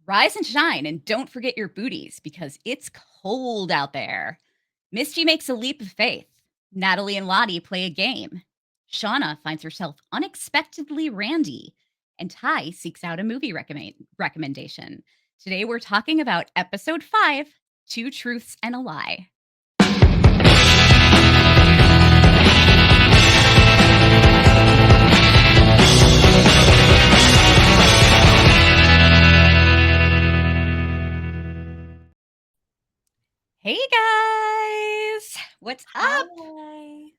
Rise and shine, and don't forget your booties because it's cold out there. Misty makes a leap of faith. Natalie and Lottie play a game. Shauna finds herself unexpectedly randy. And Ty seeks out a movie recommendation. Today we're talking about episode 5, Two Truths and a Lie. Hey guys, what's up? Hi.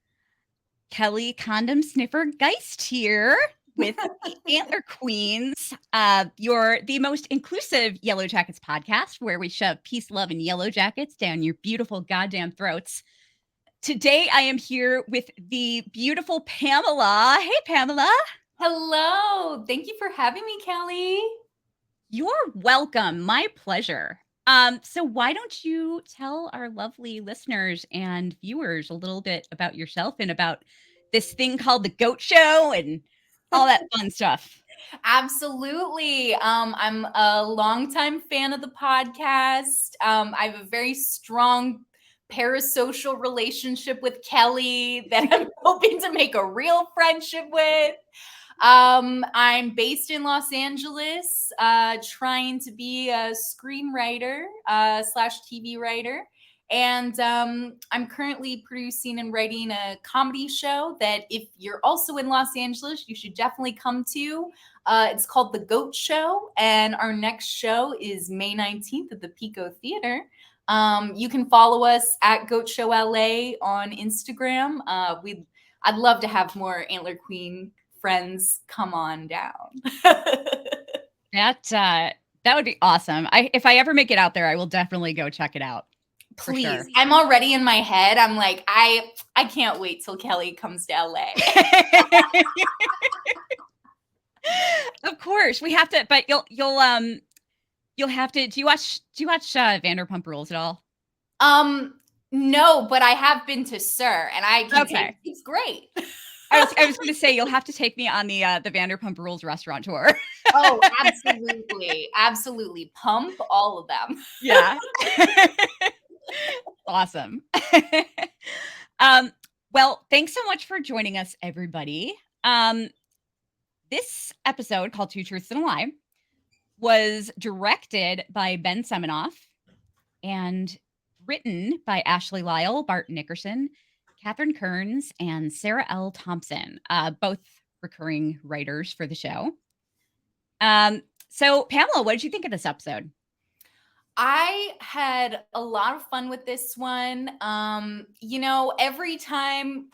Kelly Condom Sniffer Geist here with the Antler Queens. You're the most inclusive Yellowjackets podcast where we shove peace, love, and Yellowjackets down your beautiful goddamn throats. Today I am here with the beautiful Pamela. Hey, Pamela. Hello. Thank you for having me, Kelly. You're welcome. My pleasure. So why don't you tell our lovely listeners and viewers a little bit about yourself and about this thing called the Goat Show and all that fun stuff? Absolutely. I'm a longtime fan of the podcast. I have a very strong parasocial relationship with Kelly that I'm hoping to make a real friendship with. I'm based in Los Angeles, trying to be a screenwriter slash TV writer. And I'm currently producing and writing a comedy show that if you're also in Los Angeles, you should definitely come to. It's called The Goat Show. And our next show is May 19th at the Pico Theater. You can follow us at Goat Show LA on Instagram. I'd love to have more Antler Queen friends come on down. That would be awesome. If I ever make it out there, I will definitely go check it out. Please. Sure. I'm already in my head. I'm like, I can't wait till Kelly comes to LA. Of course, we have to, but you'll have to. Do you watch Vanderpump Rules at all? No, but I have been to Sir, and I can take it's great. I was going to say you'll have to take me on the Vanderpump Rules restaurant tour. Oh, absolutely, absolutely. Pump all of them. Yeah. Awesome. Well, thanks so much for joining us, everybody. This episode called Two Truths and a Lie was directed by Ben Seminoff and written by Ashley Lyle, Bart Nickerson, Catherine Kearns, and Sarah L. Thompson, both recurring writers for the show. So, Pamela, what did you think of this episode? I had a lot of fun with this one. Every time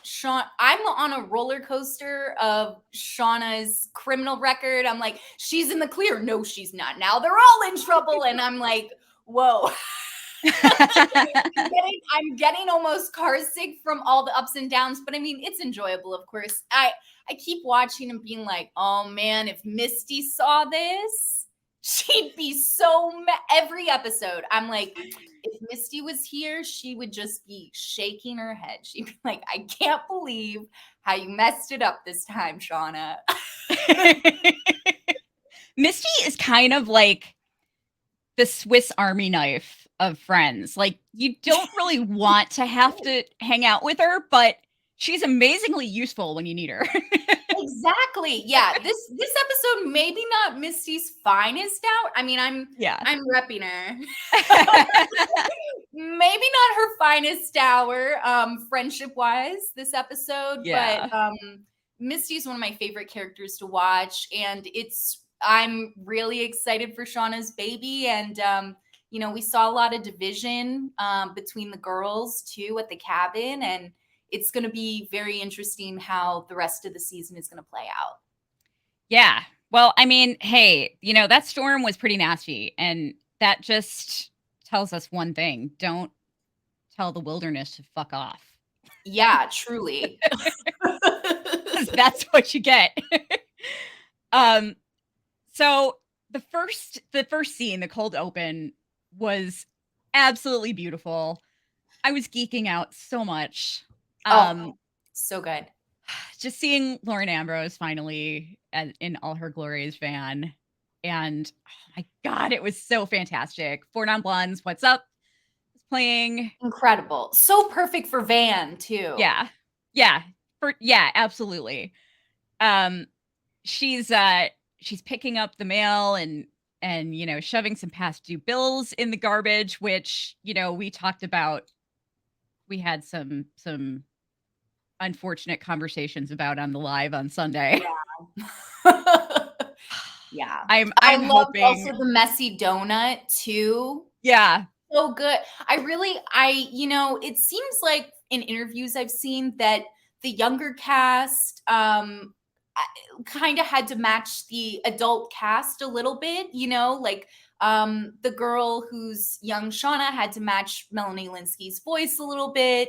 I'm on a roller coaster of Shauna's criminal record. I'm like, she's in the clear. No, she's not. Now they're all in trouble. And I'm like, whoa. I'm getting almost car sick from all the ups and downs, but I mean, it's enjoyable, of course. I keep watching and being like, oh man, if Misty saw this, she'd be so every episode. I'm like, if Misty was here, she would just be shaking her head. She'd be like, I can't believe how you messed it up this time, Shauna. Misty is kind of like the Swiss Army knife of friends. Like, you don't really want to have to hang out with her, but she's amazingly useful when you need her. Exactly. Yeah. This episode, maybe not Misty's finest hour. I mean, I'm repping her. Maybe not her finest hour, friendship wise, this episode. Yeah. But Misty's one of my favorite characters to watch. And I'm really excited for Shauna's baby. And we saw a lot of division between the girls too at the cabin, and it's going to be very interesting how the rest of the season is going to play out. Yeah. Well, I mean, hey, that storm was pretty nasty, and that just tells us one thing: don't tell the wilderness to fuck off. Yeah, truly. That's what you get. So the first scene, the cold open, was absolutely beautiful. I was geeking out so much. So good. Just seeing Lauren Ambrose finally in all her glory as Van And oh my god, it was so fantastic. Four Non Blondes, What's Up was playing. Incredible. So perfect for Van too. Yeah. Yeah. Yeah, absolutely. Um, she's picking up the mail and shoving some past due bills in the garbage, which, we talked about. We had some unfortunate conversations about on the live on Sunday. Yeah. Yeah. I I'm loved hoping. also the messy donut too. Yeah. So good. It seems like in interviews I've seen that the younger cast kind of had to match the adult cast a little bit, like the girl who's young Shauna had to match Melanie Linsky's voice a little bit,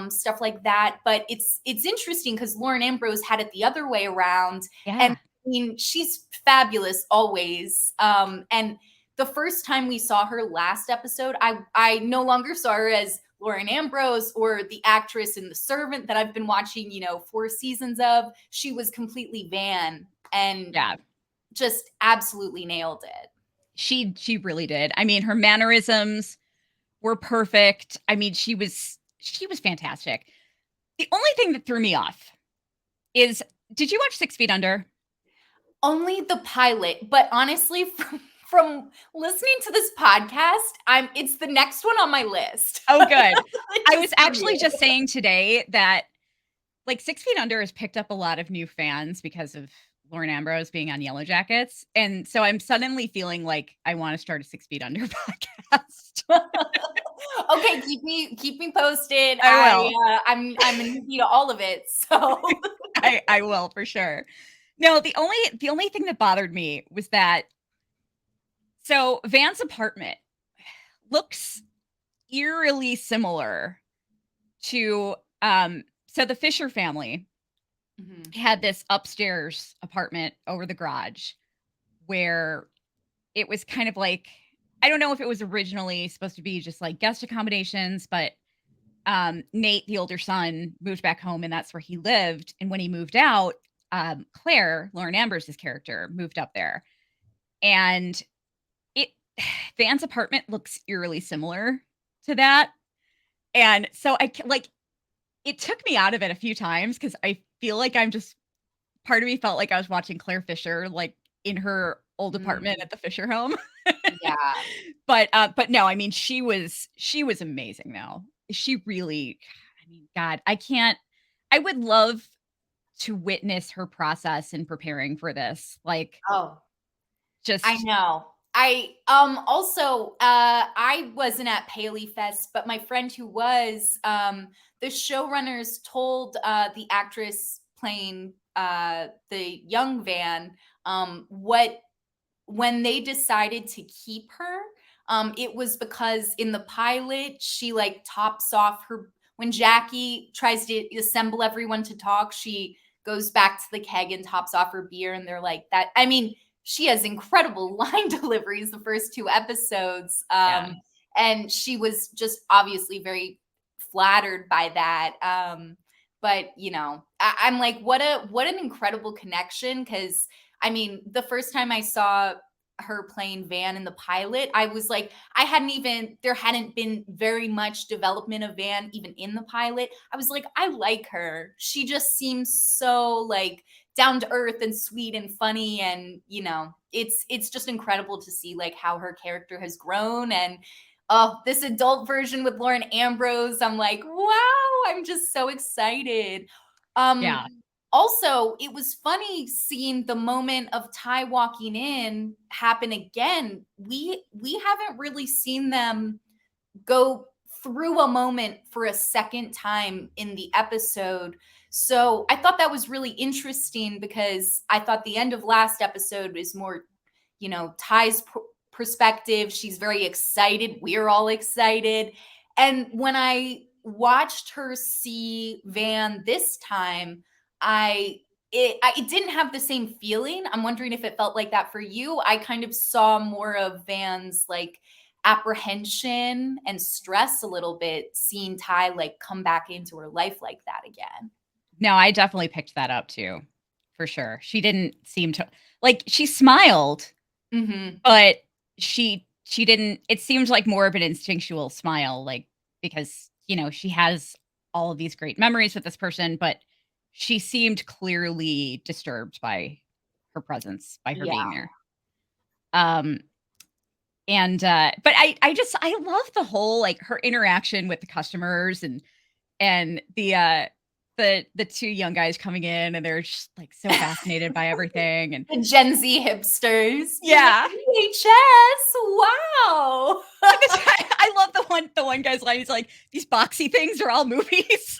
stuff like that. But it's interesting because Lauren Ambrose had it the other way around. And Yeah. I mean, she's fabulous always. And the first time we saw her last episode, I no longer saw her as Lauren Ambrose or the actress in The Servant that I've been watching, 4 seasons of. She was completely Van and Yeah. just absolutely nailed it. She really did. I mean, her mannerisms were perfect. I mean, she was fantastic. The only thing that threw me off is, did you watch 6 Feet Under? Only the pilot, but honestly, from listening to this podcast, it's the next one on my list. Oh, good. I was Just for actually you. just saying today that, like, 6 Feet Under has picked up a lot of new fans because of Lauren Ambrose being on Yellowjackets, and so I'm suddenly feeling like I wanna start a 6 Feet Under podcast. Okay, keep me posted. I will. I'm a newbie to all of it, so I will for sure. No, the only thing that bothered me was that, so Van's apartment looks eerily similar to, so the Fisher family Mhm. had this upstairs apartment over the garage where it was kind of like, I don't know if it was originally supposed to be just like guest accommodations, but Nate, the older son, moved back home and that's where he lived. And when he moved out, Claire, Lauren Ambrose's character, moved up there. And it Van's apartment looks eerily similar to that. And so like, it took me out of it a few times because I feel like part of me felt like I was watching Claire Fisher, like in her old apartment Mm, at the Fisher home. yeah. But no, I mean, she was amazing though. She really, I mean, God, I would love to witness her process in preparing for this. Like, Oh, I just, know. I wasn't at Paley Fest, but my friend who was, the showrunners told the actress playing the young Van what when they decided to keep her, it was because in the pilot, she like tops off her when Jackie tries to assemble everyone to talk, she goes back to the keg and tops off her beer, and they're like that. I mean, she has incredible line deliveries the first 2 episodes. yeah, And she was just obviously very flattered by that. But I'm like, what an incredible connection, because I mean, the first time I saw her playing Van in the pilot, I was like, there hadn't been very much development of Van even in the pilot. I was like, I like her. She just seems so like down to earth and sweet and funny. And, it's just incredible to see like how her character has grown. And oh, this adult version with Lauren Ambrose, I'm like, wow, I'm just so excited. Um, yeah. Also, it was funny seeing the moment of Ty walking in happen again. We haven't really seen them go through a moment for a second time in the episode. So I thought that was really interesting because I thought the end of last episode is more, Ty's perspective. She's very excited. We're all excited. And when I watched her see Van this time, it didn't have the same feeling. I'm wondering if it felt like that for you. I kind of saw more of Van's like apprehension and stress a little bit, seeing Ty like come back into her life like that again. No, I definitely picked that up too, for sure. She didn't seem to, like, she smiled, Mhm. but she didn't it seemed like more of an instinctual smile, like, because, she has all of these great memories with this person, but she seemed clearly disturbed by her presence, by her being Yeah. there. Um, but I love the whole, like, her interaction with the customers and the 2 young guys coming in, and they're just, like, so fascinated by everything, and The Gen Z hipsters. They're like, yeah. "VHS, wow." I love the one guy's line, he's like, "These boxy things are all movies."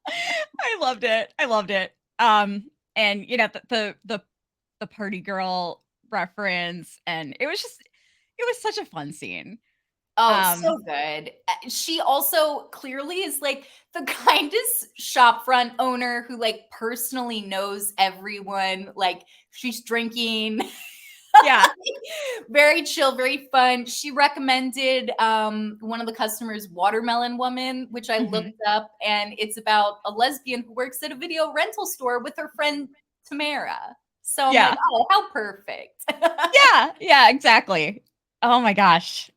I loved it. I loved it. And, the party girl reference, and it was such a fun scene. Oh, so Um, good. She also clearly is, like, the kindest shopfront owner who, like, personally knows everyone, like, she's drinking. yeah. Very chill, very fun. She recommended, one of the customers, Watermelon Woman, which I looked Mhm. up, and it's about a lesbian who works at a video rental store with her friend Tamara. So I'm like, Yeah. "Oh, how perfect." Yeah, yeah, exactly. Oh my gosh.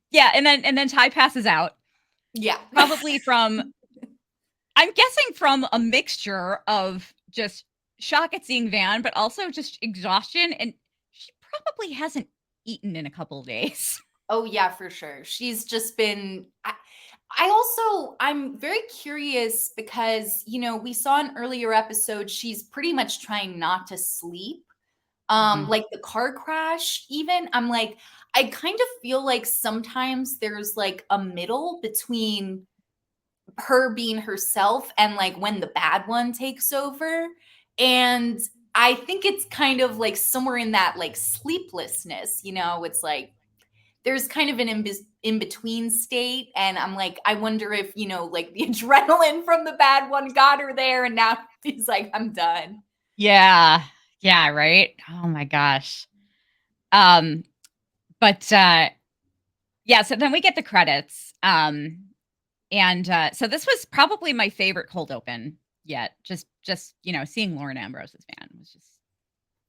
Yeah, and then Ty passes out, Yeah. probably from I'm guessing from a mixture of just shock at seeing Van, but also just exhaustion, and she probably hasn't eaten in a couple of days. Oh, yeah, for sure. She's just been I'm very curious because, we saw in earlier episodes she's pretty much trying not to sleep. Mhm. Like the car crash even, I'm like, I kind of feel like sometimes there's like a middle between her being herself and like when the bad one takes over. And I think it's kind of like somewhere in that like sleeplessness, it's like there's kind of an in between state. And I'm like, I wonder if, like the adrenaline from the bad one got her there. And now he's like, I'm done. Yeah. Yeah, right? Oh my gosh. Um, but yeah, so then we get the credits, and so this was probably my favorite cold open yet. Just, seeing Lauren Ambrose's Van was just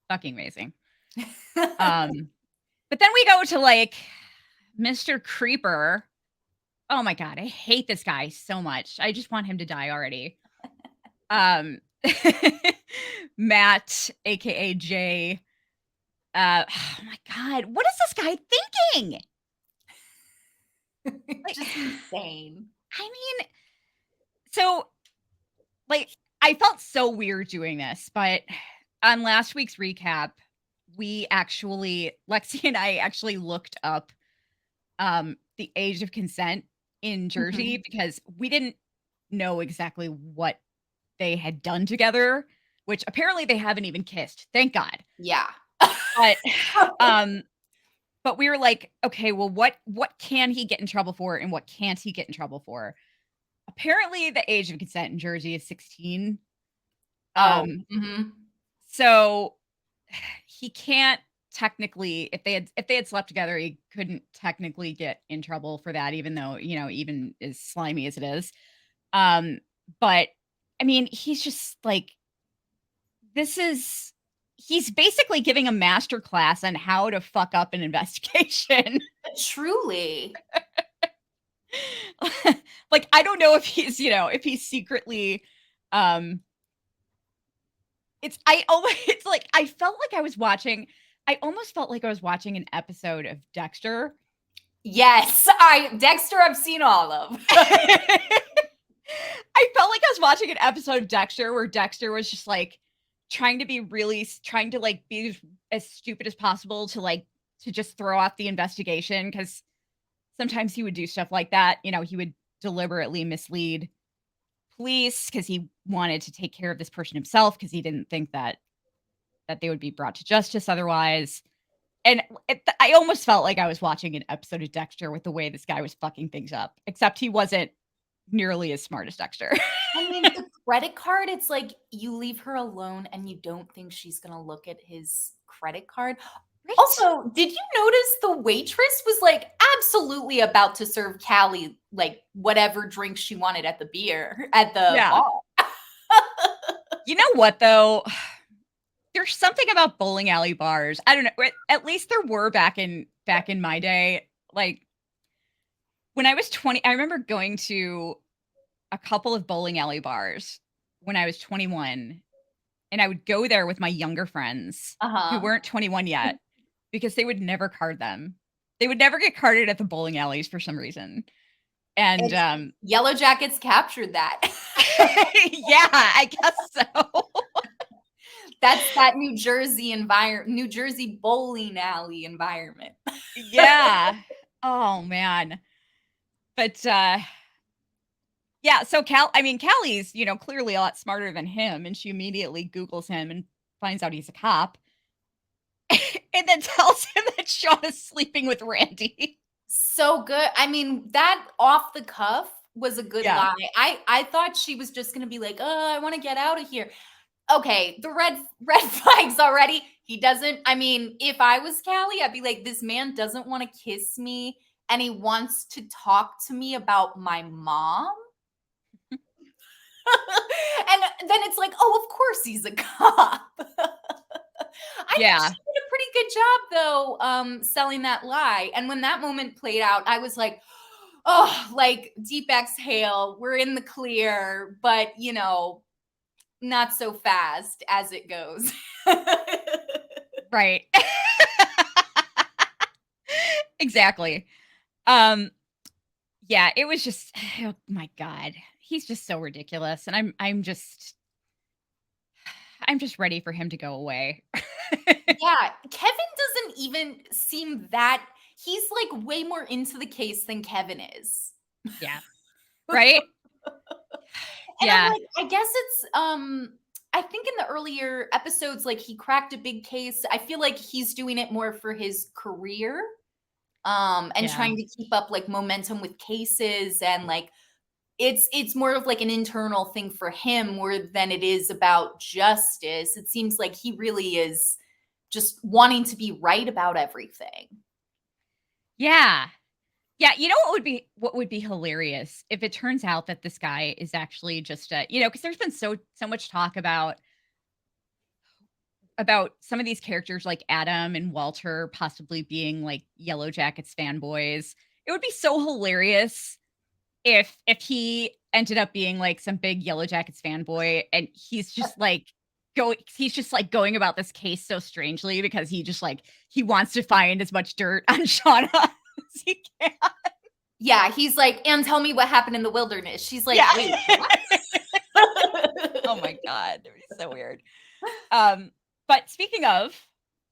fucking amazing. Um, but then we go to, like, Mr. Creeper. Oh my god, I hate this guy so much. I just want him to die already. Um, Matt, AKA Jay. Oh my god, what is this guy thinking? Like, Just insane. I mean, so, like, I felt so weird doing this, but on last week's recap, Lexi and I actually looked up, the age of consent in Jersey Mhm. because we didn't know exactly what they had done together, which apparently they haven't even kissed, thank God. Yeah. But, um, but we were like, "Okay, well, what can he get in trouble for and what can't he get in trouble for?" Apparently, the age of consent in Jersey is 16. Oh, Um, mhm. so he can't technically if they had slept together, he couldn't technically get in trouble for that, even though, even as slimy as it is. Um, but I mean, he's just like this is he's basically giving a master class on how to fuck up an investigation. Truly. Like, I don't know if he's secretly, um it's like I almost felt like I was watching an episode of Dexter. Yes, I Dexter, I've seen all of. I felt like I was watching an episode of Dexter where Dexter was just, like, trying to, like, be as stupid as possible to, like, to just throw off the investigation because sometimes he would do stuff like that, he would deliberately mislead police because he wanted to take care of this person himself because he didn't think that they would be brought to justice otherwise. And I almost felt like I was watching an episode of Dexter with the way this guy was fucking things up, except he wasn't nearly as smart as Dexter. I mean, the credit card, it's like you leave her alone and you don't think she's gonna look at his credit card. Right? Also, did you notice the waitress was, like, absolutely about to serve Callie, like, whatever drink she wanted at the Yeah. bar? You know what, though? there's something about bowling alley bars. I don't know. At least there were back in my day. Like when I was 20, I remember going to a couple of bowling alley bars when I was 21, and I would go there with my younger friends who Uh-huh. weren't 21 yet because they would never card them. They would never get carded at the bowling alleys for some reason. And It's Yellowjackets captured that. yeah, I guess so. That's that New Jersey bowling alley environment. Yeah. Oh man. But yeah, so Callie's, clearly a lot smarter than him, and she immediately Googles him and finds out he's a cop, and then tells him that Sean is sleeping with Randy. So good. I mean, that off the cuff was a good Yeah. lie. I thought she was just gonna be like, "Oh, I want to get out of here." Okay, the red flags already. He doesn't. I mean, if I was Callie, I'd be like, "This man doesn't want to kiss me, and he wants to talk to me about my mom." And then it's like, "Oh, of course he's a cop." I think she Yeah. did a pretty good job though, selling that lie. And when that moment played out, I was like, oh, like deep exhale. We're in the clear, but not so fast as it goes. Right. Exactly. Um, yeah, it was just oh my god. He's just so ridiculous, and I'm just ready for him to go away. Yeah, Kevin doesn't even seem that he's like way more into the case than Kevin is. Yeah. Right? And I'm Yeah. like, I guess it's I think in the earlier episodes like he cracked a big case. I feel like he's doing it more for his career and Yeah. trying to keep up like momentum with cases and like it's more of like an internal thing for him more than it is about justice. It seems like he really is just wanting to be right about everything. Yeah. Yeah, you know what would be hilarious if it turns out that this guy is actually just because there's been so much talk about some of these characters like Adam and Walter possibly being like Yellow Jackets fanboys. It would be so hilarious if he ended up being like some big Yellow Jackets fanboy and he's just like going about this case so strangely because he wants to find as much dirt on Shauna as he can. Yeah, he's like, and tell me what happened in the wilderness. She's like, Yeah. wait, what? Oh my god, it would be so weird. But speaking of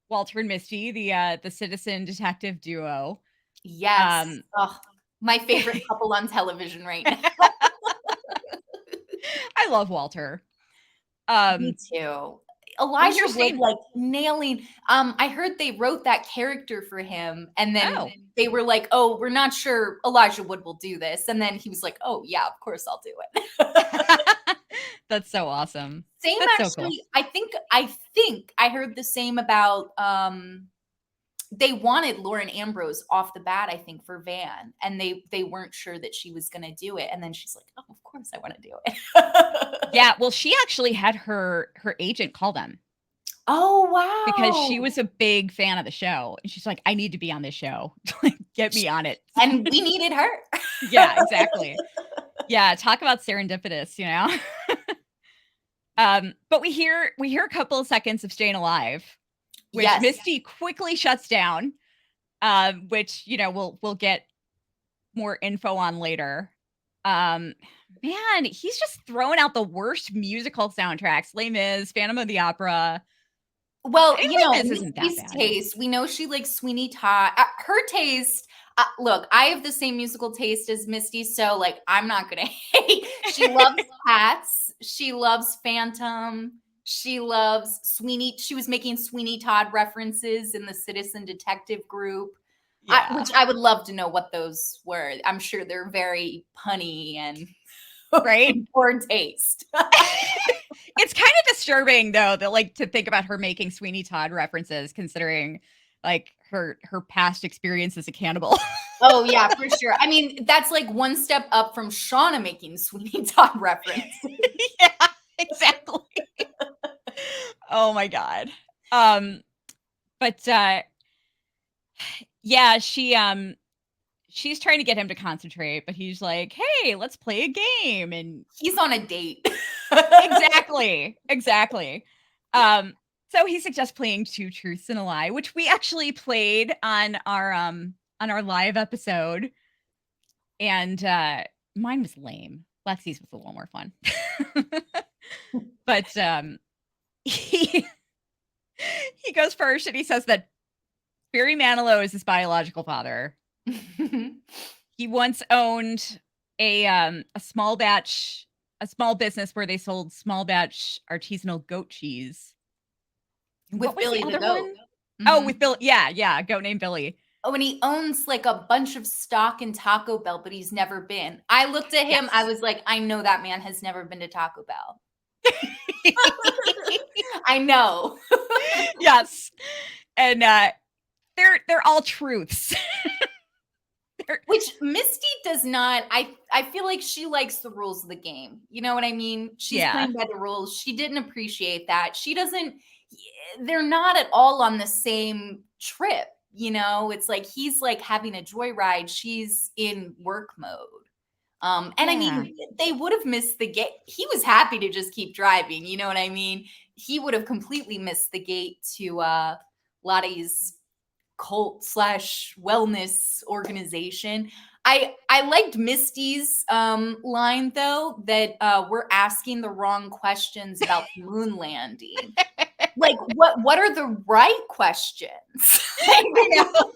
Walter and Misty, the citizen detective duo, Yes. um, Oh, my favorite couple on television right now. I love Walter. Me too. We Elijah hear Wood Shane. like nailing. I heard they wrote that character for him, and then Oh, they were like, "Oh, we're not sure Elijah Wood will do this." And then he was like, "Oh yeah, of course I'll do it." that's so awesome. Same That's so cool. actually. I think I heard the same about they wanted Lauren Ambrose off the bat, I think, for Van, and they weren't sure that she was gonna do it. And then she's like, "Oh, of course I want to do it." Yeah, well, she actually had her agent call them Oh because she wow. was a big fan of the show, and she's like, "I need to be on this show. Like, get me on it." And we needed her. Yeah, exactly. Yeah, talk about serendipitous, you know? But we hear a couple of seconds of Staying Alive, which Yes. Misty quickly shuts down, which, we'll get more info on later. Um, man, he's just throwing out the worst musical soundtracks. Les Mis, Phantom of the Opera. Well, Les Mis isn't that Misty's bad. taste, we know she likes Sweeney Todd. Her taste, look, I have the same musical taste as Misty, so like I'm not gonna hate. She loves Cats. She loves Phantom. She loves Sweeney. She was making Sweeney Todd references in the Citizen Detective group, Yeah. which I would love to know what those were. I'm sure they're very punny and Right? poor taste. It's kind of disturbing though that like to think about her making Sweeney Todd references considering like her past experience as a cannibal. Oh yeah, for sure. I mean, that's like one step up from Shauna making Sweeney Todd reference. Yeah, exactly. Oh my god. Um, but, yeah, she's trying to get him to concentrate, but he's like, "Hey, let's play a game," and He's on a date. exactly, exactly. Um, so he suggests playing Two Truths and a Lie, which we actually played on our live episode, and, mine was lame. Lexi's was a little more fun. But, he he goes first, and he says that Barry Manilow is his biological father. He once owned a small business where they sold small batch artisanal goat cheese. And what With was the Billy the other goat. one? Oh, Mhm. with Bill, yeah, yeah, a goat named Billy. Oh, and he owns like a bunch of stock in Taco Bell, but he's never been. I looked at him, I Yes. was like, I know that man has never been to Taco Bell. I know. Yes. And, they're all truths. They're Which Misty does not. I feel like she likes the rules of the game. You know what I mean? She's yeah. playing by the rules. She didn't appreciate that. She doesn't they're not at all on the same trip, you know? It's like he's like having a joyride, she's in work mode. And I Yeah. mean, they would have missed the gate. He was happy to just keep driving, you know what I mean? He would have completely missed the gate to Lottie's cult slash wellness organization. I liked Misty's line though that we're asking the wrong questions about the moon landing. Like what are the right questions? Like, I know.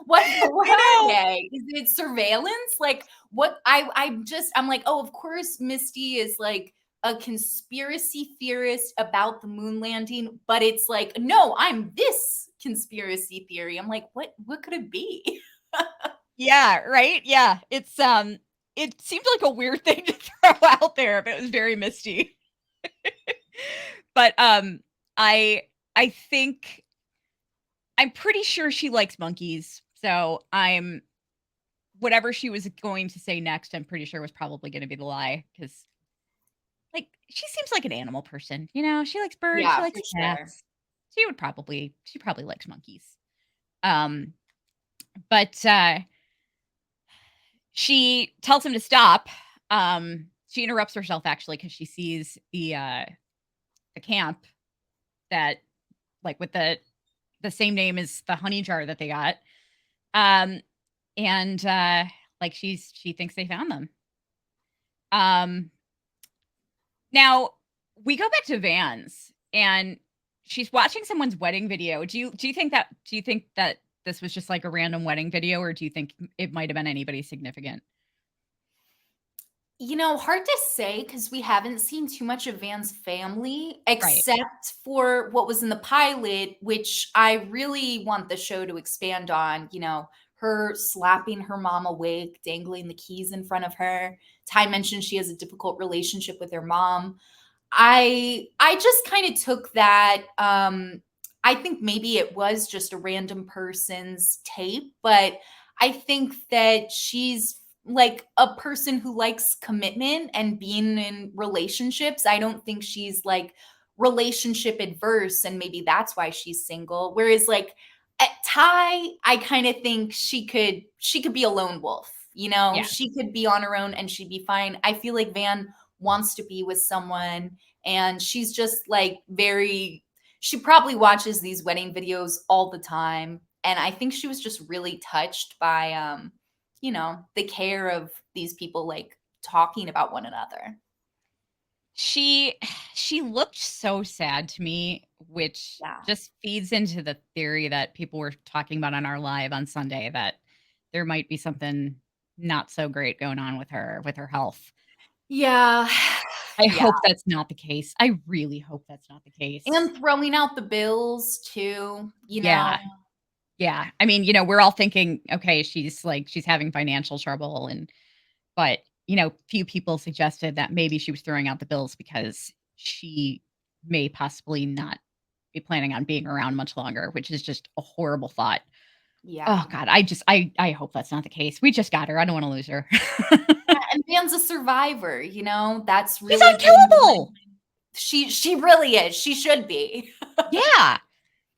what I are know. they? Is it surveillance? Like what I'm like, oh, of course Misty is like a conspiracy theorist about the moon landing, but it's like, no, I'm this conspiracy theory. I'm like, what could it be? Yeah, right? Yeah. It seemed like a weird thing to throw out there, but it was very misty. But, I I think I'm pretty sure she likes monkeys, so I'm whatever she was going to say next, I'm pretty sure was probably gonna be the lie because, like, she seems like an animal person, you know? She likes birds, she Yeah, for likes sure. cats. She probably likes monkeys. Um, but she tells him to stop. She interrupts herself actually because she sees the camp that, like, with the same name as the honey jar that they got. Um, and, like, she thinks they found them. Um, now we go back to Vans, and she's watching someone's wedding video. Do you think that this was just, like, a random wedding video, or do you think it might have been anybody significant? You know, hard to say because we haven't seen too much of Van's family, Right. except for what was in the pilot, which I really want the show to expand on. You know, her slapping her mom awake, dangling the keys in front of her. Ty mentioned she has a difficult relationship with her mom. I just kind of took that. I think maybe it was just a random person's tape, but I think that she's like a person who likes commitment and being in relationships. I don't think she's like relationship adverse, and maybe that's why she's single. Whereas like at Ty, I kind of think she could be a lone wolf. You know, Yeah. she could be on her own and she'd be fine. I feel like Van wants to be with someone, and she's just like very she probably watches these wedding videos all the time, and I think she was just really touched by you know, the care of these people like talking about one another. She she looked so sad to me, which Yeah. just feeds into the theory that people were talking about on our live on Sunday that there might be something not so great going on with her health. Yeah. I Yeah. hope that's not the case. I really hope that's not the case. And throwing out the bills too, you know. Yeah. Yeah. I mean, we're all thinking, okay, she's having financial trouble but, few people suggested that maybe she was throwing out the bills because she may possibly not be planning on being around much longer, which is just a horrible thought. Oh Yeah. god, I hope that's not the case. We just got her. I don't wanna lose her. Yeah, and Dan's a survivor, you know. That's He's really the unkillable. She really is. She should be. Yeah.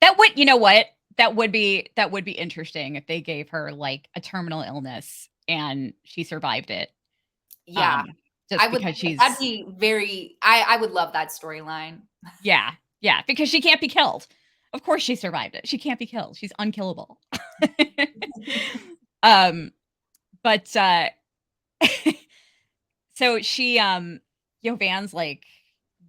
That would, you know what? That would be interesting if they gave her like a terminal illness and she survived it. Yeah. Um, I just would because that'd she's be very I would love that storyline. yeah, yeah, because she can't be killed. Of course she survived it. She can't be killed. She's unkillable. um, but so Van's like,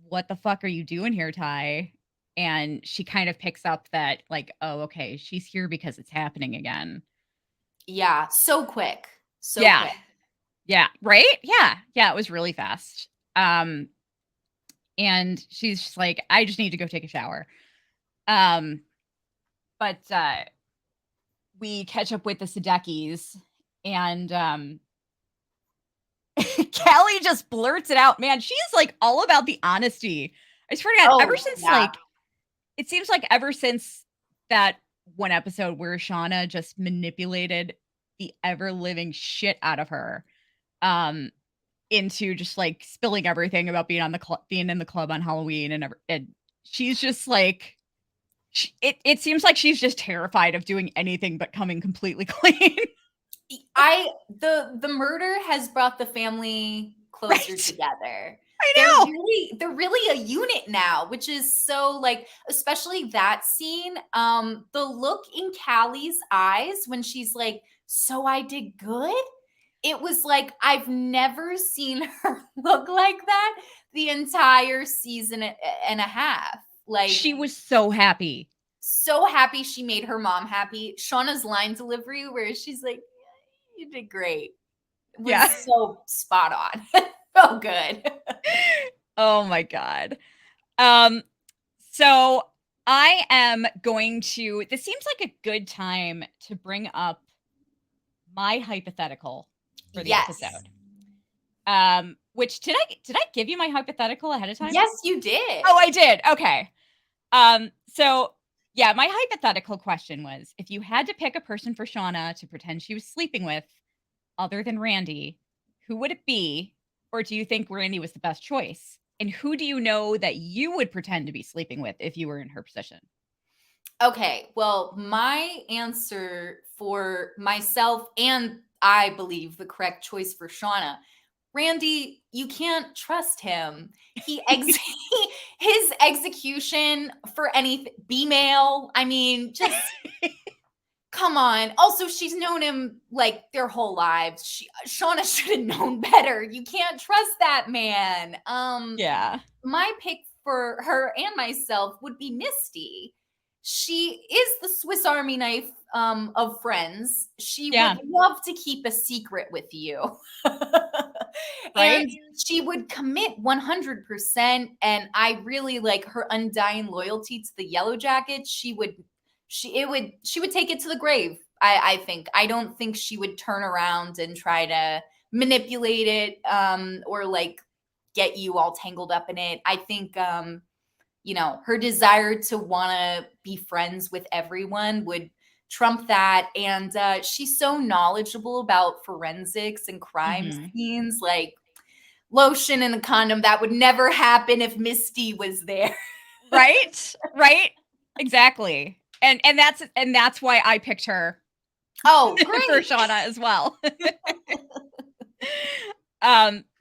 "What the fuck are you doing here, Ty?" And she kind of picks up that like, "Oh, okay, she's here because it's happening again." Yeah, so quick. So Yeah. quick. Yeah, right? Yeah. Yeah, it was really fast. Um, and she's just like, "I just need to go take a shower." Um, but we catch up with the Sadekis and Callie just blurts it out. Man, she is like all about the honesty. I swear to God, ever Oh, since yeah. like it seems like ever since that one episode where Shauna just manipulated the ever living shit out of her, um, into just like spilling everything about being on the being in the club on Halloween and she's just like it seems like she's just terrified of doing anything but coming completely clean. The murder has brought the family closer Right. together. I They're know. really a unit now, which is so like, especially that scene. The look in Callie's eyes when she's like, "So I did good." It was like I've never seen her look like that the entire season and a half. Like, She was so happy. so happy she made her mom happy. Shauna's line delivery where she's like, "You did great." Yeah. Was so spot on. So good. Oh my god. Um so I am going to this seems like a good time to bring up my hypothetical for the Yes. episode. Which did I give you my hypothetical ahead of time? Yes, you did. Oh, I did. Okay. So yeah, my hypothetical question was if you had to pick a person for Shauna to pretend she was sleeping with other than Randy, who would it be? Or do you think Randy was the best choice? And who do you know that you would pretend to be sleeping with if you were in her position? Okay, well, my answer for myself and I believe the correct choice for Shauna, Randy, you can't trust him. His execution for any B-mail, I mean, just come on. Also, she's known him like their whole lives. Shauna should have known better. You can't trust that man. Yeah. My pick for her and myself would be Misty. She is the Swiss Army knife of friends. She would Yeah. love to keep a secret with you. Right? And she would commit 100%. And I really like her undying loyalty to the Yellowjackets. She would take it to the grave. I think. I don't think she would turn around and try to manipulate it or like get you all tangled up in it. I think her desire to want to be friends with everyone would trump that. And she's so knowledgeable about forensics and crime Mhm. scenes, like lotion in a condom. That would never happen if Misty was there. Right? Right? Exactly. And that's why I picked her Oh, for great. Shauna as well.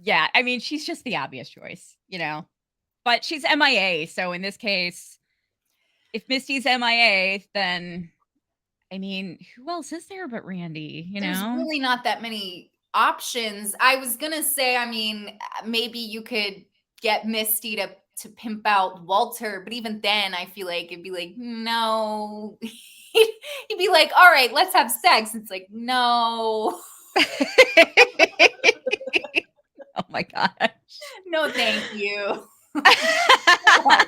Yeah, I mean, she's just the obvious choice, you know? But she's MIA, so in this case, if Misty's MIA, then I mean, who else is there but Randy, you There's know? really not that many options. I was gonna say, I mean, maybe you could get Misty to pimp out Walter, but even then, I feel like it'd be like, no. He'd be like, all right, let's have sex. It's like, no, Oh my gosh. no, thank you.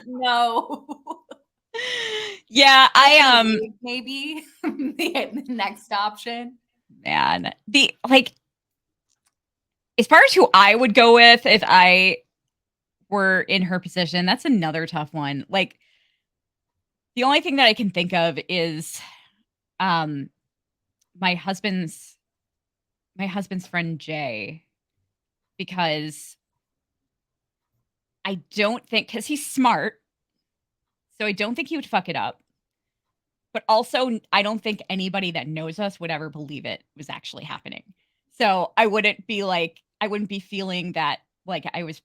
No. Yeah, Randy, maybe the next option. man, the like as far as who I would go with if I were in her position, that's another tough one. Like the only thing that I can think of is um my husband's my husband's friend Jay because I don't think, because he's smart, so I don't think he would fuck it up. But also, I don't think anybody that knows us would ever believe it was actually happening. So I wouldn't be like, I wouldn't be feeling that like I was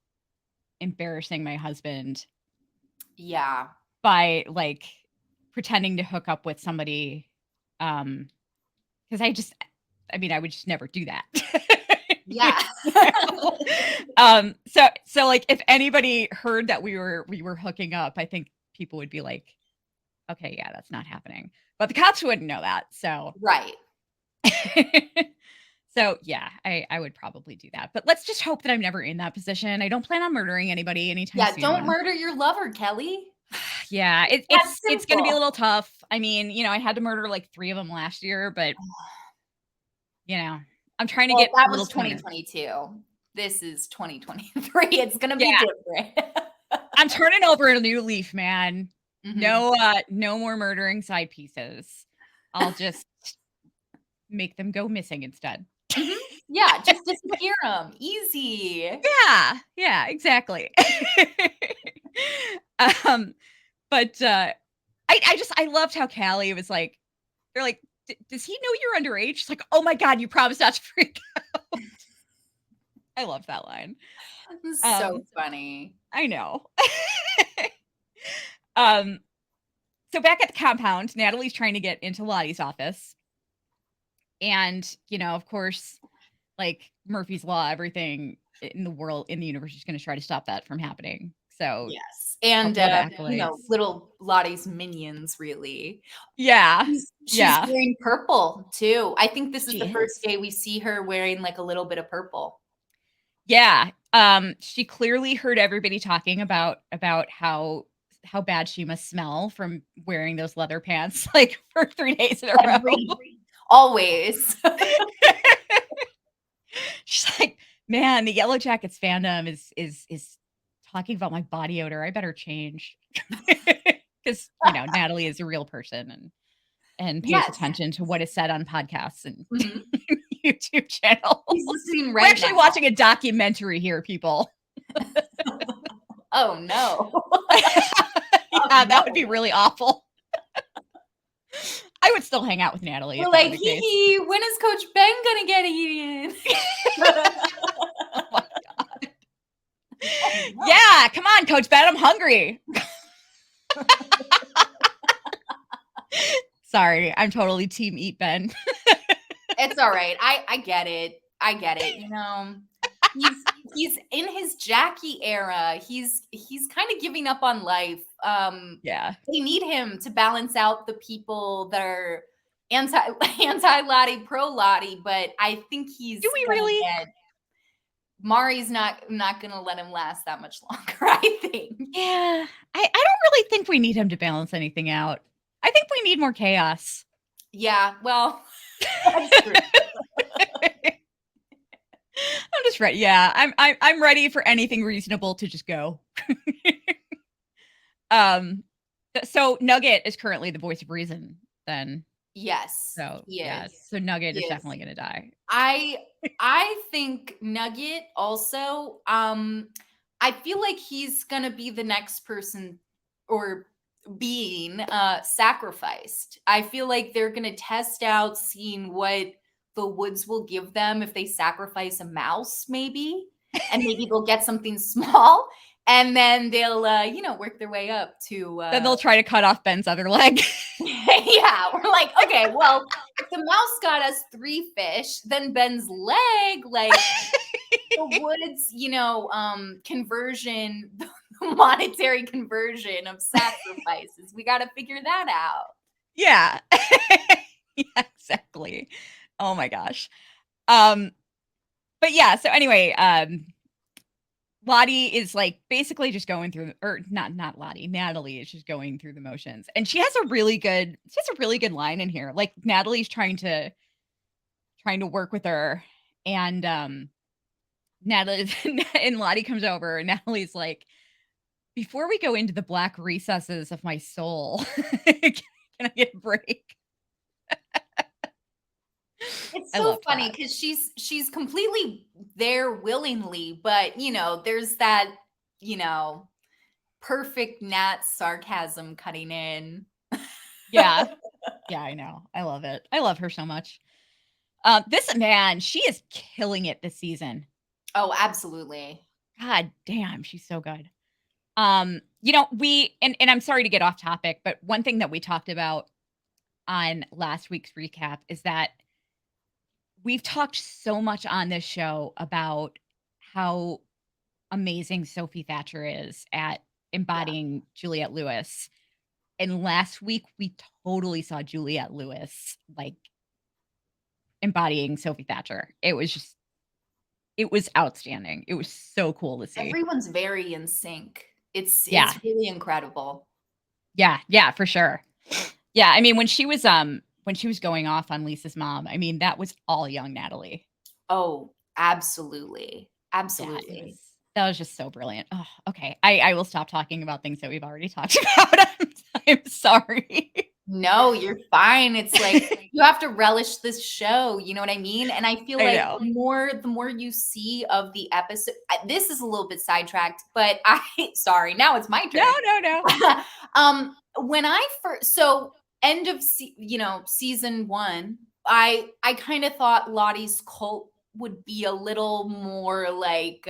embarrassing my husband Yeah. by like pretending to hook up with somebody. Because I mean, I would just never do that. You Yeah. know? So like if anybody heard that we were hooking up, I think people would be like, okay, yeah, that's not happening. But the cops wouldn't know that. So Right. so yeah, I would probably do that. But let's just hope that I'm never in that position. I don't plan on murdering anybody anytime Yeah, don't soon. murder your lover, Kelly. Yeah, It's it, that it's gonna be a simple. little tough. I mean, I had to murder like 3 of them last year, but you know, I'm trying to Well, get that a little was cleaner. 2022. This is 2023. It's gonna be Yeah, different. I'm turning over a new leaf, man. Mhm. No more murdering side pieces. I'll just make them go missing instead. Mhm. Yeah, just disappear them. Easy. Yeah, exactly. Um, but, I loved how Callie was like they're like, Does he know you're underage?" She's like, "Oh my god, you promised not to freak out." I love that line. So Um, funny. I know. Um, so back at the compound, Natalie's trying to get into Lottie's office, and, of course, like, Murphy's Law, everything in the world in the universe is gonna try to stop that from happening. So, Yes, and, couple of accolades. little Lottie's minions, really. Yeah. She's Yeah. wearing purple, too. I think this is She the first is. day we see her wearing, like, a little bit of purple. Yeah. She clearly heard everybody talking about how bad she must smell from wearing those leather pants, like, for 3 days in a row. Every always. She's like, "Man, the Yellowjackets fandom is talking about my body odor. I better change." 'Cause, Natalie is a real person and pays Yes. attention to what is said on podcasts and Mhm. YouTube channels. He's listening We're right actually now. watching a documentary here, people. Oh, no. Oh, Yeah, that would be no. really awful. I would still hang out with Natalie We're if that like, were the "Hee case. hee, when is Coach Ben gonna get eaten?" Oh my god. Oh, no. Yeah, come on, Coach Ben, I'm hungry. Sorry, I'm totally team eat Ben. It's alright. I get it. I get it, He's he's in his Jackie era. He's kinda giving up on life. Yeah. They need him to balance out the people that are anti anti Lottie, pro Lottie, but I think Do he's we gonna really? get Mari's not gonna let him last that much longer, I think. Yeah. I don't really think we need him to balance anything out. I think we need more chaos. Yeah, well, that's true. I'm just ready. Yeah, I'm ready for anything reasonable to just go. Um, so Nugget is currently the voice of reason then. Yes, So, he yeah, is. so Nugget He is is. definitely gonna die. I I think Nugget also, I feel like he's gonna be the next person or being sacrificed. I feel like they're gonna test out seeing what the woods will give them if they sacrifice a mouse, maybe, and maybe they'll get something small, and then they'll work their way up to Then they'll try to cut off Ben's other leg. yeah, we're like, okay, well, if the mouse got us 3 fish, then Ben's leg, like the woods, conversion, the monetary conversion of sacrifices. We got to figure that out. Yeah. Yeah, exactly. Oh my gosh. Um, but yeah, so anyway, Lottie is like basically just going through or not Lottie, Natalie is just going through the motions. And she has a really good line in here. Like Natalie's trying to work with her and Natalie and Lottie comes over and Natalie's like, "Before we go into the black recesses of my soul, can I get a break?" It's I so loved funny that. because she's completely there willingly, but there's that. you know, perfect Nat sarcasm cutting in. Yeah. Yeah, I know. I love it. I love her so much. This man, she is killing it this season. Oh, absolutely. God damn, she's so good. We and I'm sorry to get off topic, but one thing that we talked about on last week's recap is that we've talked so much on this show about how amazing Sophie Thatcher is at Yeah. embodying Juliette Lewis. And last week we totally saw Juliette Lewis like embodying Sophie Thatcher. It was outstanding. It was so cool to see. Everyone's very in sync. Yeah. It's really incredible. Yeah, yeah, for sure. Yeah, I mean, when she was going off on Lisa's mom, I mean, that was all young Natalie. Oh, absolutely. Yeah, Absolutely. that was just so brilliant. Oh, okay. I will stop talking about things that we've already talked about. I'm sorry. No, you're fine. It's like you have to relish this show, you know what I mean? And I feel I like know. the more you see of the episode, this is a little bit sidetracked, but I sorry, now it's my No, turn. no, no. When I first end of season 1, I kind of thought Lottie's cult would be a little more like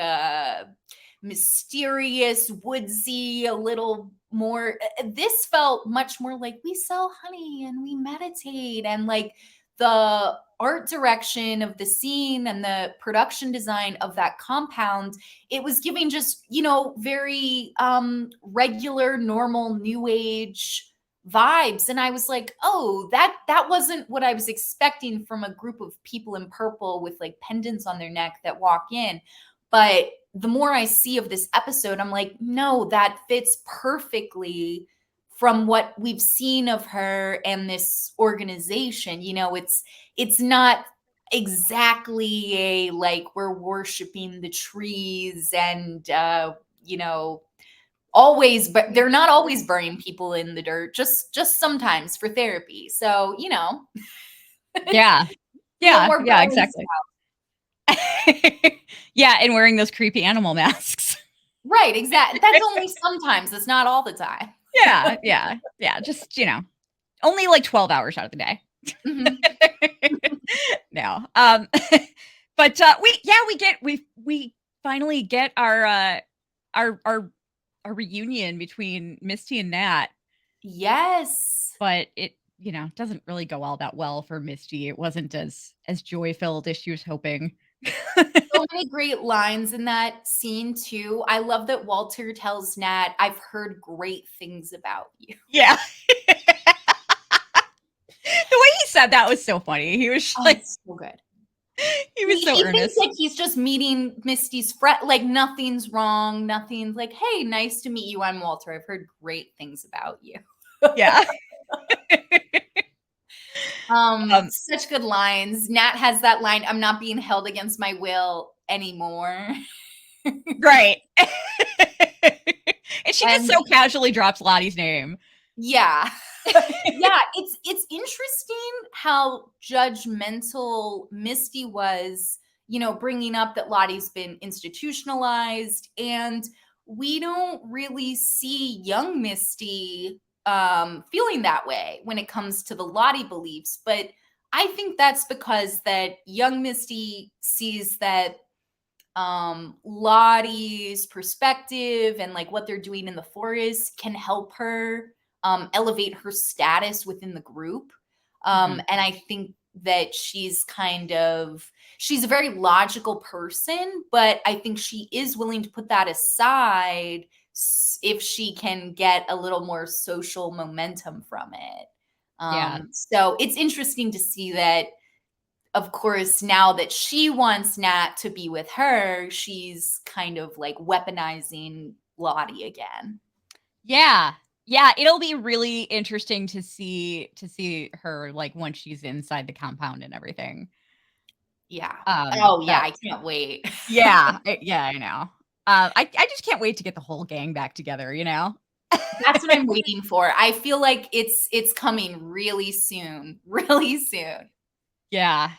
mysterious, woodsy, a little more. This felt much more like we sell honey and we meditate, and like the art direction of the scene and the production design of that compound, it was giving just, very regular, normal, new age vibes. And I was like, oh, that wasn't what I was expecting from a group of people in purple with like pendants on their neck that walk in. But the more I see of this episode, I'm like, no, that fits perfectly from what we've seen of her and this organization. It's not exactly a like we're worshiping the trees and always, but they're not always burying people in the dirt, just sometimes for therapy. So, it's Yeah. a little Yeah, more yeah, balanced. exactly. Yeah, and wearing those creepy animal masks. Right, exactly. That's only sometimes, it's not all the time. Yeah, yeah, yeah, just, only like 12 hours out of the day. Mhm. No. But we finally get our our our reunion between Misty and Nat, Yes. but it, doesn't really go all that well for Misty. It wasn't as joy-filled as she was hoping. So many great lines in that scene too. I love that Walter tells Nat, "I've heard great things about you." Yeah. The way he said that was so funny. He was Oh, like it's so good. he was so He thinks earnest. like he's just meeting Misty's friend, like nothing's wrong, nothing's like, "Hey, nice to meet you. I'm Walter. I've heard great things about you." Yeah. Um, Such good lines. Nat has that line, "I'm not being held against my will anymore." right. And she just And so casually drops Lottie's name. yeah. Yeah, it's interesting how judgmental Misty was, bringing up that Lottie's been institutionalized, and we don't really see young Misty feeling that way when it comes to the Lottie beliefs. But I think that's because that young Misty sees that Lottie's perspective and like what they're doing in the forest can help her elevate her status within the group. Mhm. And I think that she's a very logical person, but I think she is willing to put that aside if she can get a little more social momentum from it. Yeah. So it's interesting to see that, of course, now that she wants Nat to be with her, she's kind of like weaponizing Lottie again. Yeah. Yeah, it'll be really interesting to see her, like, once she's inside the compound and everything. Yeah. Oh, yeah, That I can't wait. yeah, I know. I just can't wait to get the whole gang back together, you know? That's what I'm waiting for. I feel like it's coming really soon, really soon. Yeah.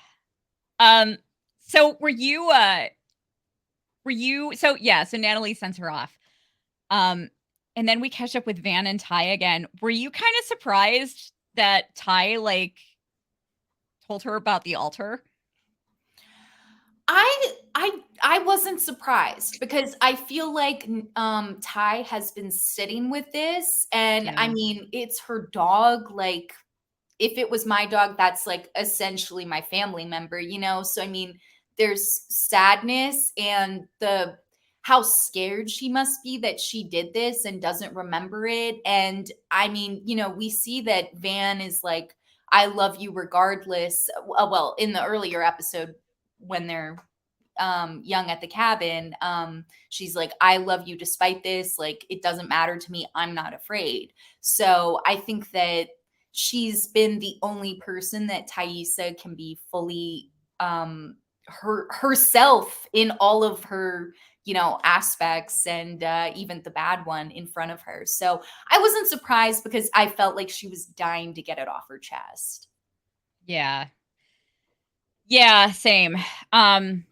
Um, so were you so yeah, so Natalie sends her off. Um, and then we catch up with Van and Ty again. Were you kind of surprised that Ty like told her about the altar? I wasn't surprised because I feel like Ty has been sitting with this, and I Yeah. mean, it's her dog, like, if it was my dog, that's, like, essentially my family member, you know? So, I mean, there's sadness and the how scared she must be that she did this and doesn't remember it, and, I mean, you know, we see that Van is like, "I love you regardless." Well, in the earlier episode when they're young at the cabin, she's like, I love you despite this. Like, it doesn't matter to me. I'm not afraid. So I think that she's been the only person that Thaisa can be fully herself in all of her, you know, aspects, and even the bad one in front of her. So I wasn't surprised because I felt like she was dying to get it off her chest. Yeah. Yeah, same. Um,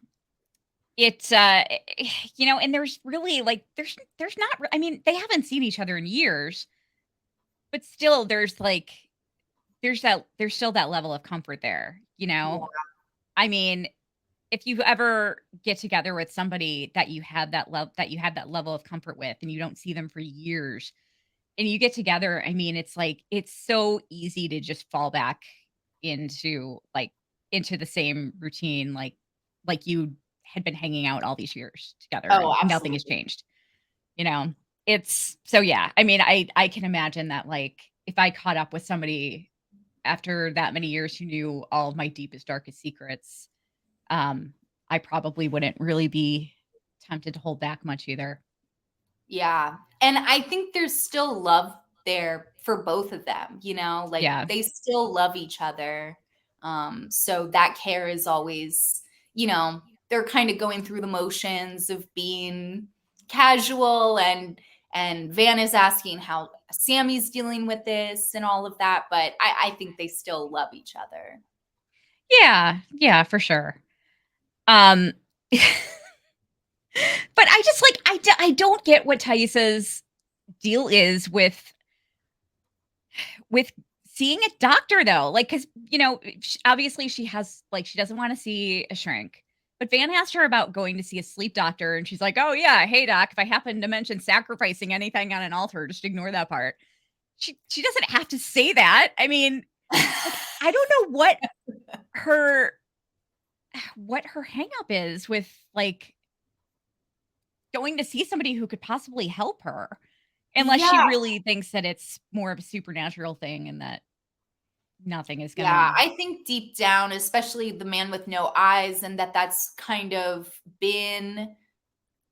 it's and there's really like there's not I mean, they haven't seen each other in years, but still there's like there's still that level of comfort there, you Yeah. know? I mean, if you ever get together with somebody that you had that level of comfort with and you don't see them for years and you get together, I mean, it's like it's so easy to just fall back into into the same routine like you had been hanging out all these years together Oh, and nothing has absolutely. changed, you know? It's so yeah, I mean, I can imagine that like if I caught up with somebody after that many years who knew all of my deepest darkest secrets, um, I probably wouldn't really be tempted to hold back much either. Yeah. And I think there's still love there for both of them, you know, like Yeah. they still love each other. So that care is always, you know, they're kind of going through the motions of being casual, and Van is asking how Sammy's dealing with this and all of that, but I think they still love each other. Yeah, yeah, for sure. Um, but I just like I don't get what Thaisa's deal is with seeing a doctor though. Like cuz obviously she has like she doesn't want to see a shrink. But Van asked her about going to see a sleep doctor and she's like, "Oh yeah, hey doc, if I happen to mention sacrificing anything on an altar, just ignore that part." She doesn't have to say that. I mean, like I don't know her what her hang up is with like going to see somebody who could possibly help her, unless she Yeah. really thinks that it's more of a supernatural thing and that nothing is Yeah, gonna. I think deep down, especially the man with no eyes, and that's kind of been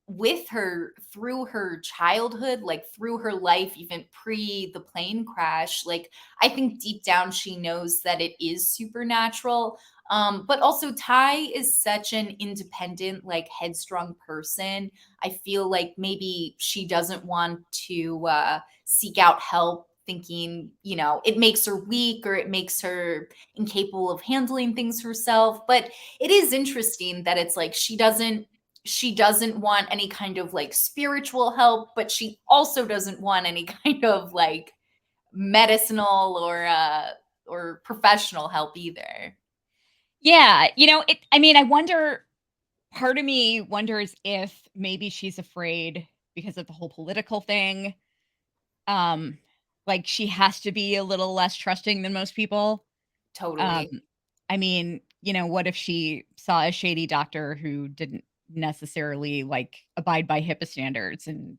with her through her childhood, like through her life, even pre the plane crash. Like, I think deep down she knows that it is supernatural. But also, Ty is such an independent, like headstrong person. I feel like maybe she doesn't want to seek out help, thinking, you know, it makes her weak or it makes her incapable of handling things herself. But it is interesting that it's like she doesn't want any kind of like spiritual help, but she also doesn't want any kind of like medicinal or professional help either. Yeah, I mean, I wonder part of me wonders if maybe she's afraid because of the whole political thing. Um, like she has to be a little less trusting than most people. Um, Totally. I mean, what if she saw a shady doctor who didn't necessarily like abide by HIPAA standards and,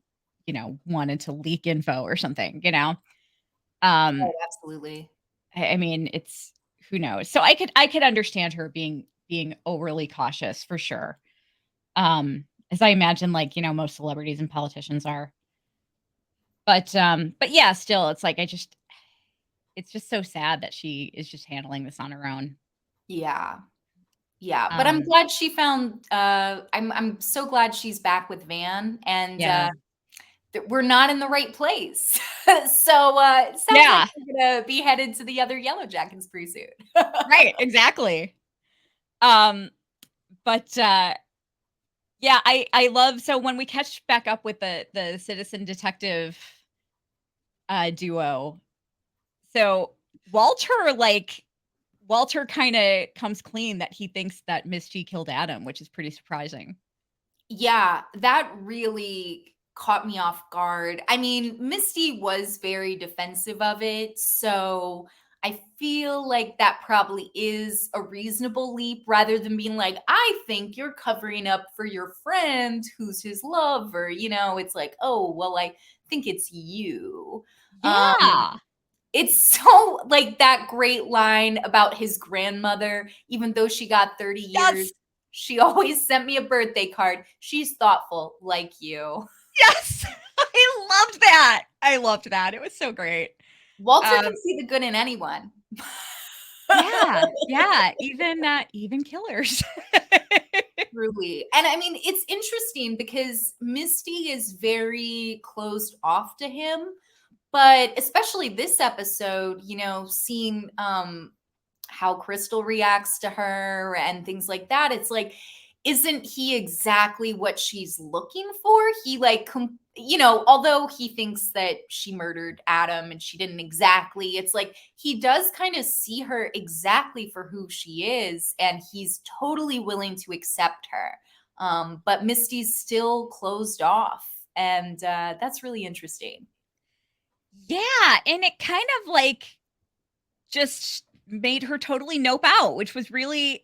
wanted to leak info or something, Um, Oh, absolutely. I mean, it's who knows. So I could understand her being overly cautious for sure. As I imagine like, most celebrities and politicians are. But yeah, still it's like it's just so sad that she is just handling this on her own. Yeah. Yeah, but I'm Um, glad she found I'm so glad she's back with Van, and yeah. that we're not in the right place. So it sounds like Yeah. we're gonna be headed to the other Yellowjackets pretty soon. Right, exactly. Um, but, Yeah, I love, so when we catch back up with the citizen detective duo, so Walter, like, Walter kind of comes clean that he thinks that Misty killed Adam, which is pretty surprising. Yeah, that really caught me off guard. I mean, Misty was very defensive of it, so I feel like that probably is a reasonable leap rather than being like, I think you're covering up for your friend who's his lover. It's like, oh, well, I think it's you. Um, Yeah. it's so like that great line about his grandmother, even though she got 30 years, Yes. she always sent me a birthday card. She's thoughtful like you. Yes. I loved that. I loved that. It was so great. Walter can Um, see the good in anyone. yeah, yeah, even killers. Truly. And I mean, it's interesting because Misty is very closed off to him, but especially this episode, seeing how Crystal reacts to her and things like that. It's like, isn't he exactly what she's looking for? He like, although he thinks that she murdered Adam and she didn't exactly, it's like he does kind of see her exactly for who she is, and he's totally willing to accept her. But Misty's still closed off, and that's really interesting. Yeah, and it kind of like just made her totally nope out, which was really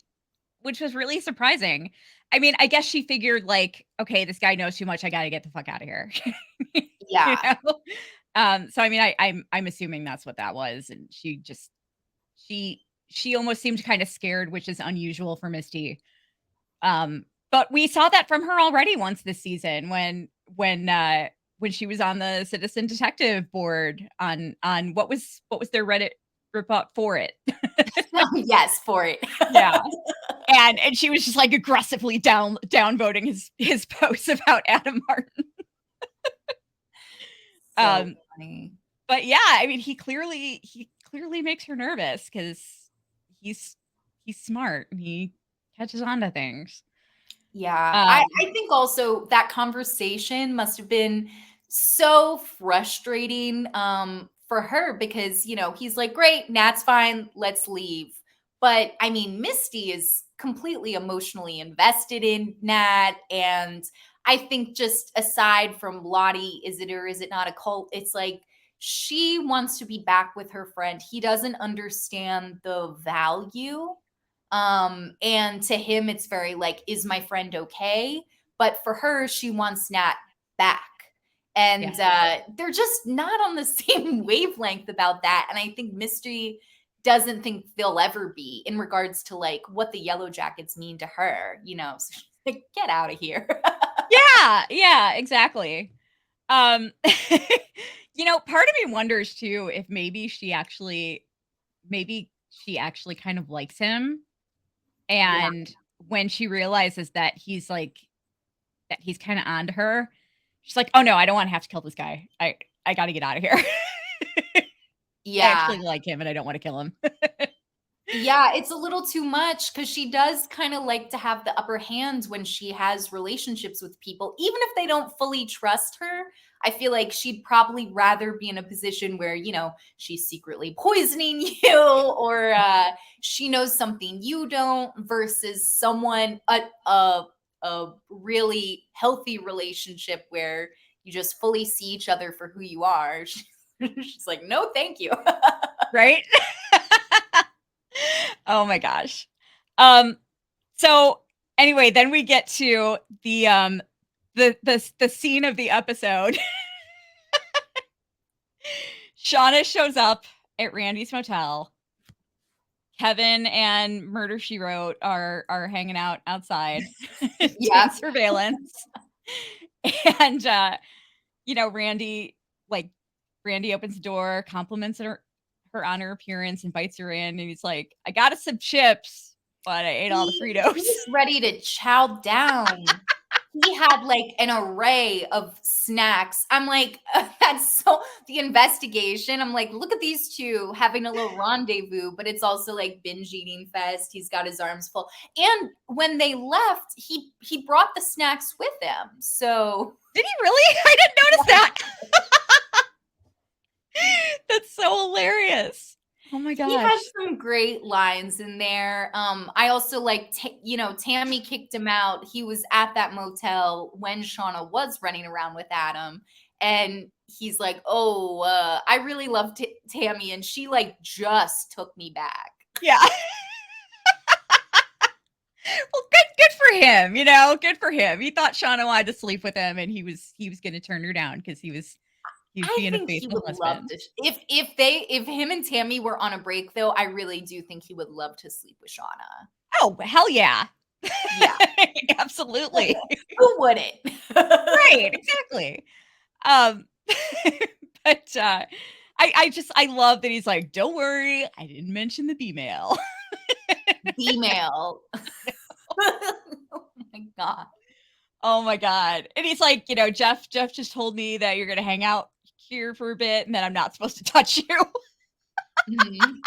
surprising. I mean, I guess she figured like, okay, this guy knows too much. I got to get the fuck out of here. you Yeah. know? So I mean, I'm assuming that's what that was, and she she almost seemed kind of scared, which is unusual for Misty. But we saw that from her already once this season when she was on the citizen detective board on what was their Reddit report for it. Yes, for it. Yeah. And she was just like aggressively downvoting his posts about Adam Martin. So Um, funny. but yeah, I mean, he clearly makes her nervous because he's he's smart and he catches on to things. Yeah. I, Um, I think also that conversation must have been so frustrating for her because, he's like, great, Nat's fine, let's leave. But I mean, Misty is completely emotionally invested in Nat. And I think just aside from Lottie, is it or is it not a cult? It's like she wants to be back with her friend. He doesn't understand the value, and to him, it's very like, is my friend okay? But for her, she wants Nat back. yeah. And they're just not on the same wavelength about that. And I think Mystery doesn't think they'll ever be in regards to like what the Yellowjackets mean to her, So she's like, get out of here. Yeah, yeah, exactly. Um, part of me wonders too if maybe she actually kind of likes him, Yeah. and when she realizes that he's kind of on to her, she's like, "Oh no, I don't want to have to kill this guy. I got to get out of here. I Yeah. actually like him and I don't want to kill him." Yeah, it's a little too much because she does kind of like to have the upper hand when she has relationships with people, even if they don't fully trust her. I feel like she'd probably rather be in a position where, she's secretly poisoning you or she knows something you don't versus someone, a really healthy relationship where you just fully see each other for who you are. She's like, no, thank you. Right? Oh my gosh. Um, so anyway, then we get to the scene of the episode. Shauna shows up at Randy's motel. Kevin and Murder She Wrote are hanging out outside doing Yeah. surveillance. And Randy, like, Randy opens the door, compliments her on her appearance, invites her in, and he's like, "I got us some chips, but I ate all the He Fritos." was ready to chow down. he had like an array of snacks. I'm like, that's so the investigation. I'm like, look at these two having a little rendezvous, but it's also like binge eating fest. He's got his arms full. And when they left, he brought the snacks with him. So Did he really? I didn't notice that. That's so hilarious. Oh my he had gosh. some great lines in there. I also like, Tammy kicked him out. He was at that motel when Shauna was running around with Adam, and he's like, "Oh, I really love Tammy, and she like just took me back." Yeah. Well, good for him, good for him. He thought Shauna wanted to sleep with him and he was gonna turn her down because he was I being a think he faithful would love husband. to. If him and Tammy were on a break, though, I really do think he would love to sleep with Shauna. Oh, hell yeah. Yeah, Absolutely. who wouldn't? Right, exactly. Um, but, I love that he's like, "Don't worry, I didn't mention the B-mail." Female. Oh my god. Oh my god. And he's like, "Jeff just told me that you're gonna hang out here for a bit and then I'm not supposed to touch you." Mhm.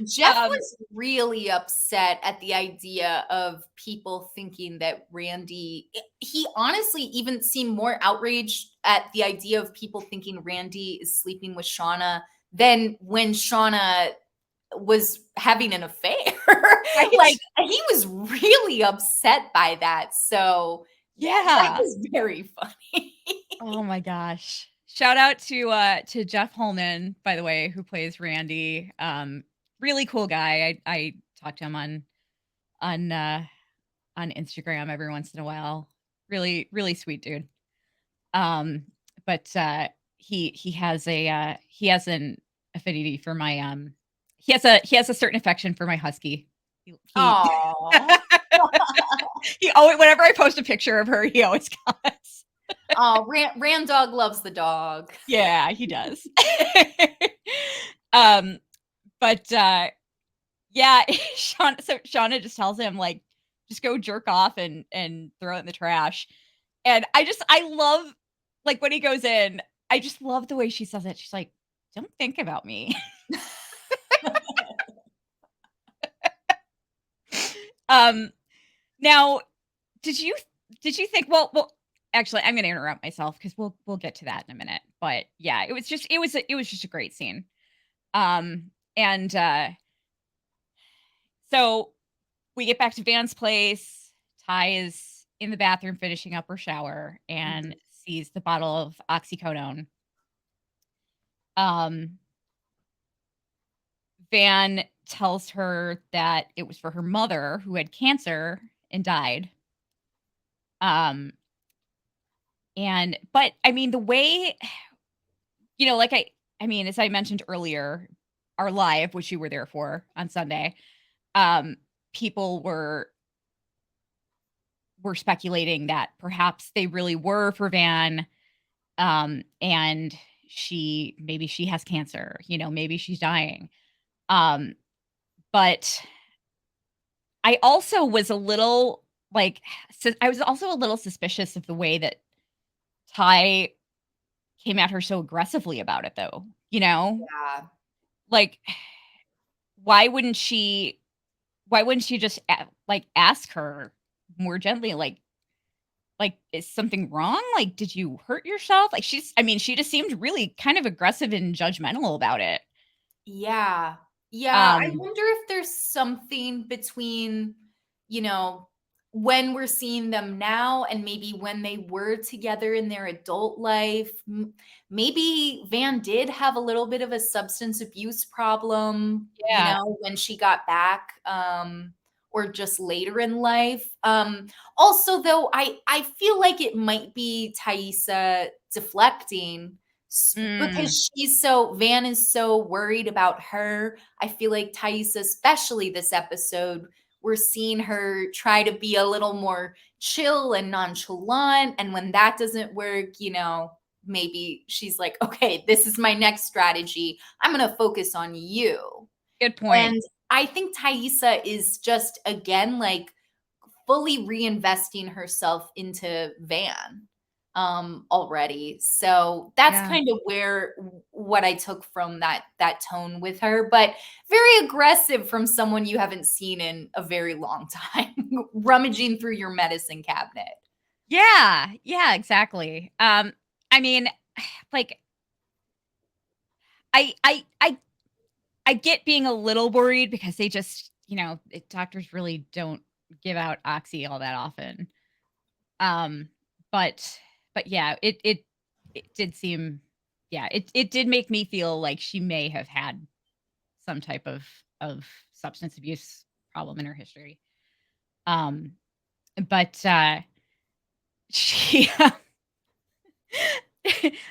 Jeff Um, was really upset at the idea of people thinking that Randy he honestly even seemed more outraged at the idea of people thinking Randy is sleeping with Shauna than when Shauna was having an affair. Like, right? he was really upset by that, so that Yeah. was very funny. Oh my gosh. Shout out to Jeff Holman, by the way, who plays Randy. Really cool guy. I talk to him on on Instagram every once in a while. Really, really sweet dude. Um, but he has an affinity for my he has a certain affection for my husky. He Aw. he always whenever I post a picture of her, he always comments. Oh, Rand Dog loves the dog. Yeah, he does. um, but yeah, Shauna just tells him like, just go jerk off and throw it in the trash. And I love like when he goes in, I just love the way she says it. She's like, "Don't think about me." Um, now, did you did you think actually I'm gonna interrupt myself because we'll get to that in a minute. But yeah, it was just a great scene. And so we get back to Van's place. Ty is in the bathroom finishing up her shower Mhm. and sees the bottle of oxycodone. Um, Van tells her that it was for her mother who had cancer and died. Um, but I mean, the way, like as I mentioned earlier, our live, which you were there for on Sunday, um, people were speculating that perhaps they really were for Van, and maybe she has cancer, maybe she's dying. Um, but I also was a little like, I was also a little suspicious of the way that Ty came at her so aggressively about it, though. Yeah. Like, why wouldn't she? Why wouldn't she just like ask her more gently, like, is something wrong? Like, did you hurt yourself? Like, she just seemed really kind of aggressive and judgmental about it. Yeah. Yeah, I Um, wonder if there's something between, you know, when we're seeing them now and maybe when they were together in their adult life. Maybe Van did have a little bit of a substance abuse problem, yeah. when she got back, or just later in life. Also, though, I feel like it might be Thaisa deflecting Mm, because Van is so worried about her. I feel like Thaisa, especially this episode, we're seeing her try to be a little more chill and nonchalant. And when that doesn't work, maybe she's like, okay, this is my next strategy. I'm going to focus on you. good point. And I think Thaisa is just, again, like fully reinvesting herself into Van already. So that's Yeah. kind of where what I took from that tone with her, but very aggressive from someone you haven't seen in a very long time, rummaging through your medicine cabinet. Yeah, yeah, exactly. I mean, like, I I I I get being a little worried because they just, doctors really don't give out oxy all that often. Um, but yeah, it did seem, yeah, it did make me feel like she may have had some type of substance abuse problem in her history. Um, but she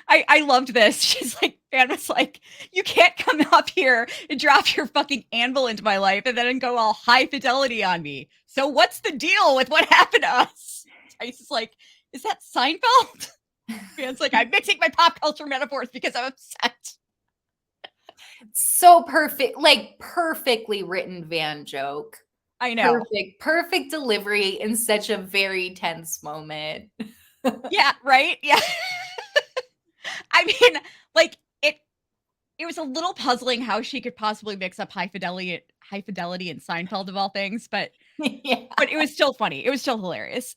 I loved this. She's like, Fan was like, "You can't come up here and drop your fucking anvil into my life and then go all high fidelity on me. So what's the deal with what happened to us?" Tice is like, "Is that Seinfeld?" Fan's like, "I'm mixing my pop culture metaphors because I'm upset." So perfect, like perfectly written Van joke. I know. Perfect delivery in such a very tense moment. Yeah, right? Yeah. I mean, like, it was a little puzzling how she could possibly mix up high fidelity and Seinfeld of all things, Yeah. but it was still funny. It was still hilarious.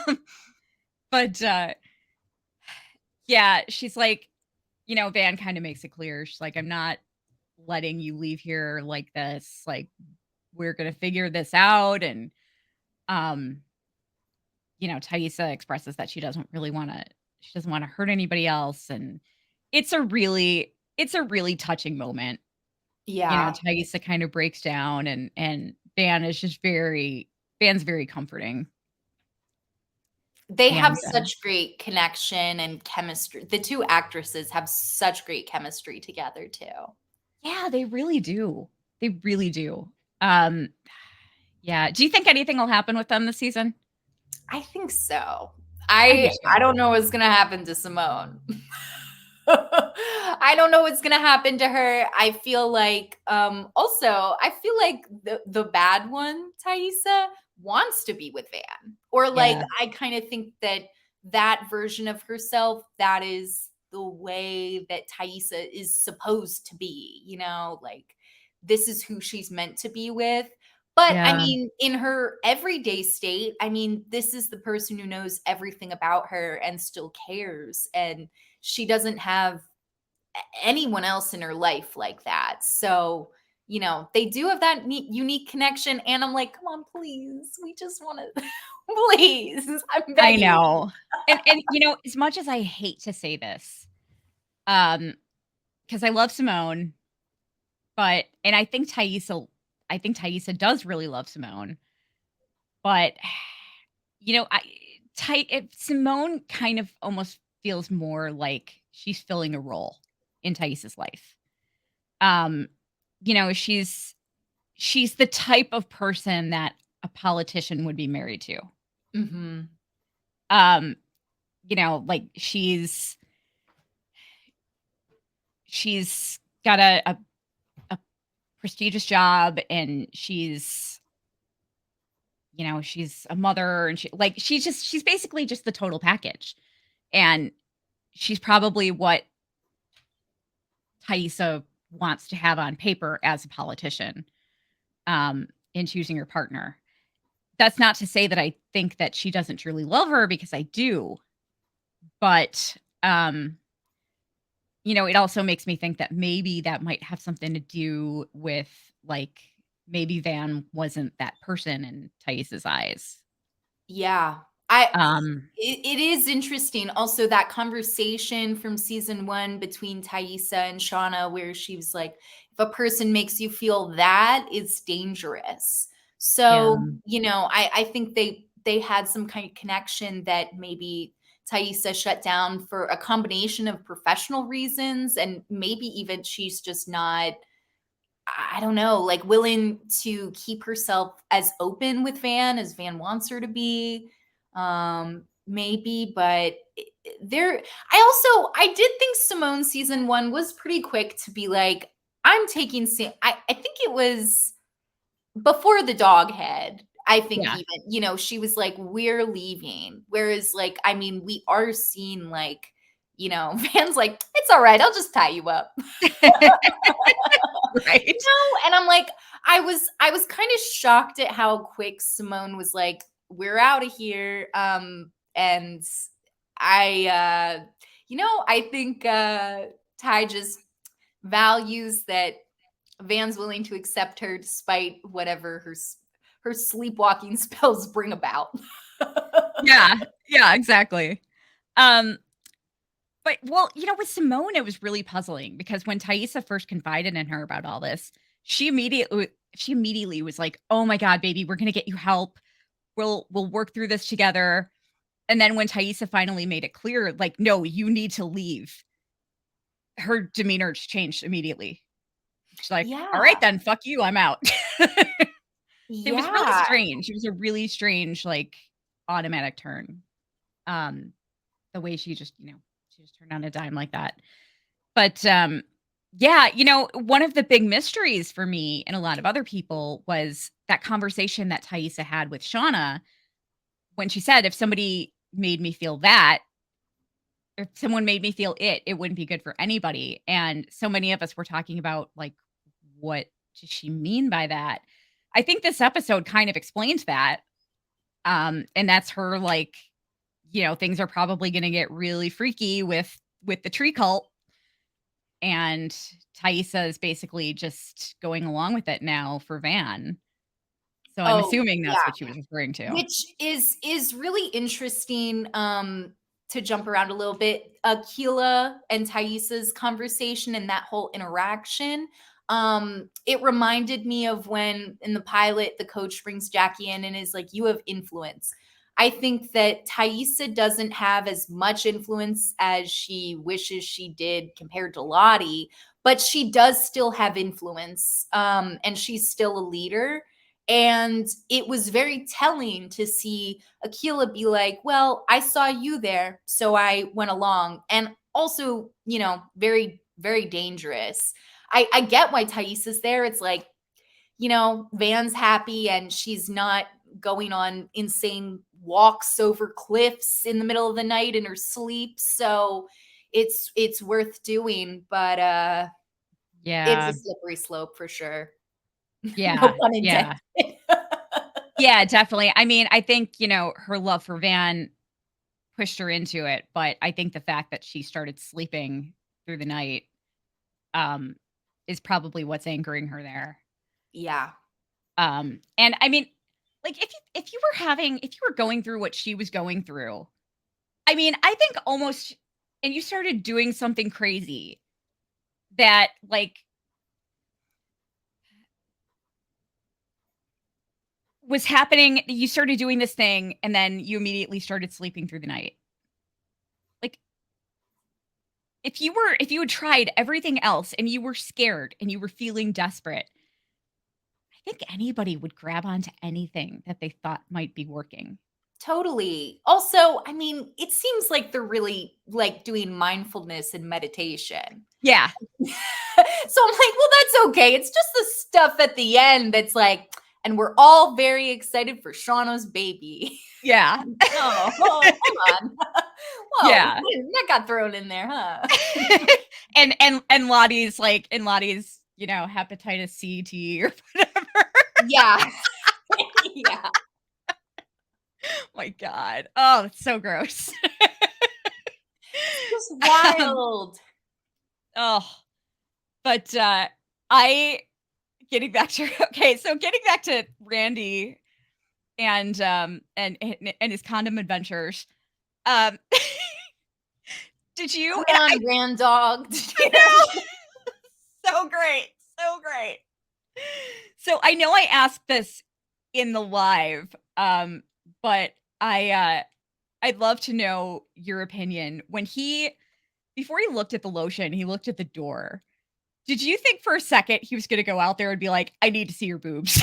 Um, but, yeah, she's like, Van kinda makes it clear. She's like, "I'm not letting you leave here like this. Like, we're gonna figure this out." And, um, Thaisa expresses that she doesn't wanna hurt anybody else, and it's a really touching moment. Yeah. Thaisa kind of breaks down, and Van's very comforting. They have And, such great connection and chemistry. The 2 actresses have such great chemistry together too. yeah, they really do. They really do. Um, yeah. Do you think anything will happen with them this season? I think so. I do I too. don't know what's gonna happen to Simone. I don't know what's gonna happen to her. I feel like, also, I feel like the bad one, Thaisa, wants to be with Van. Or like, Yeah. I kind of think that that version of herself, that is the way that Thaisa is supposed to be, like this is who she's meant to be with. But I Yeah. mean, in her everyday state, I mean, this is the person who knows everything about her and still cares. And she doesn't have anyone else in her life like that. So, they do have that unique connection. And I'm like, come on, please. We just want to, please. I'm I begging. know. And, as much as I hate to say this, um, because I love Simone, and I think Thaisa does really love Simone, but, I Simone kind of almost feels more like she's filling a role in Thaisa's life. Um, she's the type of person that a politician would be married to. Hmm. Um, like she's got a prestigious job, and she's a mother, and she's basically just the total package. And she's probably what Thaisa wants to have on paper as a politician, in choosing her partner. That's not to say that I think that she doesn't truly love her, because I do, but, it also makes me think that maybe that might have something to do with, like, maybe Van wasn't that person in Thaisa's eyes. Yeah. Um, It is interesting also that conversation from season 1 between Thaisa and Shauna where she was like, "If a person makes you feel that, it's dangerous." yeah, So, I think they had some kind of connection that maybe Thaisa shut down for a combination of professional reasons, and maybe even she's just not, I don't know, like willing to keep herself as open with Van as Van wants her to be. Maybe, but there, I did think Simone season 1 was pretty quick to be like, I'm taking, I think it was before the dog head, I think Yeah. even, she was like, "We're leaving." Whereas, like, I mean, we are seeing, like, Van's like, "It's all right, I'll just tie you up." Right. And I'm like, I was kind of shocked at how quick Simone was like, "We're out of here." And I think Ty just values that Van's willing to accept her despite whatever her sleepwalking spells bring about. Yeah. Yeah, exactly. Um, but well, with Simone, it was really puzzling because when Thaisa first confided in her about all this, she immediately was like, "Oh my god, baby, we're gonna get you help. We'll work through this together." And then when Thaisa finally made it clear, like, "No, you need to leave," her demeanor just changed immediately. She's like, "All right Yeah. then, fuck you, I'm out." It was really Yeah. strange. It was a really strange, like, automatic turn. Um, the way she just turned on a dime like that. But, yeah, one of the big mysteries for me and a lot of other people was that conversation that Thaisa had with Shauna when she said, "If somebody made me feel that, if someone made me feel it wouldn't be good for anybody." And so many of us were talking about, like, what does she mean by that? I think this episode kind of explains that. And that's her, like, things are probably gonna get really freaky with the tree cult, and Thaisa is basically just going along with it now for Van. So I'm Oh, assuming that's yeah. what she was referring to. Which is really interesting, to jump around a little bit. Akila and Thaisa's conversation and that whole interaction, it reminded me of when in the pilot, the coach brings Jackie in and is like, "You have influence." I think that Thaisa doesn't have as much influence as she wishes she did compared to Lottie, but she does still have influence, and she's still a leader. And it was very telling to see Akila be like, "Well, I saw you there, so I went along." And also, very, very dangerous. I get why Thais is there. It's like, Van's happy and she's not going on insane walks over cliffs in the middle of the night in her sleep. So it's worth doing, but it's a Yeah. slippery slope for sure. No Yeah. pun intended. Yeah. Yeah, definitely. I mean, I think, her love for Van pushed her into it, but I think the fact that she started sleeping through the night, um, is probably what's angering her there. Yeah. And I mean, like, if you were going through what she was going through, I mean, I think almost and you started doing something crazy that, like, was happening, you started doing this thing, and then you immediately started sleeping through the night. Like, if you had tried everything else and you were scared and you were feeling desperate, I think anybody would grab onto anything that they thought might be working. Totally. Also, I mean, it seems like they're really like doing mindfulness and meditation. Yeah. So I'm like, well, that's okay. It's just the stuff at the end that's like, and we're all very excited for Shauna's baby. Yeah. Oh, come on. Whoa, Yeah. that got thrown in there, huh? And Lottie's, hepatitis C, T, or whatever. Yeah. Yeah. My god. Oh, it's so gross. It's just Um, wild. oh, but, I getting back to okay, so getting back to Randy and his condom adventures, um, did you Come and on, grand dog. I know, so great, so great. So, I know I asked this in the live, but I'd love to know your opinion. Before he looked at the lotion, he looked at the door. Did you think for a second he was gonna go out there and be like, "I need to see your boobs"?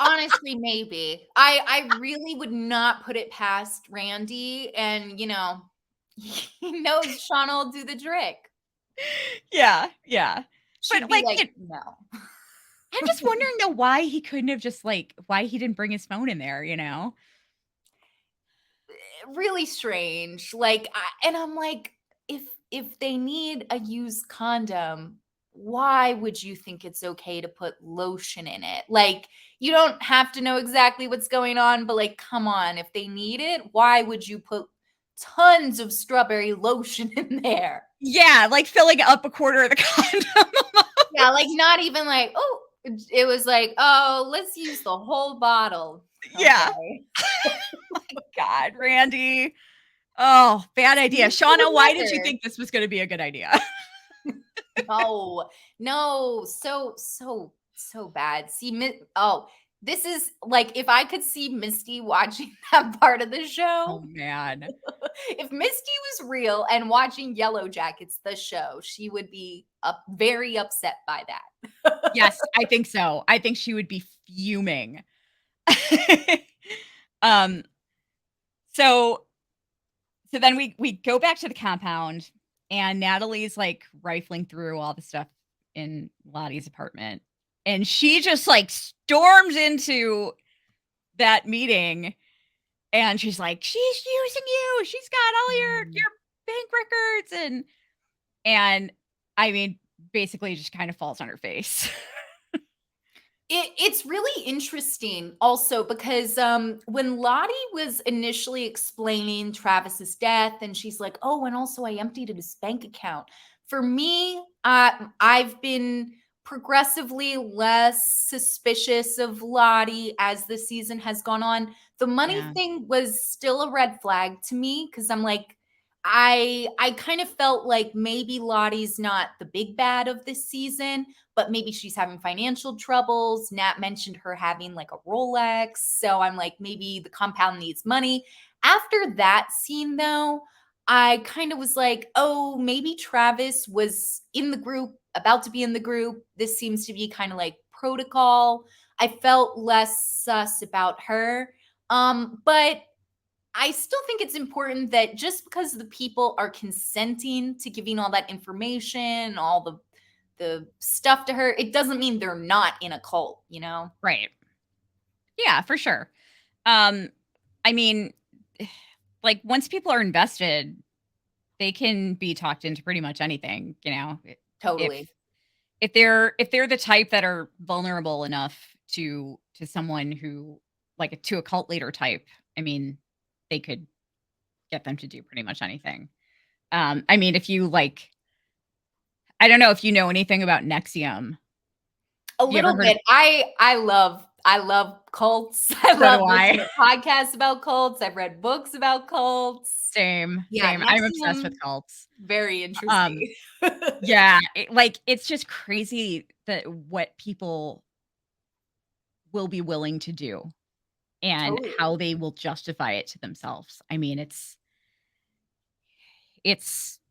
Honestly, maybe. I really would not put it past Randy, and, he knows Shauna will do the trick. Yeah, yeah. She'd But, be like, like, "No." I'm just wondering though why he couldn't have just like why he didn't bring his phone in there, you know? Really strange. Like, and I'm like, if they need a used condom, why would you think it's okay to put lotion in it? Like, you don't have to know exactly what's going on, but like, come on, if they need it, why would you put tons of strawberry lotion in there? Yeah, like filling up a quarter of the condom. Yeah, like not even like, oh, it was like, oh, let's use the whole bottle. Yeah. Okay. God, Randy. Oh, bad idea. You Shauna, would why did you never. think this was gonna be a good idea? No, no, so bad. See, oh, this is like if I could see Misty watching that part of the Oh, show. man. If Misty was real and watching Yellowjackets, the show, she would be very upset by that. Yes, I think so. I think she would be fuming. Um, so so then we go back to the compound, and Natalie's, like, rifling through all the stuff in Lottie's apartment, and she just, like, storms into that meeting, and she's like, "She's using you. She's got all Mm. your bank records," and I mean, basically just kind of falls on her face. It's really interesting also because when Lottie was initially explaining Travis's death, and she's like, "Oh, and also I emptied his bank account." For me, I've been progressively less suspicious of Lottie as the season has gone on. The money Yeah, thing was still a red flag to me because I'm like, I kind of felt like maybe Lottie's not the big bad of this season, but maybe she's having financial troubles. Nat mentioned her having like a Rolex. So I'm like, maybe the compound needs money. After that scene, though, I kind of was like, oh, maybe Travis was in the group, about to be in the group. This seems to be kind of like protocol. I felt less sus about her. But I still think it's important that just because the people are consenting to giving all that information, all the stuff to her, it doesn't mean they're not in a cult, you know? right. Yeah, for sure. Um, I mean, like, once people are invested, they can be talked into pretty much anything, you know? Totally. If if they're the type that are vulnerable enough to someone who like, to a cult leader type, I mean, they could get them to do pretty much anything. I mean, if you, like I don't know if you know anything about Nexium. A You ever little heard of bit. I love cults. I So do love I. listening to podcasts about cults. I've read books about cults. Same, Yeah, same. I'm obsessed with Nexium, cults. very Um, interesting. yeah, it's just crazy that what people will be willing to do and Totally. how they will justify it to themselves. I mean, it's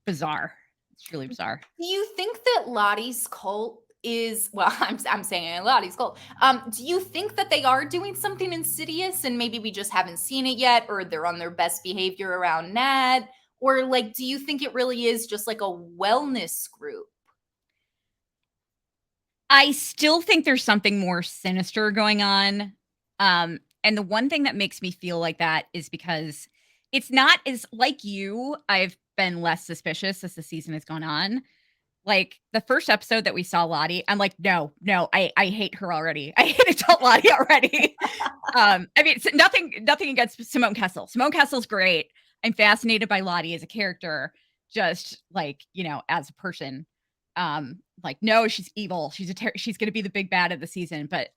bizarre. It's truly bizarre. Do you think that Lottie's cult is well, I'm saying it, Lottie's cult. Do you think that they are doing something insidious and maybe we just haven't seen it yet, or they're on their best behavior around Nat? Or like, do you think it really is just like a wellness group? I still think there's something more sinister going on. And the one thing that makes me feel like that is because it's not as like you, I've been less suspicious as the season has gone on. Like, the first episode that we saw Lottie, I'm like, "No, no, I hate her already. I hate adult Lottie already." I mean, it's nothing against Simone Kessel. Simone Kessel's great. I'm fascinated by Lottie as a character, just, like, you know, as a person. Like, no, she's evil. She's gonna be the big bad of the season, but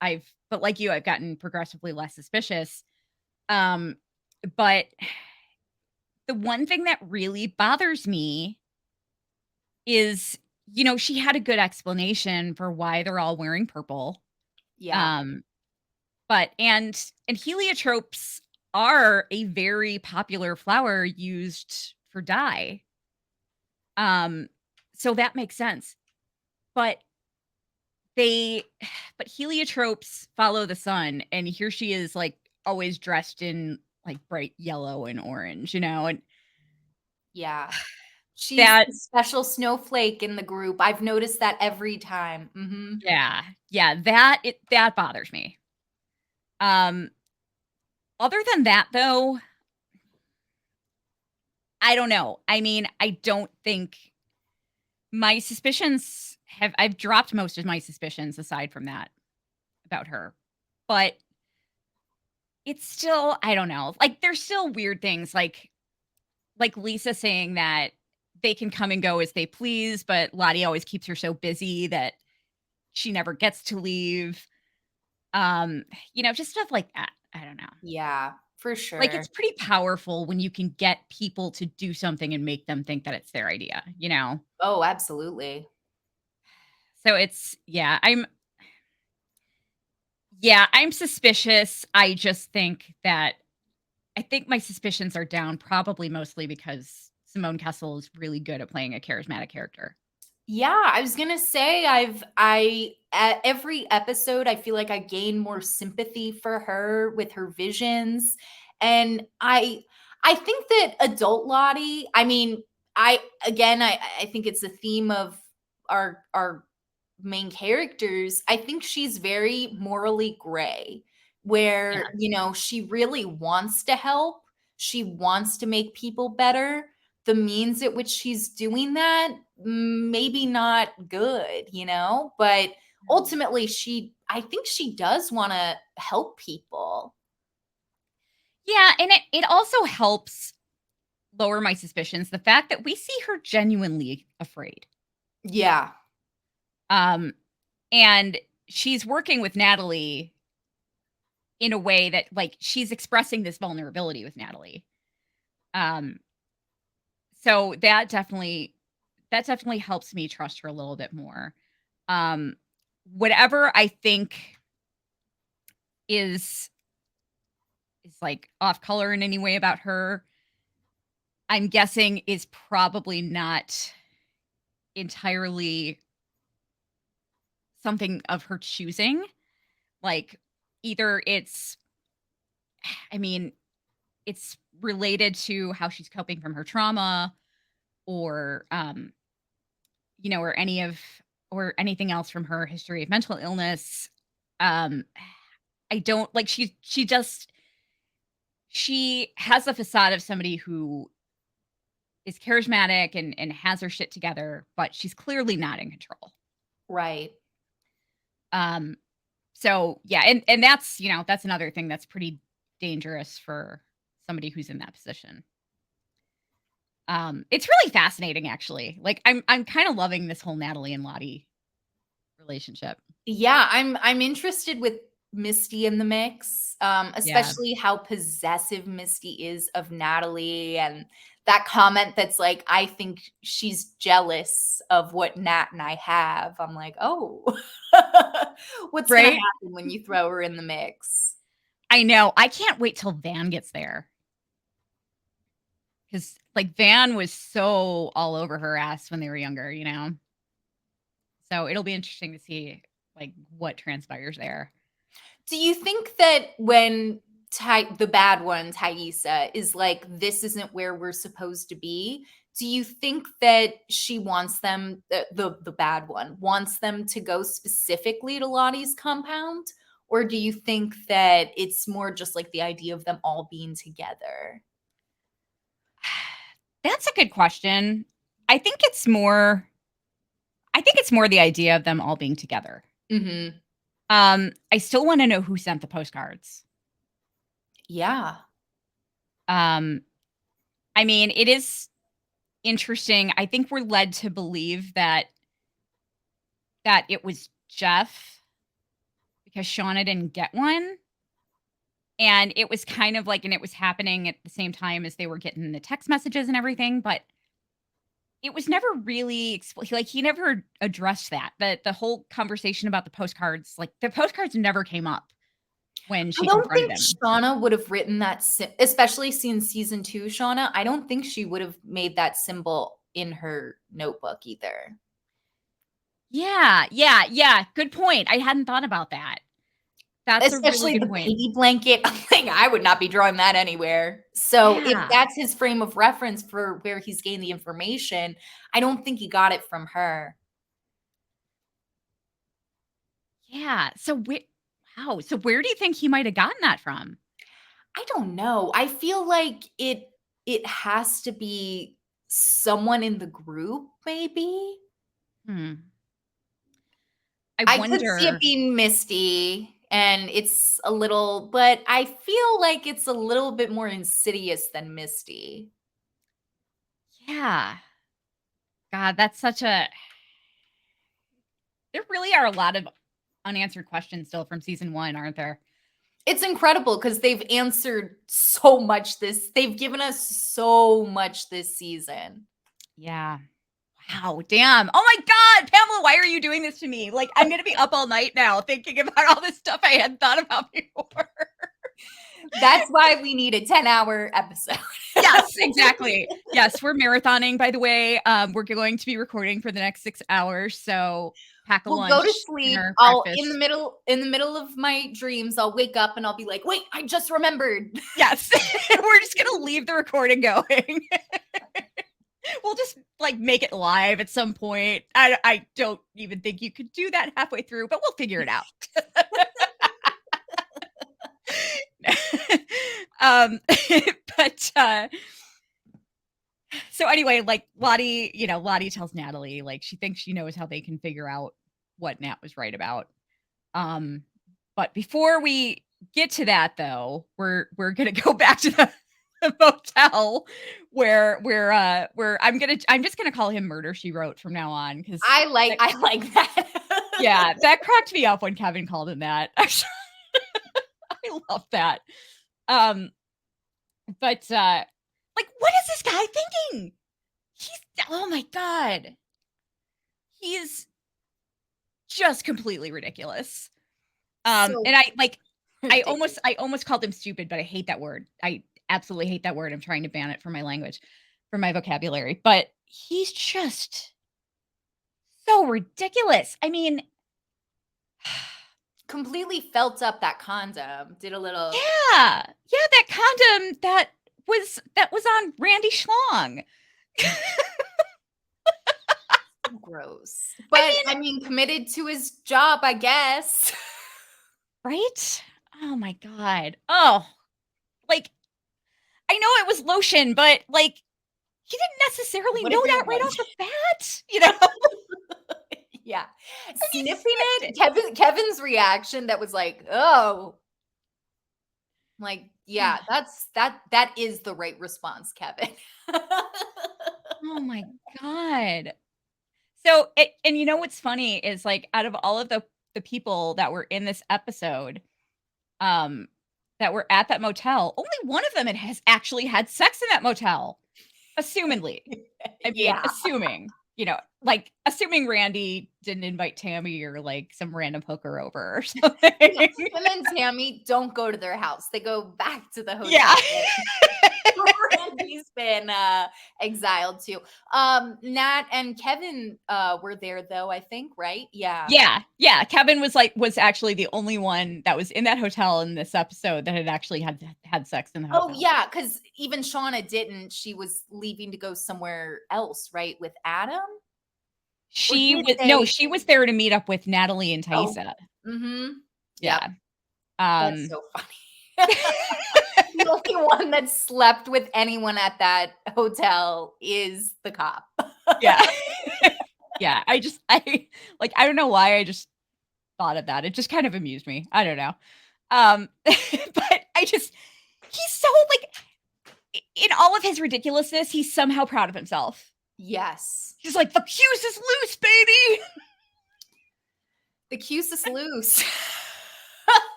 like you, I've gotten progressively less suspicious. Um, but the one thing that really bothers me is, you know, she had a good explanation for why they're all wearing purple. Yeah. Um, but and heliotropes are a very popular flower used for dye. Um, so that makes sense. But they but heliotropes follow the sun, and here she is, like, always dressed in, like, bright yellow and orange, you know, and Yeah. She's That the special snowflake in the group. I've noticed that every time. Mhm. yeah, yeah, that bothers me. Um, Other than that, though, I don't know. I mean, I don't think my suspicions I've dropped most of my suspicions aside from that about her. But it's still I don't know. Like, there's still weird things like Lisa saying that they can come and go as they please, but Lottie always keeps her so busy that she never gets to leave. Um, just stuff like that. I don't know. Yeah, for Like, sure. it's pretty powerful when you can get people to do something and make them think that it's their idea, you know? Oh, absolutely. So it's I'm suspicious. I think my suspicions are down probably mostly because Simone Kessel is really good at playing a charismatic character. Yeah, I was gonna say I at every episode I feel like I gain more sympathy for her with her visions. And I think that adult Lottie, I mean, I think it's a theme of our main characters. I think she's very morally gray, where, Yeah. she really wants to help. She wants to make people better. The means at which she's doing that, maybe not good, but ultimately I think she does want to help people. Yeah, and it also helps lower my suspicions, the fact that we see her genuinely afraid. Yeah, Um, and she's working with Natalie in a way that, like, she's expressing this vulnerability with Natalie. Um, so that definitely helps me trust her a little bit more. Um, Whatever I think is like off color in any way about her, I'm guessing is probably not entirely something of her choosing. Like, either I mean, it's related to how she's coping from her trauma or, or or anything else from her history of mental illness. Um, I don't like she has a facade of somebody who is charismatic and has her shit together, but she's clearly not in control. right. Um, so yeah, and that's another thing that's pretty dangerous for somebody who's in that position. It's really fascinating actually. Like I'm kind of loving this whole Natalie and Lottie relationship. Yeah, I'm interested with Misty in the mix, Yeah. especially how possessive Misty is of Natalie, and that comment that's like, "I think she's jealous of what Nat and I have." I'm like, "Oh, what's gonna Right? happen when you throw her in the mix?" I know. I can't wait till Van gets there. Cause like Van was so all over her ass when they were younger, you know? So it'll be interesting to see like what transpires there. Do you think that when the bad one, Thaisa, is like, "This isn't where we're supposed to be," do you think that she wants them, the bad one, wants them to go specifically to Lottie's compound? Or do you think that it's more just like the idea of them all being together? That's a good question. I think it's more I think it's more the idea of them all being together. Mhm. I still want to know who sent the postcards. Yeah. Um, I mean, it is interesting. I think we're led to believe that it was Jeff because Shauna didn't get one. And it was kind of like, and it was happening at the same time as they were getting the text messages and everything, but it was never really like he never addressed that. The whole conversation about the postcards, like the postcards never came up when I she don't confronted think him. Shauna would have written that especially seeing season 2, Shauna, I don't think she would have made that symbol in her notebook either. Yeah, yeah, yeah. Good point. I hadn't thought about that. That's a really Especially good the point. baby blanket. I'm like, I would not be drawing that anywhere. So, if Yeah. that's his frame of reference for where he's gained the information, I don't think he got it from her. Yeah. Wow. So where do you think he might have gotten that from? I don't know. I feel like it has to be someone in the group, maybe? Hmm. I I could see it wonder. being Misty, and it's a little but I feel like it's a little bit more insidious than Misty. Yeah. God, that's such a there really are a lot of unanswered questions still from season 1, aren't there? It's incredible because 'cause they've answered so much they've given us so much this season. Yeah. Wow, damn. Oh my god, Pamela, why are you doing this to me? Like, I'm gonna be up all night now thinking about all this stuff I hadn't thought about before. That's why we need a 10-hour episode. Yes, exactly. Yes, we're marathoning, by the way. We're going to be recording for the next 6 hours, so pack a We'll go to lunch, sleep. dinner, I'll breakfast. in the middle of my dreams, I'll wake up and I'll be like, "Wait, I just remembered." Yes. We're just gonna leave the recording going. We'll just, like, make it live at some point. I don't even think you could do that halfway through, but we'll figure it out. Um, but, so anyway, like, Lottie tells Natalie, like, she thinks she knows how they can figure out what Nat was right about. Um, but before we get to that, though, we're gonna go back to the motel where I'm just gonna call him Murder She Wrote from now on because I like that. yeah, that cracked me up when Kevin called him that. Actually, I love that. Um, but like, what is this guy thinking? He's oh my god, he is just completely ridiculous. So And I like ridiculous. I almost called him stupid, but I hate that word. I absolutely hate that word. I'm trying to ban it from my language, from my vocabulary. But he's just so ridiculous. I mean, Completely felt up that condom, did a little yeah. Yeah, that condom that was on Randy Schlong. gross. I But, mean, I mean, committed to his job, I guess. right? Oh my god. Oh, like I know it was lotion, but like he didn't necessarily What know if that it right was? off the bat, you know? Yeah. He Sniffing sniffed it, it. Kevin's reaction that was like, "Oh." Like, yeah, that is the right response, Kevin. Oh my god. So, and you know what's funny is, like, out of all of the people that were in this episode, um, that were at that motel, only one of them has actually had sex in that motel, assumedly. I mean, Yeah. assuming, like, assuming Randy didn't invite Tammy or, like, some random hooker over or Yeah, something. him and Tammy don't go to their house. They go back to the Yeah. hotel that Randy's been, exiled to. Nat and Kevin, were there though, I think, right? Yeah. Yeah, yeah, Kevin was actually the only one that was in that hotel in this episode that had actually had sex in the Oh, hotel. yeah, because even Shauna didn't. She was leaving to go somewhere else, right, with Adam? Or She did was no, they she was there to meet up with Natalie and Oh, Taissa. mhm. Yep, Yeah, that's um so funny. The only one that slept with anyone at that hotel is the cop. yeah. Yeah, I don't know why I just thought of that, it just kind of amused me, I don't know. But he's so, like, in all of his ridiculousness, he's somehow proud of himself. Yes. He's like, "The fuse is loose, baby!" The Cuse is loose.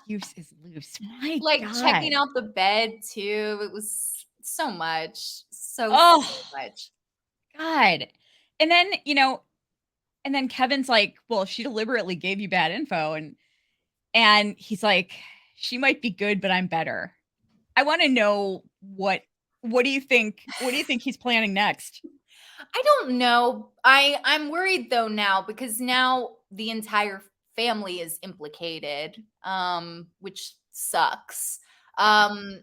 Fuse is loose, my Like, god. checking out the bed too, it was so much. So Oh, much. god. And then, and then Kevin's like, "Well, she deliberately gave you bad info," and he's like, "She might be good, but I'm better." I wanna know what do you think he's planning next? I don't know. I'm worried though now because now the entire family is implicated, which sucks. Um,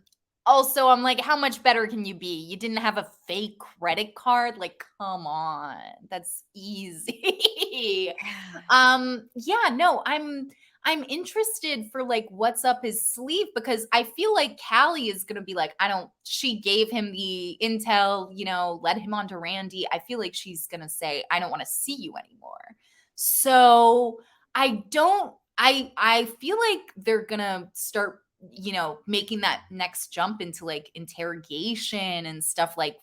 Also, I'm like, how much better can you be? You didn't have a fake credit card? Like, come on. That's easy. Yeah, no, I'm interested for like what's up his sleeve because I feel like Callie is gonna be like, I don't, she gave him the intel, led him on to Randy. I feel like she's gonna say, I don't want to see you anymore. So I feel like they're gonna start, making that next jump into like interrogation and stuff like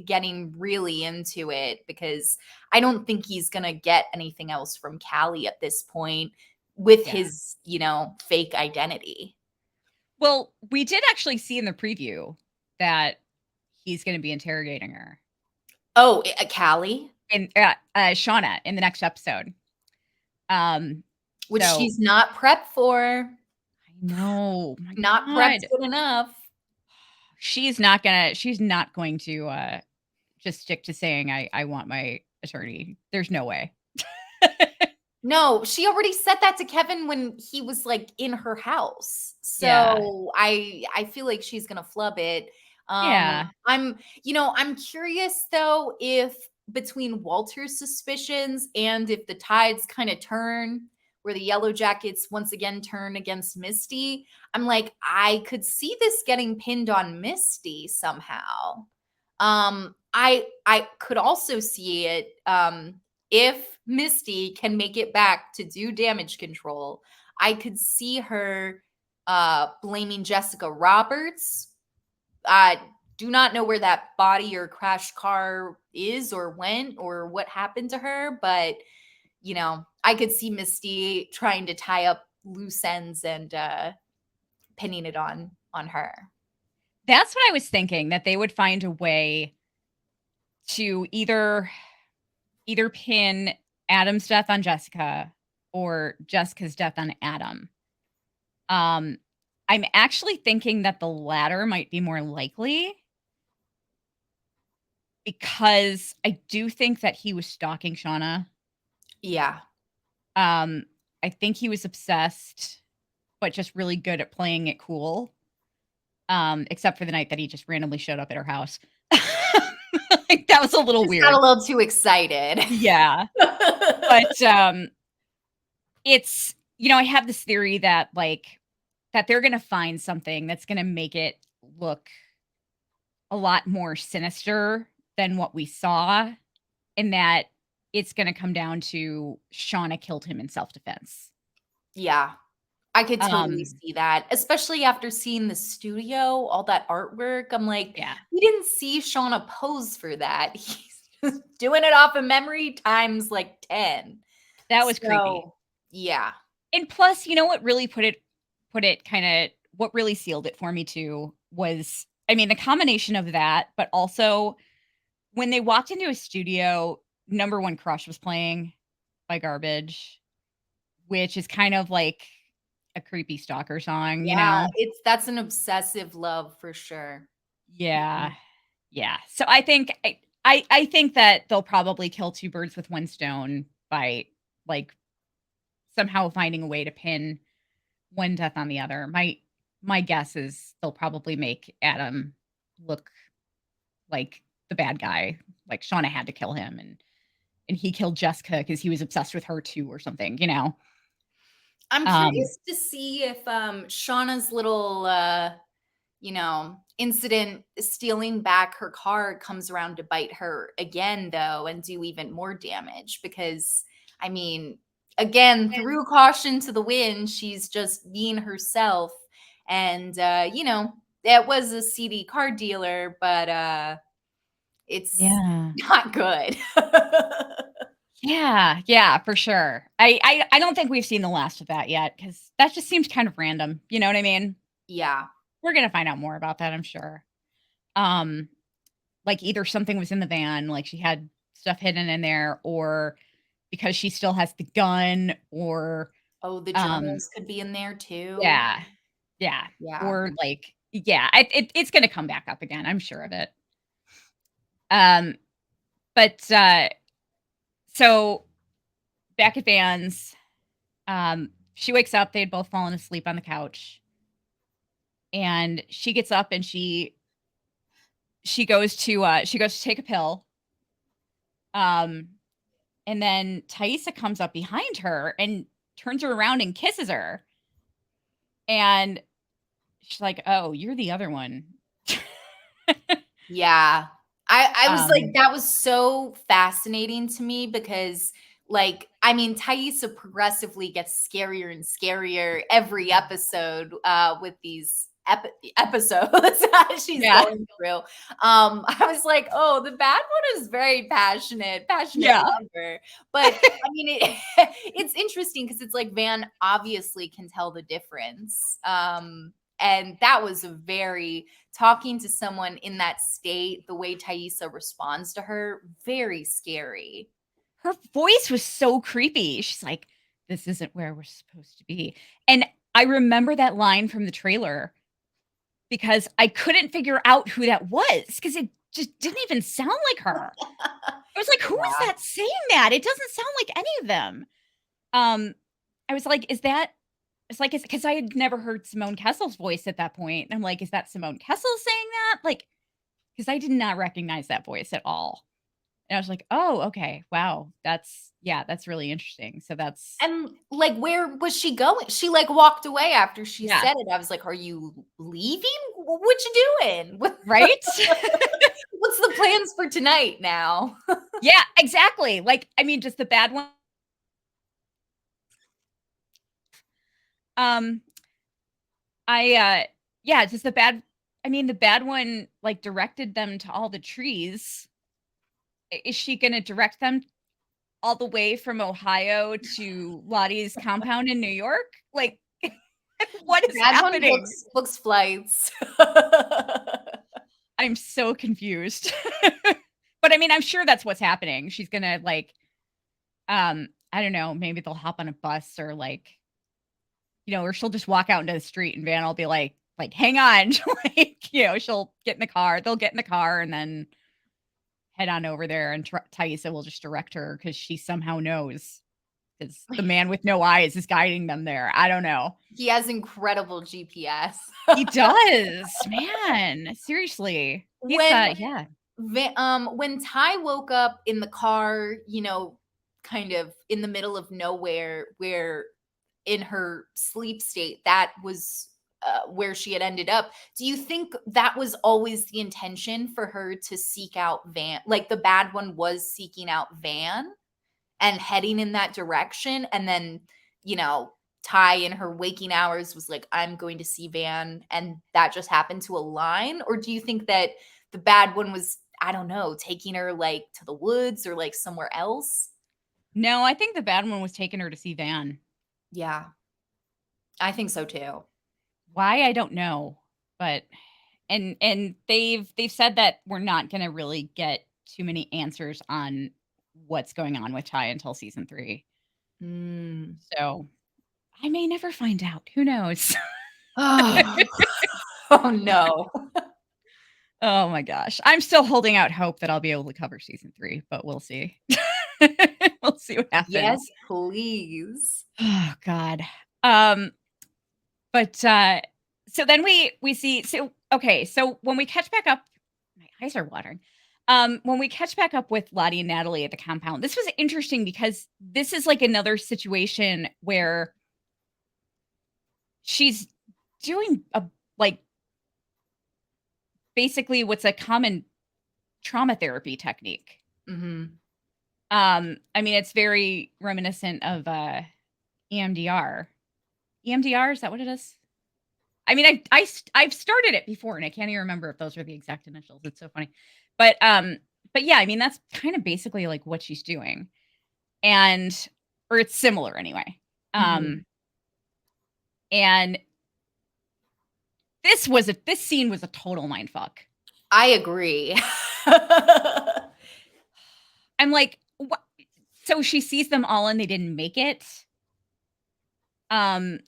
getting really into it because I don't think he's going to get anything else from Callie at this point with Yeah. his, fake identity. Well, we did actually see in the preview that he's gonna be interrogating her. Oh, Callie, And, Shauna in the next episode. Um, which so she's not prepped for. I know, my Not prepped god. good enough. She's not going to, just stick to saying, "I want my attorney." There's no way. No, she already said that to Kevin when he was, like, in her house. Yeah. So, I feel like she's gonna flub it. Yeah. I'm curious, though, if between Walter's suspicions and if the tides kinda turn, where the Yellowjackets once again turn against Misty, I'm like, I could see this getting pinned on Misty somehow. I could also see it, if Misty can make it back to do damage control, I could see her blaming Jessica Roberts. I do not know where that body or crash car is or went or what happened to her, but I could see Misty trying to tie up loose ends and pinning it on her. That's what I was thinking, that they would find a way to either pin Adam's death on Jessica or Jessica's death on Adam. Um, I'm actually thinking that the latter might be more likely because I do think that he was stalking Shauna. Yeah. Um, I think he was obsessed, but just really good at playing it cool. Except for the night that he just randomly showed up at her house. Like, that was a little Just got weird. a little too excited. Yeah. But, it's I have this theory that, like, that they're gonna find something that's gonna make it look a lot more sinister than what we saw, and that it's gonna come down to Shauna killed him in self-defense. Yeah. I could totally Um, see that, especially after seeing the studio, all that artwork. I'm like, yeah, we didn't see Shauna pose for that. He's just doing it off of memory times like 10. that was creepy. So, yeah. And plus, what really put it kinda what really sealed it for me too was, I mean, the combination of that, but also when they walked into a studio, Number One Crush was playing by Garbage, which is kind of like a creepy stalker song, you Yeah, know? that's an obsessive love for sure. Yeah. Mhm. Yeah. So I think that they'll probably kill 2 birds with 1 stone by, like, somehow finding a way to pin one death on the other. My guess is they'll probably make Adam look like the bad guy, like Shauna had to kill him and he killed Jessica because he was obsessed with her too or something, you know? I'm Um, curious to see if Shauna's little incident stealing back her car comes around to bite her again, though, and do even more damage. Because, I mean, again, and through caution to the wind, she's just being herself. And, it was a CD car dealer, but it's yeah. not good. Yeah, yeah, for sure. I don't think we've seen the last of that yet because that just seems kind of random, you know what I mean? Yeah. We're gonna find out more about that, I'm sure. Um, like, either something was in the van, like, she had stuff hidden in there, or because she still has the gun, or, Oh, the um journals could be in there too. yeah, yeah, Yeah. or, like yeah, it's gonna come back up again, I'm sure of it. Um, but, so back at Vans, She wakes up, they had both fallen asleep on the couch. And she gets up and she goes to take a pill. Um, and then Thaisa comes up behind her and turns her around and kisses her. And she's like, "Oh, you're the other one." Yeah. I was like, Um, that was so fascinating to me because, like, I mean, Thaisa progressively gets scarier and scarier every episode with these episodes that she's yeah. going through. I was like, oh, the bad one is very passionate Yeah. lover. But I mean, it's interesting because it's like Van obviously can tell the difference. And that was a very talking to someone in that state, the way Thaisa responds to her, very scary. Her voice was so creepy. She's like, "This isn't where we're supposed to be." And I remember that line from the trailer because I couldn't figure out who that was because it just didn't even sound like her. I was like, "Who is Yeah. that saying that? It doesn't sound like any of them." Um, I was like, "Is that?" It's like, it's because I had never heard Simone Kessel's voice at that point, and I'm like, "Is that Simone Kessel saying that?" Like, because I did not recognize that voice at all. And I was like, "Oh, okay. Wow. That's really interesting." So that's And like, where was she going? She like walked away after she yeah, said it. I was like, "Are you leaving? What you doing? right? What's the plans for tonight now?" Yeah, exactly. Like, I mean, just the bad one um, yeah, just the bad I mean, the bad one, like, directed them to all the trees. Is she gonna direct them all the way from Ohio to Lottie's compound in New York? Like, what is Bad one happening? books flights. I'm so confused. But, I mean, I'm sure that's what's happening. She's gonna, like, I don't know, maybe they'll hop on a bus or, like, or she'll just walk out into the street and Van will be like, "Hang on." Like, she'll get in the car. They'll get in the car and then head on over there, and Thaisa will just direct her because she somehow knows, because the man with no eyes is guiding them there. I don't know. He has incredible GPS. He does, man. Seriously. He's, When yeah. when Ty woke up in the car, kind of in the middle of nowhere, where in her sleep state, that was where she had ended up. Do you think that was always the intention for her to seek out Van? Like the bad one was seeking out Van and heading in that direction, and then you know Ty in her waking hours was like, I'm going to see Van, and that just happened to align? Or do you think that the bad one was, I don't know, taking her like to the woods or like somewhere else? No, I think the bad one was taking her to see Van. Yeah, I think so too. Why, I don't know, but and they've said that we're not gonna really get too many answers on what's going on with Ty until season 3. Mm. So, I may never find out. Who knows? Oh. Oh no. Oh my gosh. I'm still holding out hope that I'll be able to cover season 3, but we'll see. We'll see what Yes, happens. please. Oh god. Um, but, so then we see, so okay, so when we catch back up, my eyes are watering. When we catch back up with Lottie and Natalie at the compound, this was interesting because this is like another situation where she's doing a like basically what's a common trauma therapy technique. Mhm. I mean, it's very reminiscent of EMDR. EMDR, is that what it is? I mean, I've started it before and I can't even remember if those are the exact initials. It's so funny. But yeah, I mean, that's kind of basically like what she's doing. And or it's similar anyway. Mhm. Um and this scene was a total mindfuck. I agree. I'm like, what? So she sees them all and they didn't make it. Um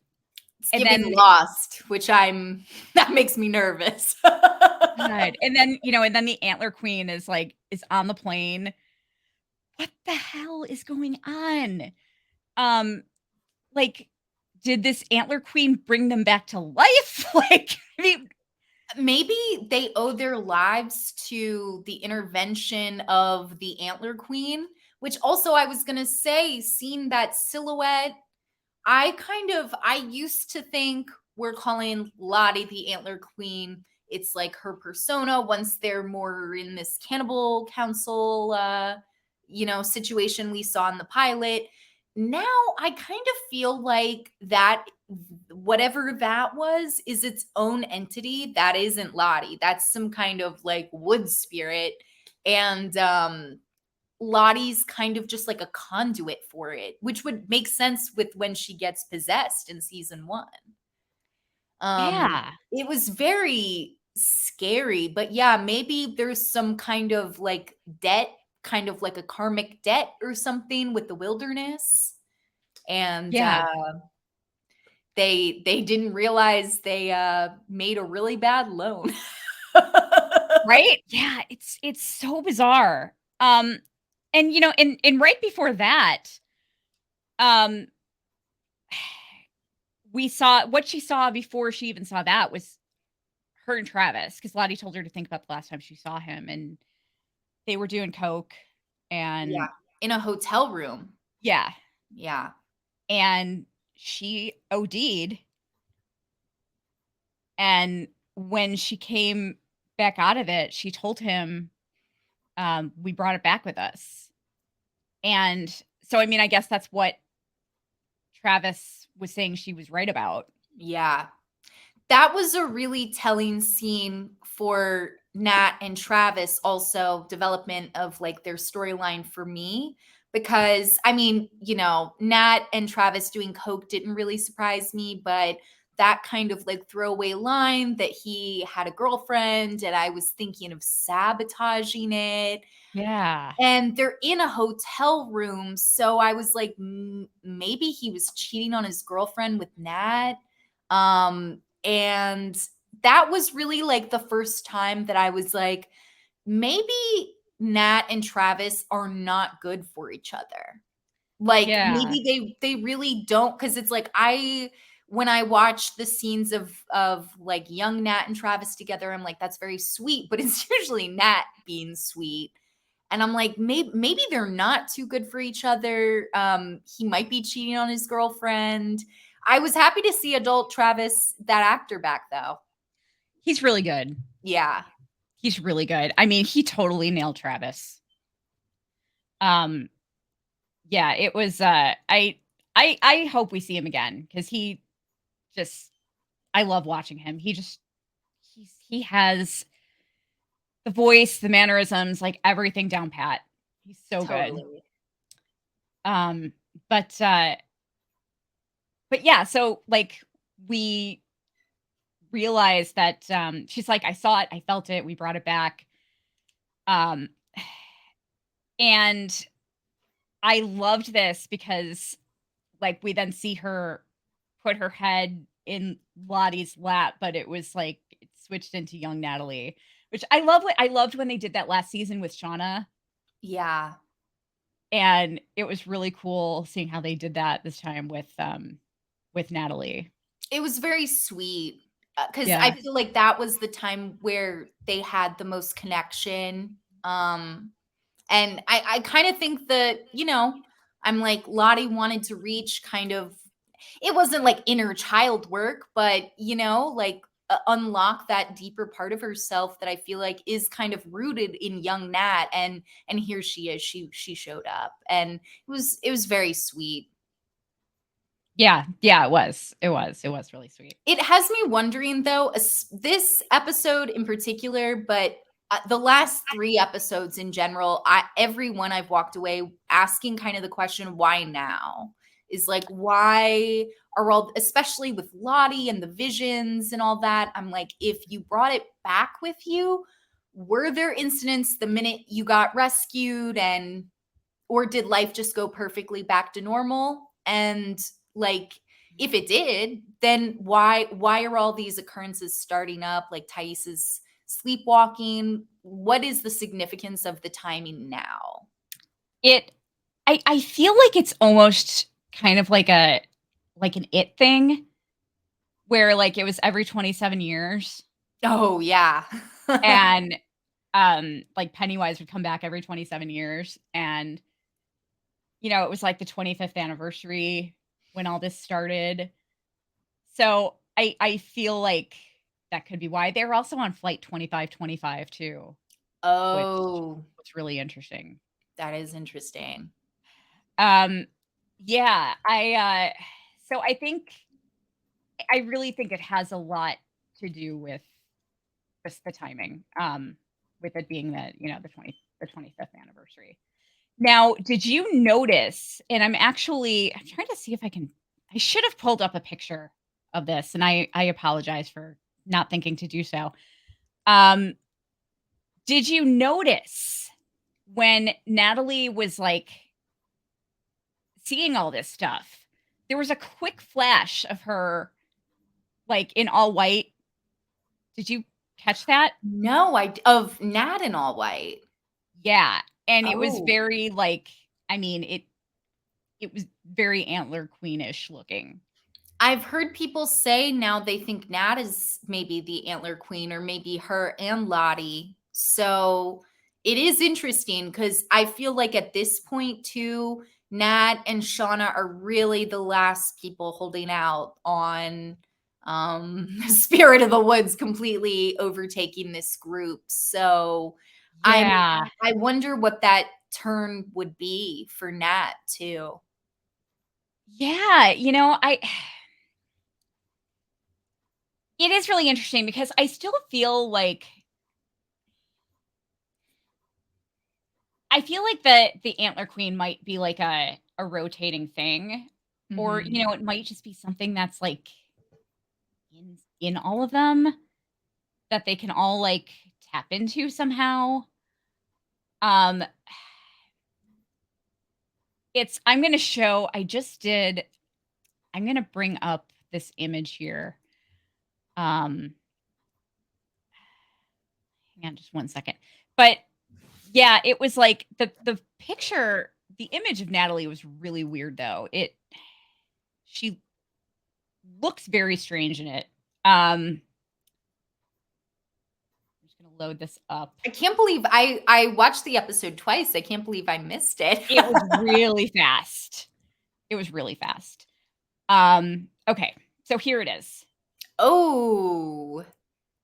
It's and giving then Lost, which that makes me nervous. God, and then the Antler Queen is on the plane. What the hell is going on? Um like, did this Antler Queen bring them back to life? Like, I mean, Maybe they owe their lives to the intervention of the Antler Queen, which also I was gonna say, seeing that silhouette, I used to think we're calling Lottie the Antler Queen. It's like her persona once they're more in this cannibal council situation we saw in the pilot. Now I kind of feel like that whatever that was is its own entity that isn't Lottie. That's some kind of like wood spirit. And Lottie's kind of just like a conduit for it, which would make sense with when she gets possessed in season 1. yeah, It was very scary, but yeah, maybe there's some kind of like debt, kind of like a karmic debt or something with the wilderness. And yeah, they didn't realize they made a really bad loan. right? Yeah, it's so bizarre. And, and right before that, um, we saw what she saw before she even saw that was her and Travis, because Lottie told her to think about the last time she saw him, and they were doing coke, Yeah, and in a hotel room. yeah, Yeah. and she OD'd, and when she came back out of it, she told him, "We brought it back with us." And so, I mean, I guess that's what Travis was saying she was right about. Yeah. That was a really telling scene for Nat and Travis, also development of like their storyline for me. Because I mean, Nat and Travis doing coke didn't really surprise me, but that kind of like throwaway line that he had a girlfriend and I was thinking of sabotaging it, Yeah. and they're in a hotel room. So I was like, maybe he was cheating on his girlfriend with Nat. And that was really like the first time that I was like, maybe Nat and Travis are not good for each other. Like Yeah. maybe they really don't, because it's like I when I watch the scenes of like young Nat and Travis together, I'm like, that's very sweet, but it's usually Nat being sweet. And I'm like, maybe they're not too good for each other. He might be cheating on his girlfriend. I was happy to see adult Travis, that actor, back though. He's really good. Yeah, He's really good. I mean, he totally nailed Travis. Um, yeah, it was, I hope we see him again, because he just I love watching him. He has the voice, the mannerisms, like, everything down pat. He's so good. totally. Um, but, uh but yeah, so, like, we realized that, she's like, "I saw it, I felt it, we brought it back." Um, and I loved this because, like, we then see her put her head in Lottie's lap, but it was like it switched into young Natalie, which I loved when they did that last season with Shauna, Yeah, and it was really cool seeing how they did that this time with Natalie. it was very sweet, because I Yeah. feel like that was the time where they had the most connection. And I kind of think that, I'm like, Lottie wanted to reach kind of, it wasn't like inner child work, but, like unlock that deeper part of herself that I feel like is kind of rooted in young Nat. And here she is. She showed up, and it was very sweet. Yeah, yeah, it was really sweet. It has me wondering though, this episode in particular, but the last 3 episodes in general, every one I've walked away asking kind of the question, why now? Is like, why are all, especially with Lottie and the visions and all that, I'm like, if you brought it back with you, were there incidents the minute you got rescued, and or did life just go perfectly back to normal? And like, if it did, then why are all these occurrences starting up, like Thais's sleepwalking? What is the significance of the timing now? It I feel like it's almost kind of like a like an it thing where like it was every 27 years Oh, yeah. and like Pennywise would come back every 27 years and it was like the 25th anniversary when all this started. So I feel like that could be why. They were also on flight 2525 too, which Oh, was really interesting. that is interesting. Um, yeah, so I really think it has a lot to do with just the timing, with it being the 25th anniversary. Now, did you notice, and I'm trying to see if I should have pulled up a picture of this, and I apologize for not thinking to do so. Um, did you notice when Natalie was, like, seeing all this stuff, there was a quick flash of her, like, in all white. Did you catch that? No, of Nat in all white. Yeah, and it was Oh. very, like, I mean, it was very Antler Queenish looking. I've heard people say now they think Nat is maybe the Antler Queen or maybe her and Lottie. So it is interesting because I feel like at this point too, Nat and Shauna are really the last people holding out on Spirit of the Woods completely overtaking this group. So I'm Yeah. I wonder what that turn would be for Nat too. Yeah, I it is really interesting because I still feel like the Antler Queen might be like a rotating thing, or, Mhm. it might just be something that's, like, in all of them that they can all, like, tap into somehow. Um, it's I'm gonna show I just did I'm gonna bring up this image here. Um, Hang on just one second. But, yeah, it was like the image of Natalie was really weird, though. She looks very strange in it. I'm just gonna load this up. I can't believe I watched the episode twice. I can't believe I missed it. It was really fast. It was really fast. Okay, so here it is. Oh,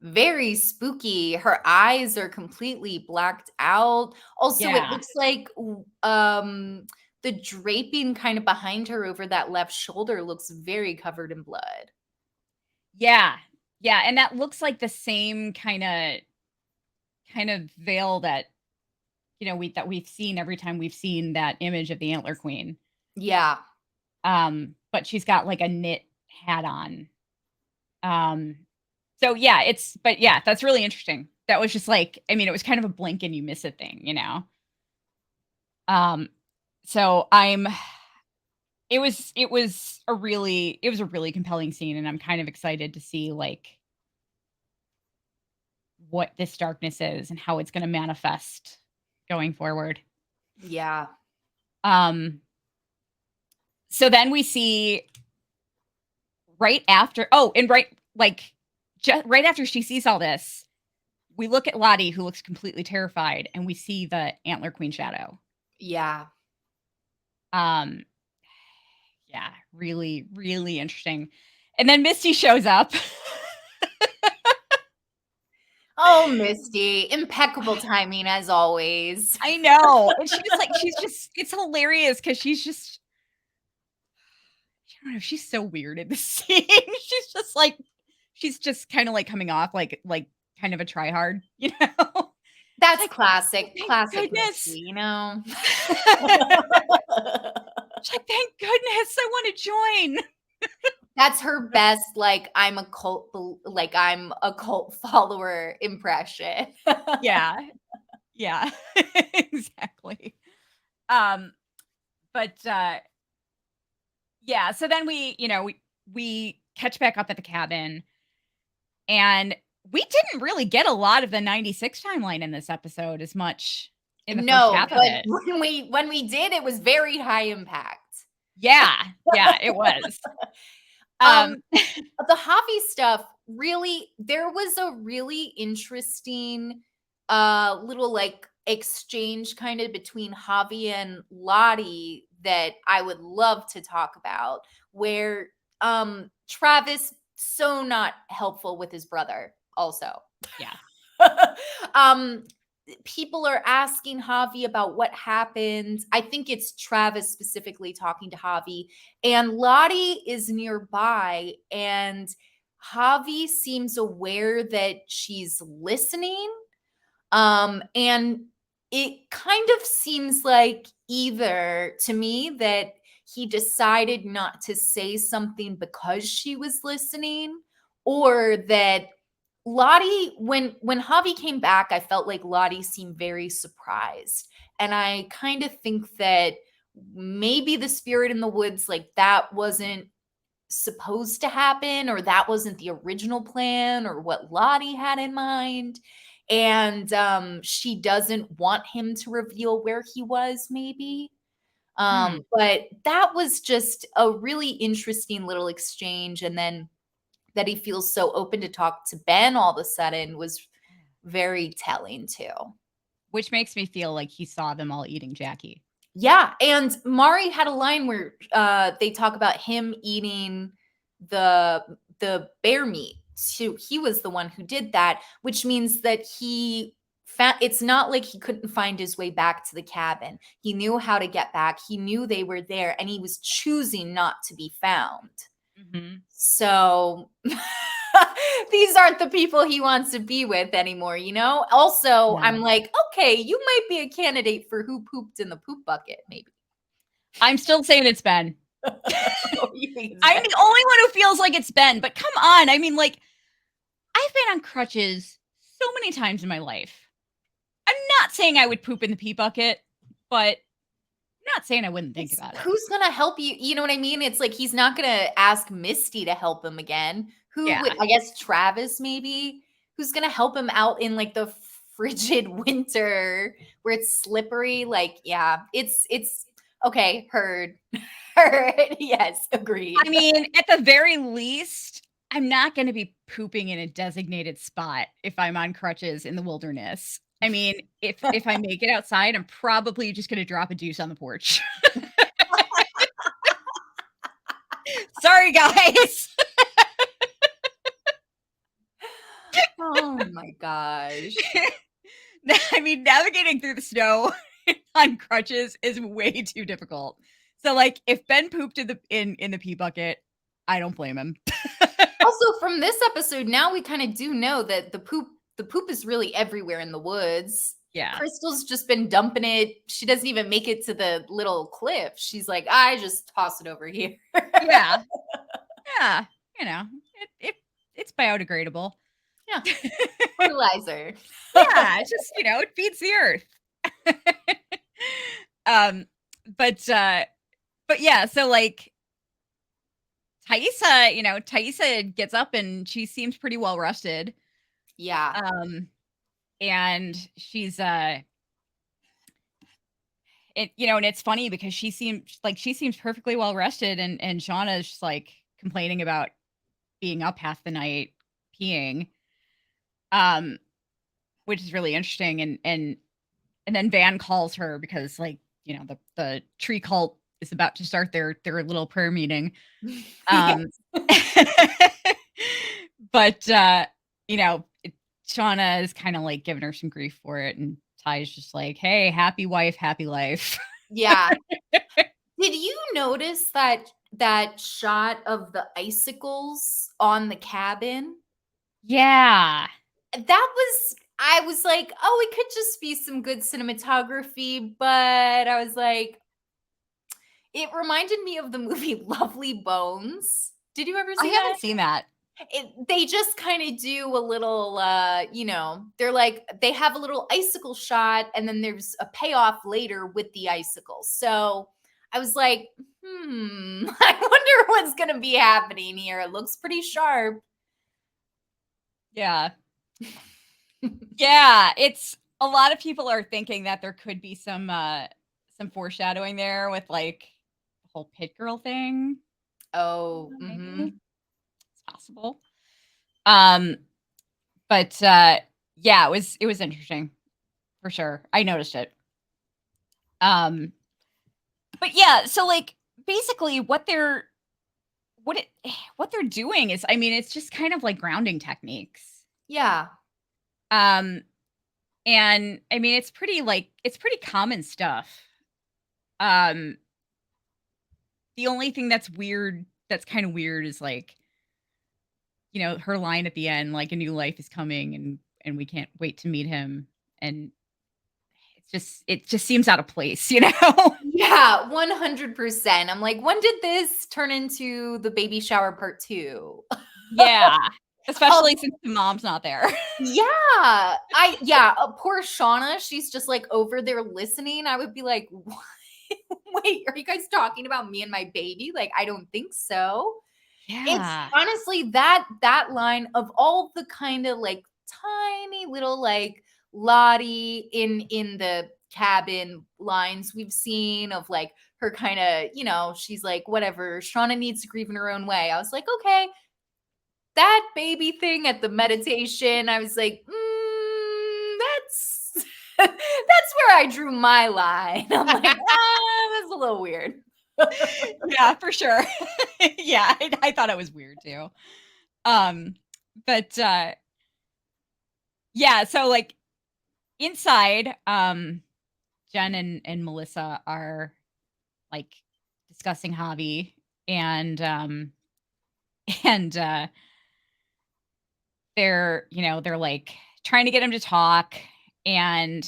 very spooky. Her eyes are completely blacked out. Also, it Yeah. looks like the draping kind of behind her over that left shoulder looks very covered in blood. Yeah. Yeah, and that looks like the same kind of veil that, we've seen every time we've seen that image of the Antler Queen. Yeah. But she's got, like, a knit hat on. Um, so yeah, that's really interesting. That was just like I mean, it was kind of a blink and you miss it thing, you know? Um, so I'm it was a really compelling scene, and I'm kind of excited to see, like, what this darkness is and how it's gonna manifest going forward. Yeah. Um, so then we see right after oh, and right like, just right after she sees all this, we look at Lottie, who looks completely terrified, and we see the Antler Queen shadow. Yeah. Um, yeah, really, really interesting. And then Misty shows up. Oh, Misty, impeccable timing as always. I know. And she's just it's hilarious because I don't know, she's so weird in this scene. She's just kinda, like, coming off like kind of a try-hard, you know? She's That's like, "Oh, classic, thank classic goodness." Misty, you know? She's like, "Thank goodness, I wanna join." That's her best, like, I'm a cult follower impression. Yeah. Yeah. Exactly. Um, but yeah, so then we catch back up at the cabin, and we didn't really get a lot of the 96 timeline in this episode as much in the first No, half of but it. when we did, it was very high impact. Yeah. Yeah, it was. Um, Um, the Javi stuff, really, there was a really interesting little like exchange kind of between Javi and Lottie that I would love to talk about, where Travis so not helpful with his brother also. yeah. um People are asking Javi about what happened. I think it's Travis specifically talking to Javi, and Lottie is nearby, and Javi seems aware that she's listening. And it kind of seems like either to me that he decided not to say something because she was listening, or that Lottie, when Javi came back, I felt like Lottie seemed very surprised. And I kind of think that maybe the spirit in the woods, like that wasn't supposed to happen, or that wasn't the original plan, or what Lottie had in mind. And she doesn't want him to reveal where he was, maybe. Hmm. But that was just a really interesting little exchange. And then that he feels so open to talk to Ben all of a sudden was very telling too. Which makes me feel like he saw them all eating Jackie. Yeah, and Mari had a line where they talk about him eating the bear meat. So he was the one who did that, which means that he found, it's not like he couldn't find his way back to the cabin. He knew how to get back. He knew they were there, and he was choosing not to be found. Mhm. So these aren't the people he wants to be with anymore, you know? Also, I'm No. like, okay, you might be a candidate for who pooped in the poop bucket, maybe. I'm still saying it's Ben. Oh, you think it's I'm bad? the only one who feels like it's Ben, but come on. I mean, like, I've been on crutches so many times in my life. I'm not saying I would poop in the pee bucket, but I'm not saying I wouldn't think It's about it. who's gonna help you? You know what I mean? It's like he's not gonna ask Misty to help him again. Who would, Yeah. I guess Travis maybe? Who's gonna help him out in like the frigid winter where it's slippery? Like, yeah, it's okay, heard. Heard. Yes, I agreed. mean, at the very least, I'm not gonna be pooping in a designated spot if I'm on crutches in the wilderness. I mean, if I make it outside, I'm probably just gonna drop a deuce on the porch. Sorry, guys. Oh my gosh. I mean, navigating through the snow on crutches is way too difficult. So, like, if Ben pooped in the pee bucket, I don't blame him. Also, from this episode, now we kind of do know that the poop is really everywhere in the woods. Yeah. Crystal's just been dumping it. She doesn't even make it to the little cliff. She's like, I just toss it over here. Yeah. Yeah. You know, it it's biodegradable. Yeah, fertilizer. Yeah, it's just, it feeds the earth. um, but yeah, so like Thaisa gets up and she seems pretty well rested. Yeah, Um, and and it's funny because she seems perfectly well rested, and Shauna's just like complaining about being up half the night peeing. Um, which is really interesting, and then Van calls her because like, the tree cult is about to start their little prayer meeting. yes. Um, but Shauna is kind of like giving her some grief for it, and Ty's just like, "Hey, happy wife, happy life." Yeah. Did you notice that shot of the icicles on the cabin? Yeah. That was, I was like, "Oh, it could just be some good cinematography," but I was like, it reminded me of the movie Lovely Bones. Did you ever I see that? haven't seen that. They just kinda do a little, they're like they have a little icicle shot, and then there's a payoff later with the icicles. So, I was like, I wonder what's gonna be happening here. It looks pretty sharp." Yeah. Yeah, it's a lot of people are thinking that there could be some foreshadowing there with, like, whole pit girl thing. Oh, Maybe it's possible. But yeah, it was interesting for sure. I noticed it. But yeah, so like basically what it what they're doing is, I mean, it's just kind of like grounding techniques. yeah. Um and I mean it's pretty common stuff. Um the only thing that's kind of weird is like, her line at the end, like a new life is coming and we can't wait to meet him. And it just seems out of place, you know? Yeah, 100%. I'm like, when did this turn into the baby shower part 2? Yeah. Oh, Especially since the mom's not there. yeah. Poor Shauna, she's just, like, over there listening. I would be like, "What? Wait, are you guys talking about me and my baby? Like, I don't think so." It's Yeah. honestly that line of all the kinda, like, tiny little, like, Lottie in the cabin lines we've seen of, like, her kinda, she's like, "Whatever, Shauna needs to grieve in her own way." I was like, "Okay." That baby thing at the meditation, I was like, that's that's where I drew my line. I'm like, that's a little weird." Yeah, for sure. Yeah, I thought it was weird too. Um, but, yeah, so, like, inside, Jen and Melissa are, like, discussing Javi, and, and, they're, like, trying to get him to talk, and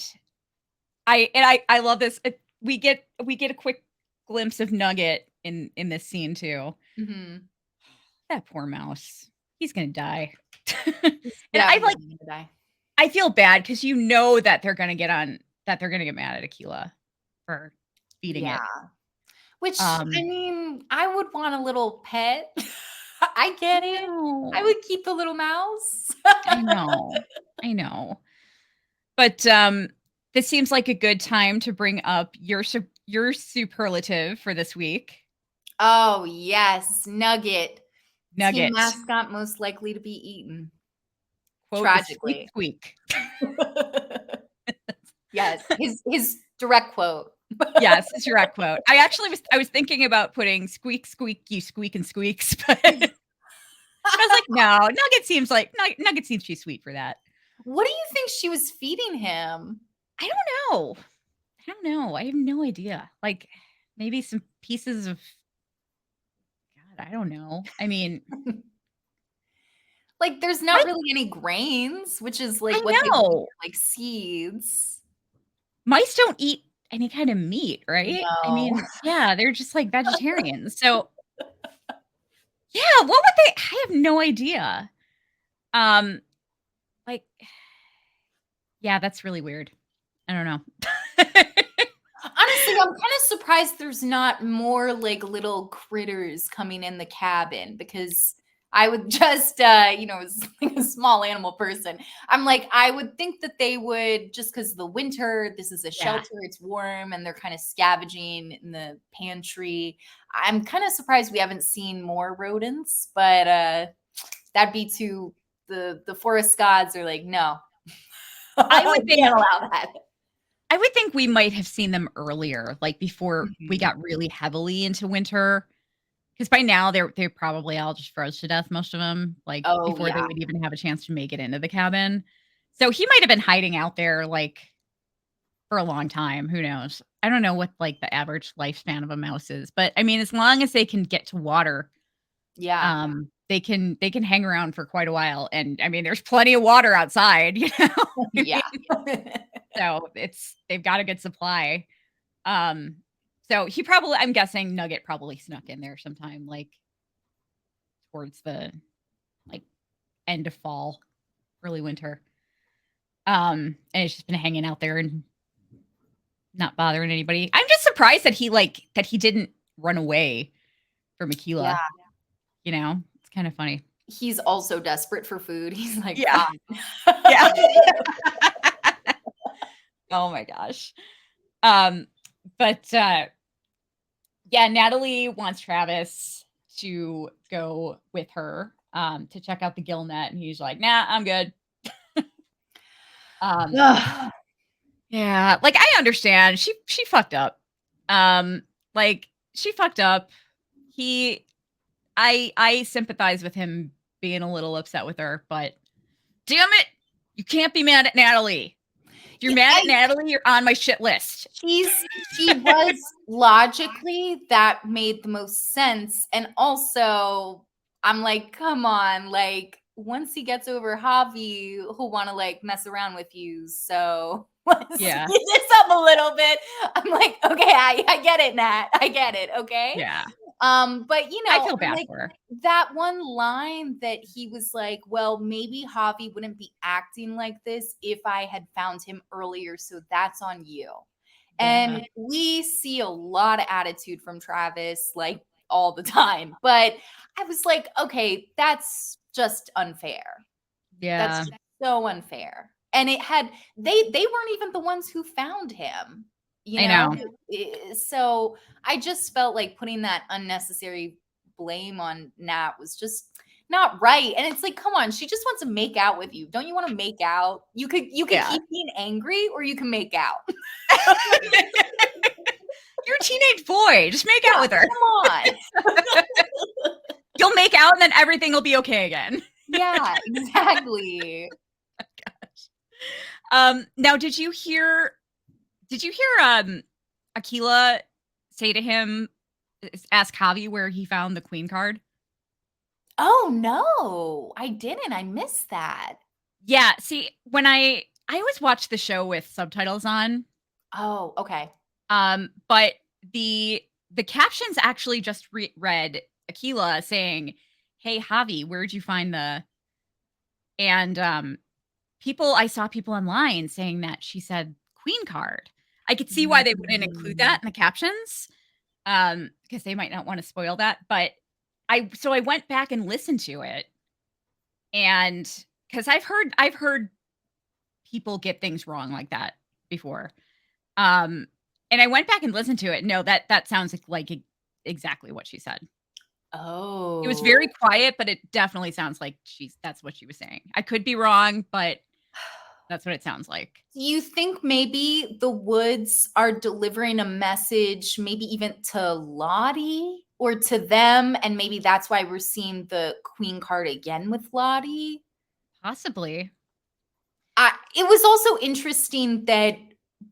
I love this, we get a quick glimpse of Nugget in this scene too. Mhm. That poor mouse. He's gonna die. He's And definitely gonna die. I feel bad because that they're gonna get mad at Aquila for feeding Yeah. it. Which, I Um, mean, I would want a little pet. I I get it. I know. would keep the little mouse. I know. I know. But, this seems like a good time to bring up your superlative for this week. Oh, yes, Nugget, team Nugget. mascot most likely to be eaten, Quote is "squeak, tragically. squeak." Yes, his direct quote. Yes, it's your direct quote. I was thinking about putting "Squeak, squeak, you squeak and squeaks," but I was like, "No, Nugget seems too sweet for that." What do you think she was feeding him? I don't know. I don't know. I have no idea. Like, maybe some pieces of God, I don't know. I mean, Like, there's not I really any grains, which is, like, I what they would eat, know. like seeds. Mice don't eat any kind of meat, right? I No. mean, yeah, they're just like vegetarians. So, yeah, what would they I have no idea. Um, like, yeah, that's really weird. I don't know. Honestly, I'm kinda surprised there's not more, like, little critters coming in the cabin because I would just, as like a small animal person, I'm like, I would think that they would just because the winter, this is a Yeah. shelter, it's warm, and they're kinda scavenging in the pantry. I'm kinda surprised we haven't seen more rodents, but, that'd be too the forest gods are like, "No. I would Can't think allow that." I would think we might have seen them earlier, like, before we Mhm. got really heavily into winter. Because by now, they're probably all just froze to death, most of them, like, Oh, before they yeah. would even have a chance to make it into the cabin. So, he might have been hiding out there, like, for a long time, who knows? I don't know what, like, the average lifespan of a mouse is, but, I mean, as long as they can get to water, Yeah. they can hang around for quite a while, and, I mean, there's plenty of water outside, you know? I Yeah. mean, so they've got a good supply. Um, so I'm guessing Nugget probably snuck in there sometime, like, towards the, like, end of fall, early winter. And it's just been hanging out there and not bothering anybody. I'm just surprised that he didn't run away from Yeah. Aquila, you know? It's kind of funny. He's also desperate for food. He's like, Yeah. "Fine." Yeah. Oh my gosh. Um, but, Yeah, Natalie wants Travis to go with her to check out the gill net, and he's like, "Nah, I'm good." Um, Ugh. yeah, like I understand she fucked up. Um, like she fucked up. He, I sympathize with him being a little upset with her, but damn it, you can't be mad at Natalie. If you're Yeah, mad at Natalie, you're on my shit list. she was logically that made the most sense. And also, I'm like, come on, like once he gets over Javi, he'll want to like mess around with you. So let's speed Yeah, this up a little bit. I'm like, okay, I get it, Nat. I get it. Okay. yeah. But I feel I'm bad like for her. that one line that he was like, well, maybe Javi wouldn't be acting like this if I had found him earlier. So that's on you. Yeah, And we see a lot of attitude from Travis, like all the time. But I was like, okay, that's just unfair. That's yeah. just so unfair. And it had they weren't even the ones who found him, you I know? know. So I just felt like putting that unnecessary blame on Nat was just not right. And it's like, come on, she just wants to make out with you. Don't you want to make out? You could Yeah. keep being angry or you can make out. You're a teenage boy. Just make out Yeah, with her. come on. You'll make out and then everything will be okay again. Yeah, exactly. Now did you hear Aquila say to him, ask Javi where he found the queen card? Oh no, I didn't. I missed that. Yeah, see, when I always watch the show with subtitles on, Oh, okay. but the captions actually just read Aquila saying, "Hey Javi, where'd you find the?" And I saw people online saying that she said queen card. I could see why they wouldn't include Mm. that in the captions, because they might not want to spoil that. But I went back and listened to it, and because I've heard people get things wrong like that before. Um, and I went back and listened to it. No, that sounds like exactly what she said. It was Oh. very quiet, but it definitely sounds like that's what she was saying. I could be wrong, but that's what it sounds like. Do you think maybe the Woods are delivering a message, maybe even to Lottie or to them? And maybe that's why we're seeing the Queen card again with Lottie? Possibly. It was also interesting that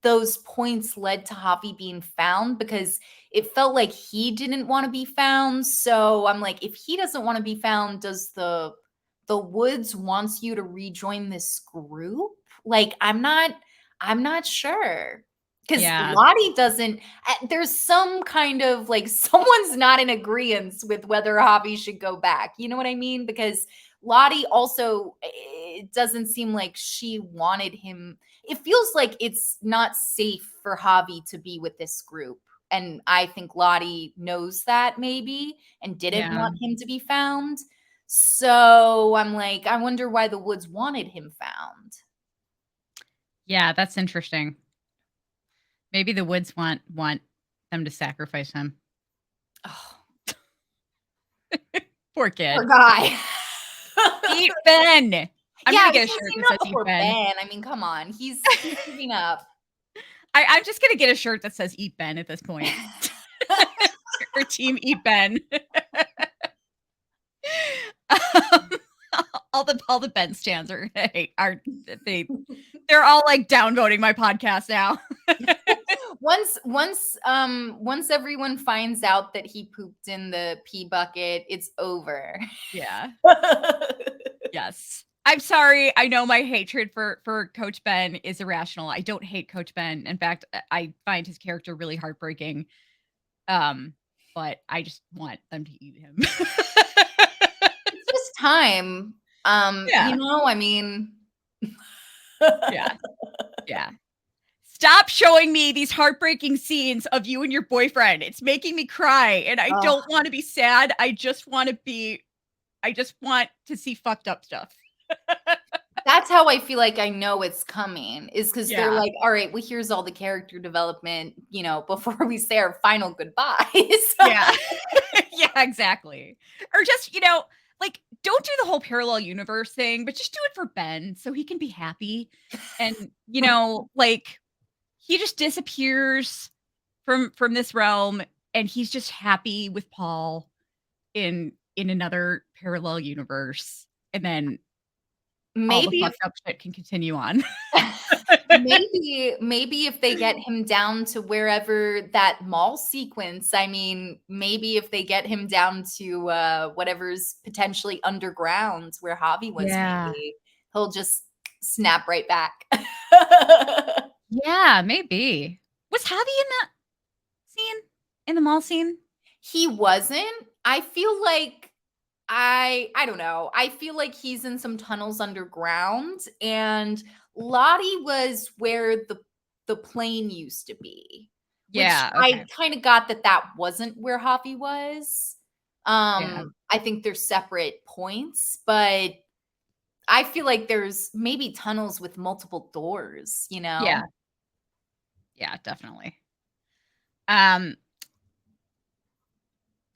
those points led to Javi being found because it felt like he didn't want to be found. So I'm like, if he doesn't want to be found, does the Woods wants you to rejoin this group? Like, I'm not sure. Because Yeah. Lottie doesn't, there's some kind of like someone's not in agreement with whether Javi should go back. You know what I mean? Because Lottie also, it doesn't seem like she wanted him. It feels like it's not safe for Javi to be with this group. And I think Lottie knows that maybe and didn't Yeah. want him to be found. So I'm like, I wonder why the Woods wanted him found. Yeah, that's interesting. Maybe the Woods want them to sacrifice him. Oh, Poor poor kid. guy. Eat Ben. I'm Yeah, gonna I was get a gonna shirt say that not says "Eat before Ben." Ben. I mean, come on. He's giving up. I'm just gonna get a shirt that says "Eat Ben" at this point. Or Team Eat Ben. Um, all the Ben stands they're all like downvoting my podcast now. Once everyone finds out that he pooped in the pee bucket, it's over. Yeah. Yes. I'm sorry. I know my hatred for Coach Ben is irrational. I don't hate Coach Ben. In fact, I find his character really heartbreaking. But I just want them to eat him. It's just time. Yeah. I mean, Yeah. Yeah. Stop showing me these heartbreaking scenes of you and your boyfriend. It's making me cry, and I oh, don't want to be sad. I just want to see fucked up stuff. That's how I feel like I know it's coming, is because 'cause they're Yeah. like, "All right, well, here's all the character development, before we say our final goodbyes." Yeah. Yeah, exactly. Or just, like, don't do the whole parallel universe thing, but just do it for Ben so he can be happy. And, like, he just disappears from this realm, and he's just happy with Paul in another parallel universe, and then all the Maybe if fucked up shit can continue on. maybe if they get him down to wherever that mall sequence, I mean, maybe if they get him down to, whatever's potentially underground where Javi was, Yeah. maybe he'll just snap right back. Yeah, maybe. Was Javi in that scene? In the mall scene? He wasn't. I feel like I don't know. I feel like he's in some tunnels underground, and Lottie was where the plane used to be, which Yeah, I okay. kind of got that wasn't where Javi was. Yeah. I think they're separate points, but I feel like there's maybe tunnels with multiple doors, you Yeah. know? Yeah, definitely. Um,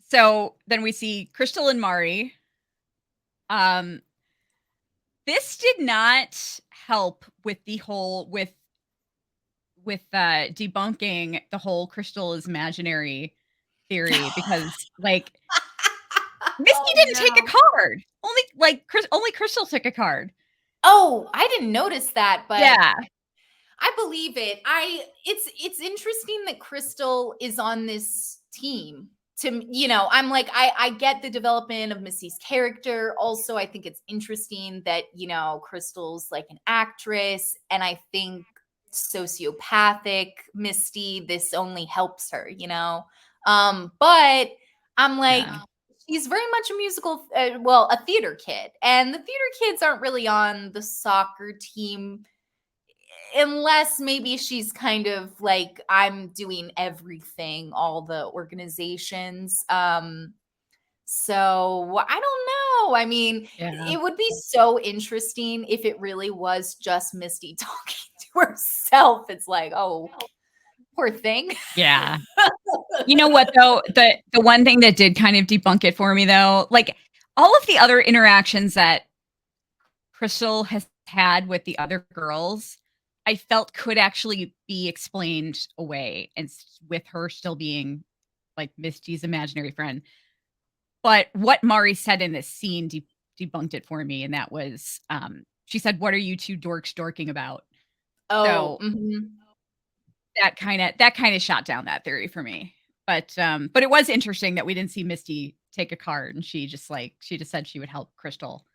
so then we see Crystal and Mari. Um, this did not help with the whole with debunking the whole Crystal is imaginary theory because, like, Misty Oh didn't take a no. card. Only Crystal took a card. Oh, I didn't notice that, but Yeah. I believe it. It's interesting that Crystal is on this team. I'm like, I get the development of Missy's character. Also, I think it's interesting that, Crystal's like an actress, and I think sociopathic Misty, this only helps her, But I'm like, Yeah. she's very much a musical, well, a theater kid, and the theater kids aren't really on the soccer team unless maybe she's kind of like, I'm doing everything, all the organizations. So I don't know. I mean, Yeah. it would be so interesting if it really was just Misty talking to herself. It's like, oh, poor thing. Yeah. You know what though? The one thing that did kind of debunk it for me though, like all of the other interactions that Crystal has had with the other girls, I felt could actually be explained away with her still being like Misty's imaginary friend. But what Mari said in this scene debunked it for me, and that was she said, "What are you two dorks dorking about?" Oh, So mhm. that kind of shot down that theory for me. But it was interesting that we didn't see Misty take a card, and she just said she would help Crystal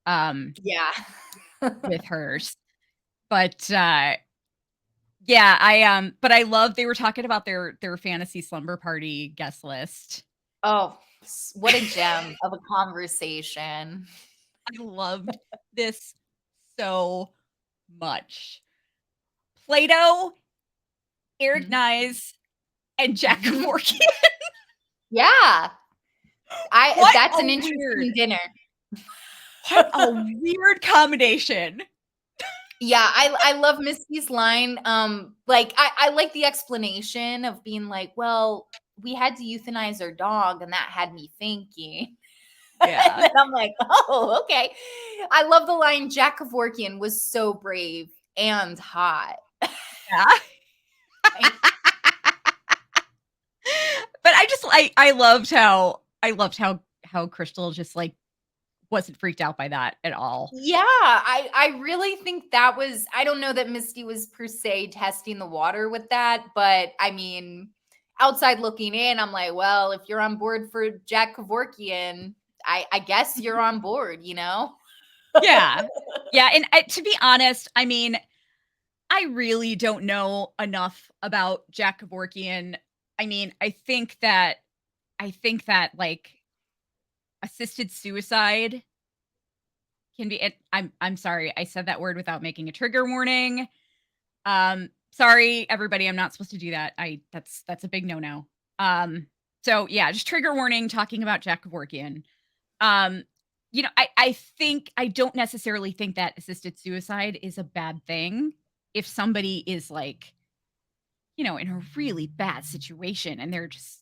um Yeah. with hers. But yeah, but I love they were talking about their fantasy slumber party guest list. Oh, what a gem of a conversation. I loved this so much. Plato, Eric Mhm. Nyes, and Jack Mhm. Kevorkian. Yeah. I What that's a an weird interesting dinner. what a weird combination. Yeah, I love Misty's line. Like I like the explanation of being like, well, we had to euthanize our dog, and that had me thinking. And Yeah. then I'm like, oh, okay. I love the line Jack Kevorkian was so brave and hot. Yeah. Like, But I loved how Crystal just, like, wasn't freaked out by that at all. yeah, I really think that was, I don't know that Misty was per se testing the water with that, but I mean, outside looking in, I'm like, well, if you're on board for Jack Kevorkian, I guess you're on board, you know? Yeah. Yeah, and to be honest, I mean, I really don't know enough about Jack Kevorkian. I mean, I think that, like, assisted suicide can be I'm sorry, I said that word without making a trigger warning. Sorry, everybody, I'm not supposed to do that. That's a big no-no. So yeah, just trigger warning talking about Jack Kevorkian. Um, I don't necessarily think that assisted suicide is a bad thing if somebody is, like, in a really bad situation and they're just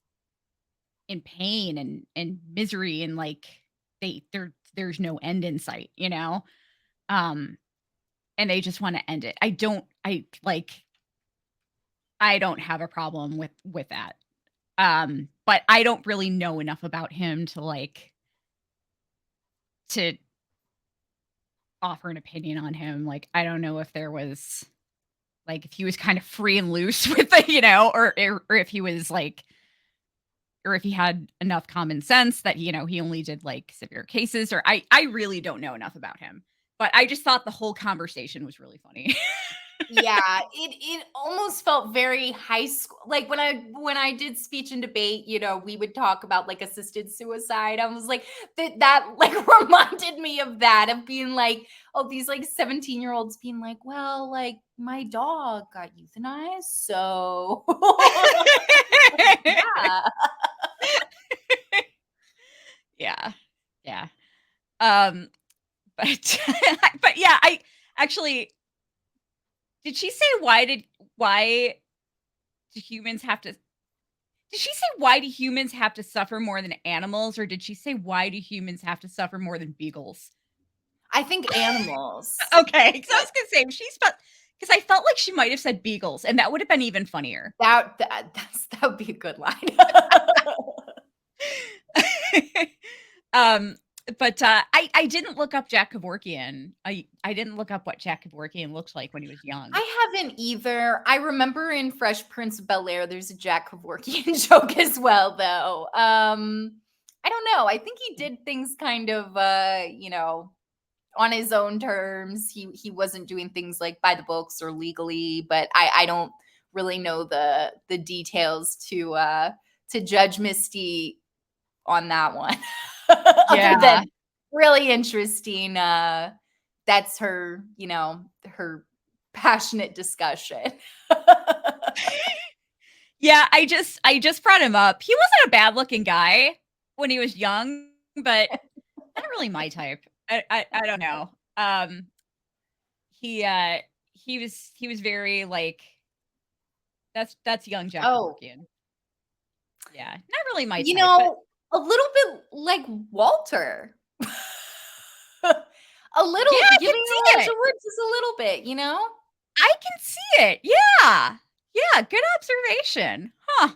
in pain and misery and, like, there's no end in sight, Um, and they just wanna end it. I don't have a problem with that. But I don't really know enough about him to offer an opinion on him. Like, I don't know if there was like, if he was kind of free and loose with the, or if he was like, or if he had enough common sense that, he only did like severe cases, or I really don't know enough about him. But I just thought the whole conversation was really funny. Yeah, it almost felt very high school. Like when I did speech and debate, we would talk about like assisted suicide. I was like that like reminded me of that, of being like, oh, these like 17-year-olds being like, well, like my dog got euthanized, so yeah. Yeah. Yeah. Um, but but yeah, I actually did she say why do humans have to did she say why do humans have to suffer more than animals, or did she say why do humans have to suffer more than beagles? I think animals. Okay, because I was gonna say because I felt like she might have said beagles, and that would have been even funnier. That would be a good line. Um, but, I didn't look up Jack Kevorkian. I didn't look up what Jack Kevorkian looked like when he was young. I haven't either. I remember in Fresh Prince of Bel-Air, there's a Jack Kevorkian joke as well, though. I don't know. I think he did things kind of, on his own terms. He wasn't doing things like by the books or legally, but I don't really know the details to judge Misty on that one. Other Yeah. than really interesting. That's her, her passionate discussion. Yeah, I just brought him up. He wasn't a bad-looking guy when he was young, but not really my type. I don't know. He, uh, he was very, like, that's young Jack Oh, Kevorkian. Yeah, not really my you type, but know, a little bit like Walter. A yeah, little I can giving see Elijah it. Woods is a little bit, you know? I can see it. Yeah. Yeah, good observation. Huh.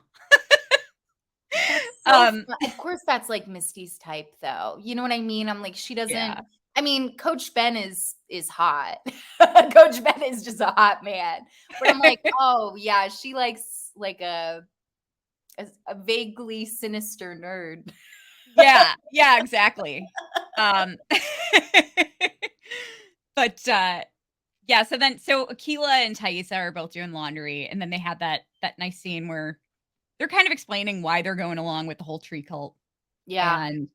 That's so Um, fun. Of course, that's like Misty's type, though. You know what I mean? I'm like, she doesn't. yeah. I mean, Coach Ben is hot. Coach Ben is just a hot man. But I'm like, oh yeah, she likes like a vaguely sinister nerd. Yeah, yeah, exactly. Um, but, yeah, so Akila and Taissa are both doing laundry, and then they had that nice scene where they're kind of explaining why they're going along with the whole tree cult, Yeah. and,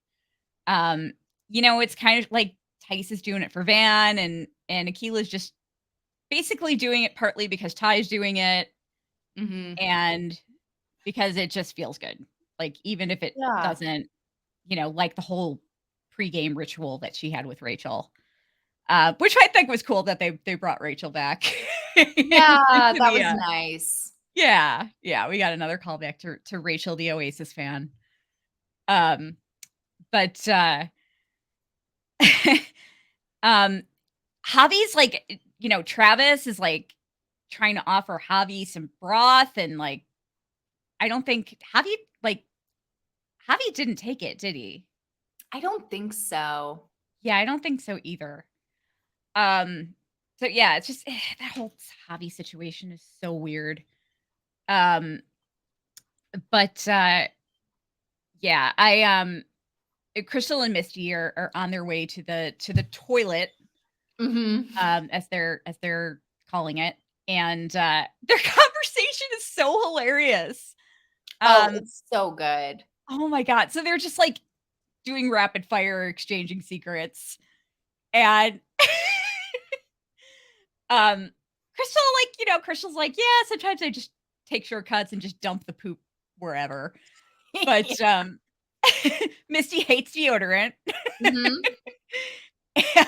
um, it's kind of like Taissa's doing it for Van, and Akila's just basically doing it partly because Ty's doing it, Hmm. and because it just feels good. Like, even if it Yeah. doesn't, like the whole pregame ritual that she had with Rachel, which I think was cool that they brought Rachel back into Yeah, that the, was nice. yeah, yeah, we got another callback to Rachel, the Oasis fan. Um, but, um, Javi's like, Travis is like trying to offer Javi some broth, and like, I don't think Javi didn't take it, did he? I don't think so. Yeah, I don't think so either. Um, so yeah, it's just that whole Javi situation is so weird. Um, but yeah, Crystal and Misty are on their way to the toilet, Hmm. as they're calling it, and their conversation is so hilarious. Oh, Um, it's so good. oh my god, so they're just like doing rapid fire, exchanging secrets, and Um, Crystal's like, "Yeah, sometimes I just take shortcuts and just dump the poop wherever." But, Yeah. Misty hates deodorant. Mhm.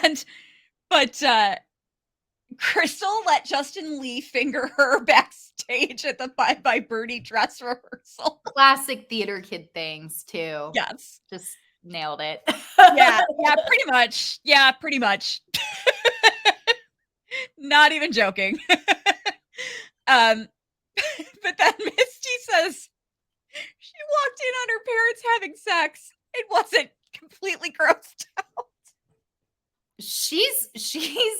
And but Crystal let Justin Lee finger her backstage at the Bye Bye Birdie dress rehearsal. Classic theater kid things too. Yes. Just nailed it. Yeah, yeah, pretty much. Yeah, pretty much. Not even joking. um, but then Misty says she walked in on her parents having sex and wasn't completely grossed out. She's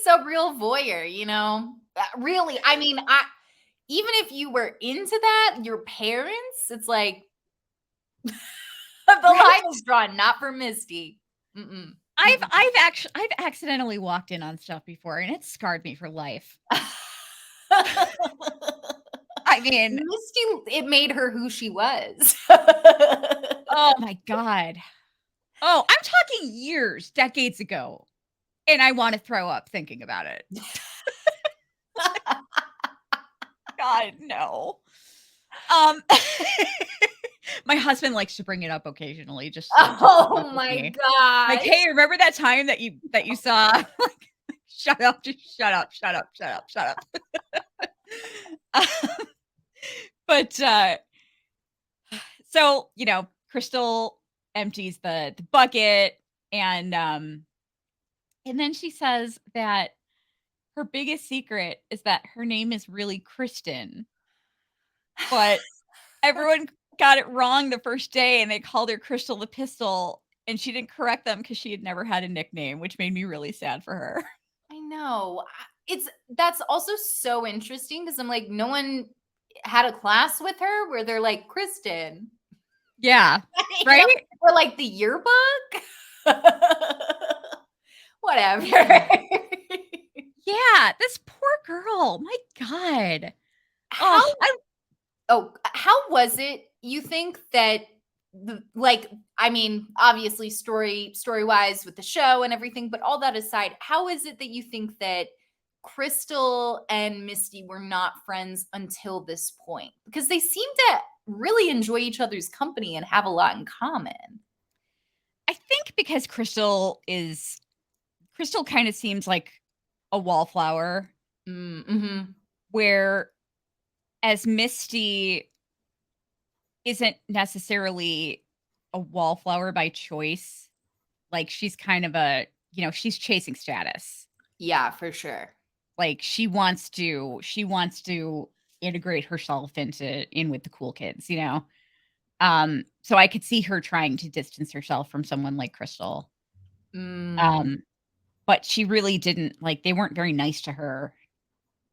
a real voyeur, you know? Really, I mean, I even if you were into that, your parents, it's like the Right? line is drawn, not for Misty. Mm-mm. I've accidentally walked in on stuff before and it scarred me for life. I mean, Misty, it made her who she was. oh my god. Oh, I'm talking years, decades ago, and I wanna throw up thinking about it. God, no. Um, my husband likes to bring it up occasionally just to fuck Oh with my me. Like, gosh. "Hey, remember that time that you saw?" Like, "Shut up, just shut up, shut up, shut up, shut up." Um, but, so, Crystal empties the bucket and then she says that her biggest secret is that her name is really Kristen, but everyone got it wrong the first day and they called her Crystal the Pistol, and she didn't correct them because she had never had a nickname, which made me really sad for her. I know. That's also so interesting because I'm like, no one had a class with her where they're like, Kristen, Yeah, you know, right? or like the yearbook. Whatever. Yeah. Yeah, this poor girl, my god. How Oh, I how was it you think that I mean, obviously story-wise with the show and everything, but all that aside, how is it that you think that Crystal and Misty were not friends until this point? Because they seem to really enjoy each other's company and have a lot in common. I think because Crystal kinda seems like a wallflower, Mhm. where as Misty isn't necessarily a wallflower by choice. Like, she's kind of she's chasing status. Yeah, for sure. Like, she wants to integrate herself in with the cool kids. So I could see her trying to distance herself from someone like Crystal. Mm. Um, but she really didn't like, they weren't very nice to her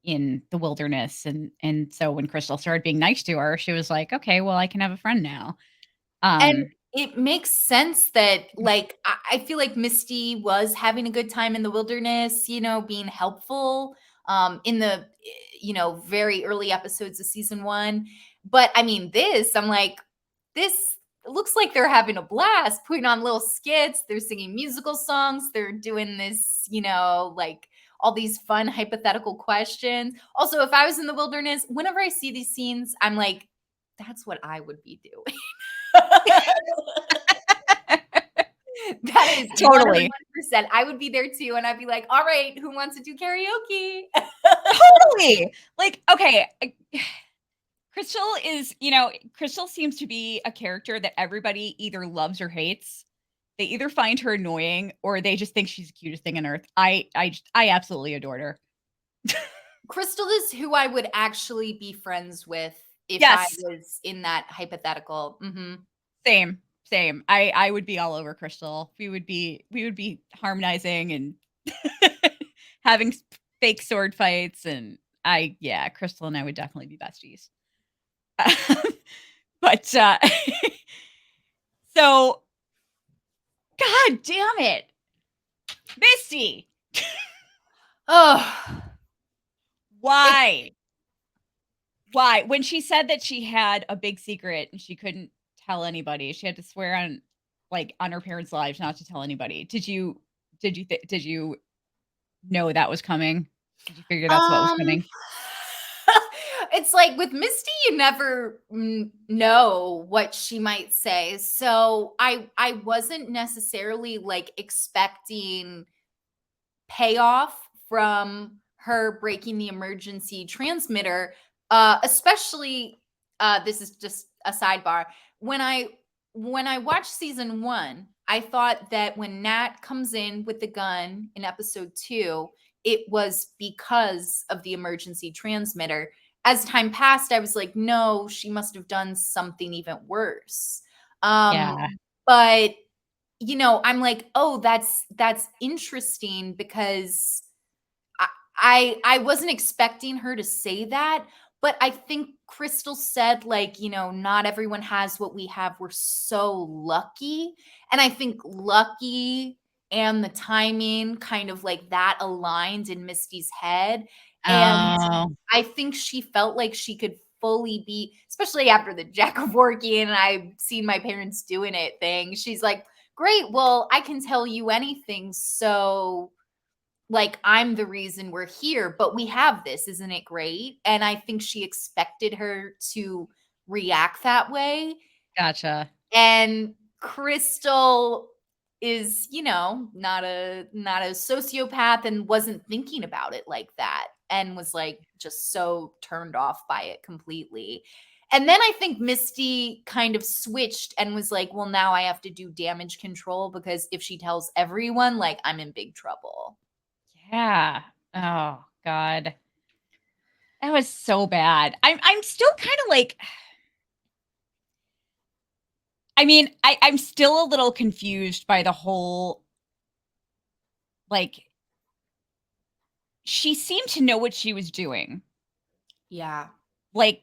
in the wilderness, and so when Crystal started being nice to her, she was like, "Okay, well, I can have a friend now." And Um it makes sense that, like, I feel like Misty was having a good time in the wilderness, you know, being helpful in the, very early episodes of season one. But I mean, I'm like, this looks like they're having a blast, putting on little skits. They're singing musical songs. They're doing this, like all these fun hypothetical questions. Also, if I was in the wilderness, whenever I see these scenes, I'm like, that's what I would be doing. That is Totally. 101%. I would be there too, and I'd be like, "All right, who wants to do karaoke?" Totally. Like, okay, Crystal seems to be a character that everybody either loves or hates. They either find her annoying or they just think she's the cutest thing on earth. I absolutely adored her. Crystal is who I would actually be friends with if I Yes, was in that hypothetical. Mhm. same, same. I would be all over Crystal. We would be harmonizing and having fake sword fights, and yeah, Crystal and I would definitely be besties. But so god damn it, Misty. Oh, it's Why? Why? When she said that she had a big secret and she couldn't tell anybody, she had to swear on her parents' lives not to tell anybody. Did you know that was coming? Did you figure that's what was um coming? It's like with Misty, you never know what she might say. So I wasn't necessarily like expecting payoff from her breaking the emergency transmitter, especially this is just a sidebar. When I watched season 1, I thought that when Nat comes in with the gun in episode 2, it was because of the emergency transmitter. As time passed, I was like, no, she must have done something even worse. Yeah. But I'm like, "Oh, that's interesting," because I wasn't expecting her to say that, but I think Crystal said, like, "Not everyone has what we have. We're so lucky." And I think lucky and the timing kind of like that aligned in Misty's head, and Oh, I think she felt like she could fully be, especially after the Jack of working and I've seen my parents doing it thing. She's like, "Great, well, I can tell you anything, so like I'm the reason we're here, but we have this, isn't it great?" And I think she expected her to react that way. gotcha. And Crystal is, not a sociopath and wasn't thinking about it like that and was like just so turned off by it completely. And then I think Misty kind of switched and was like, well, now I have to do damage control because if she tells everyone, like I'm in big trouble. Yeah. Oh god. That was so bad. I'm still kinda like I mean, I'm still a little confused by the whole like, she seemed to know what she was doing. Yeah. Like,